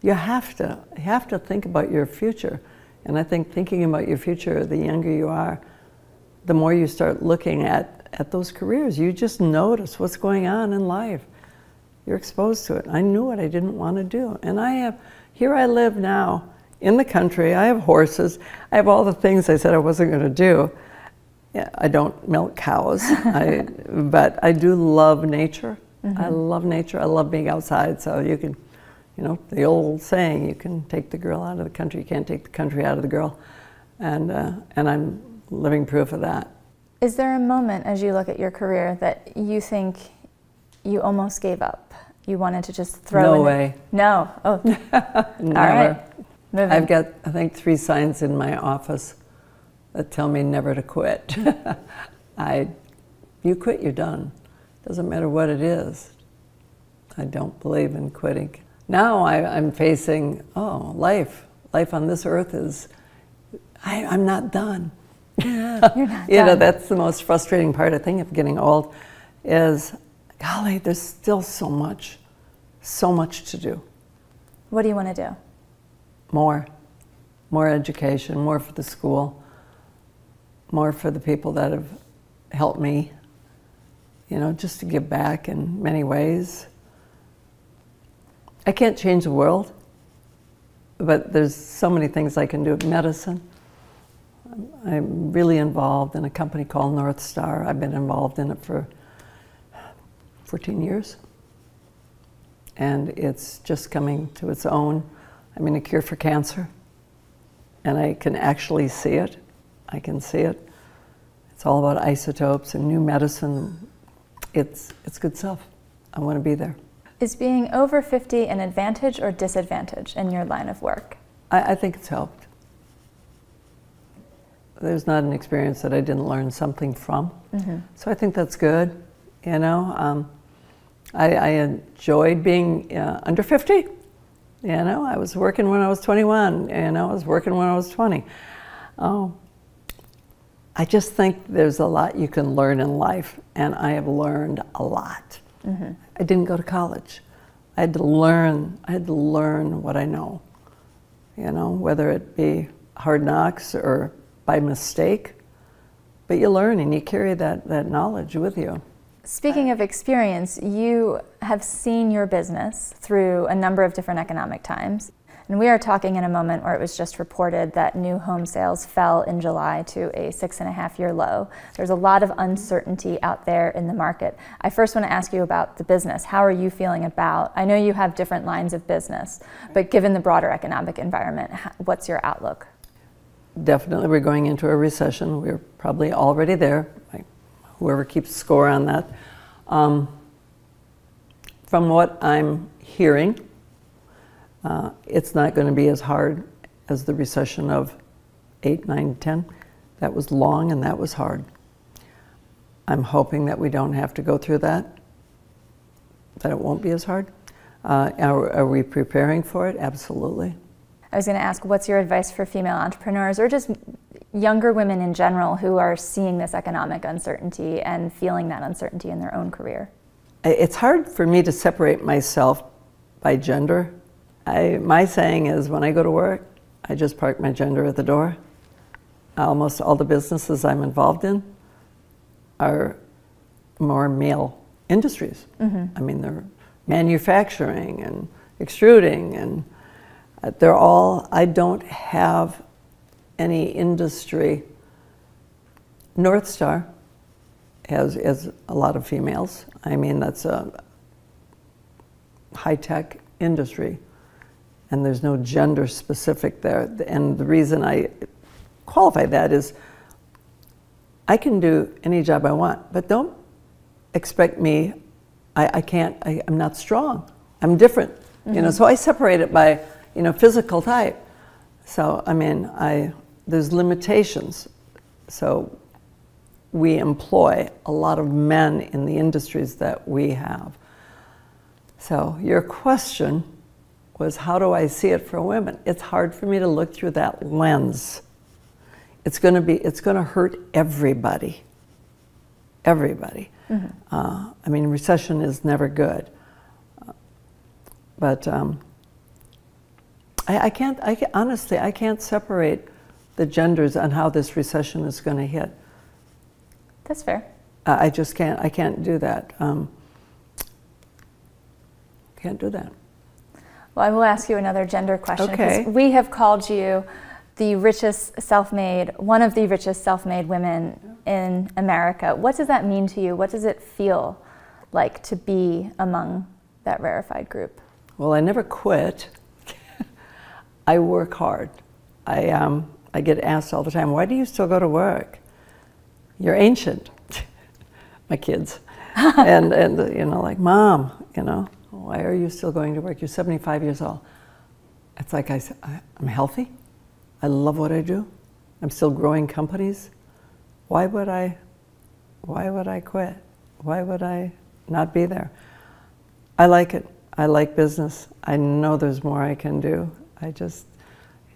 You have to think about your future. And I think thinking about your future, the younger you are, the more you start looking at those careers. You just notice what's going on in life. You're exposed to it. I knew what I didn't want to do. And here I live now in the country. I have horses. I have all the things I said I wasn't going to do. Yeah, I don't milk cows, but I do love nature. Mm-hmm. I love nature. I love being outside. So you can, you know, the old saying, you can take the girl out of the country, you can't take the country out of the girl. And I'm living proof of that. Is there a moment as you look at your career that you think you almost gave up? You wanted to just throw No in way. No? Oh. Never. All right. Moving. I've got, I think, 3 signs in my office that tell me never to quit. You quit, you're done. Doesn't matter what it is. I don't believe in quitting. Now I'm facing, life. Life on this earth is I'm not done. You're not You know, done. that's the most frustrating part, I think, of getting old is, golly, there's still so much to do. What do you want to do? More education, more for the school, more for the people that have helped me, you know, just to give back in many ways. I can't change the world, but there's so many things I can do. Medicine. I'm really involved in a company called North Star. I've been involved in it for 14 years. And it's just coming to its own. I'm in a cure for cancer. And I can actually see it. I can see it. It's all about isotopes and new medicine. It's good stuff. I want to be there. Is being over 50 an advantage or disadvantage in your line of work? I think it's helped. There's not an experience that I didn't learn something from. So I think that's good, you know. I enjoyed being under 50. You know, I was working when I was 21, and I was working when I was 20. I just think there's a lot you can learn in life, and I have learned a lot. I didn't go to college. I had to learn what I know, you know, whether it be hard knocks or by mistake, but you learn and you carry that knowledge with you. Speaking of experience, you have seen your business through a number of different economic times. And we are talking in a moment where it was just reported that new home sales fell in July to a 6.5-year low. There's a lot of uncertainty out there in the market. I first want to ask you about the business. How are you feeling about, I know you have different lines of business, but given the broader economic environment, what's your outlook? Definitely, we're going into a recession. We're probably already there. Whoever keeps score on that. From what I'm hearing, it's not going to be as hard as the recession of 8, 9, 10. That was long and that was hard. I'm hoping that we don't have to go through that it won't be as hard. Are we preparing for it? Absolutely. I was going to ask, what's your advice for female entrepreneurs or just younger women in general who are seeing this economic uncertainty and feeling that uncertainty in their own career? It's hard for me to separate myself by gender. My saying is when I go to work, I just park my gender at the door. Almost all the businesses I'm involved in are more male industries. I mean, they're manufacturing and extruding, and they're all, I don't have any industry. North Star has a lot of females. I mean, that's a high-tech industry, and there's no gender specific there. And the reason I qualify that is I can do any job I want, but don't expect me, I'm not strong. I'm different, you know, so I separate it by, you know, physical type. So, I mean, there's limitations. So we employ a lot of men in the industries that we have. So your question was, how do I see it for women? It's hard for me to look through that lens. It's going to hurt everybody. Everybody. I mean, recession is never good. But honestly, I can't separate the genders on how this recession is going to hit. That's fair. I just can't. I can't do that. Can't do that. Well, I will ask you another gender question. Okay. We have called you the richest self-made, one of the richest self-made women in America. What does that mean to you? What does it feel like to be among that rarefied group? Well, I never quit. I work hard. I get asked all the time, why do you still go to work? You're ancient. My kids. and you know, like, Mom, you know, why are you still going to work? You're 75 years old. It's like I'm healthy. I love what I do. I'm still growing companies. Why would I quit? Why would I not be there? I like it. I like business. I know there's more I can do. I just,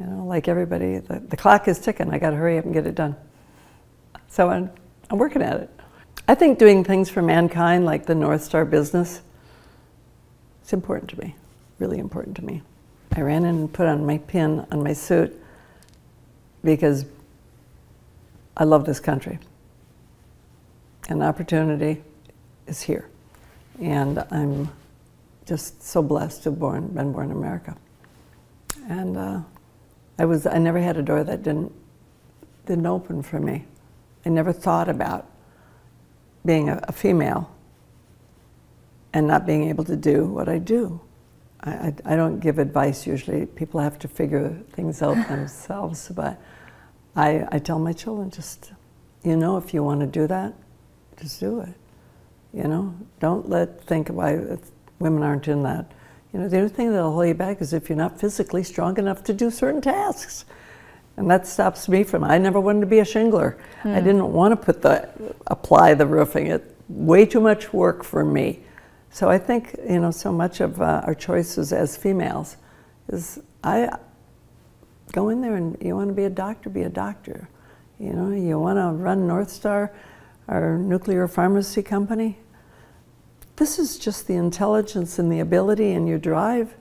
You know, like everybody, the clock is ticking. I got to hurry up and get it done. So I'm working at it. I think doing things for mankind, like the North Star business, it's important to me, really important to me. I ran in and put on my pin on my suit because I love this country. And opportunity is here. And I'm just so blessed to have been born in America. And I never had a door that didn't open for me. I never thought about being a female and not being able to do what I do. I don't give advice usually. People have to figure things out themselves, but I tell my children, just, you know, if you want to do that, just do it. You know, don't think why women aren't in that. You know, the only thing that'll hold you back is if you're not physically strong enough to do certain tasks. And that stops me from, I never wanted to be a shingler. I didn't want to apply the roofing. It's way too much work for me. So I think, you know, so much of our choices as females is, I go in there and you want to be a doctor, be a doctor. You know, you want to run North Star, our nuclear pharmacy company. This is just the intelligence and the ability and your drive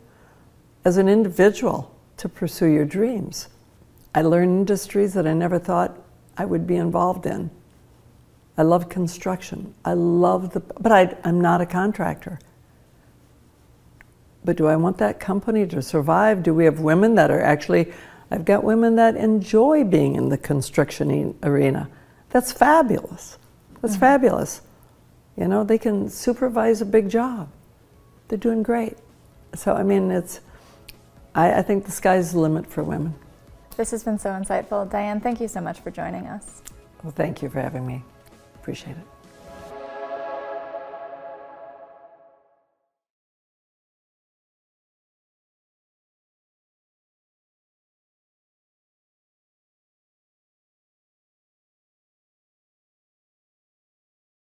as an individual to pursue your dreams. I learned industries that I never thought I would be involved in. I love construction. I love but I'm not a contractor. But do I want that company to survive? Do we have women that are actually, I've got women that enjoy being in the construction arena. That's fabulous. That's fabulous. You know, they can supervise a big job. They're doing great. So, I mean, I think the sky's the limit for women. This has been so insightful. Diane, thank you so much for joining us. Well, thank you for having me. Appreciate it.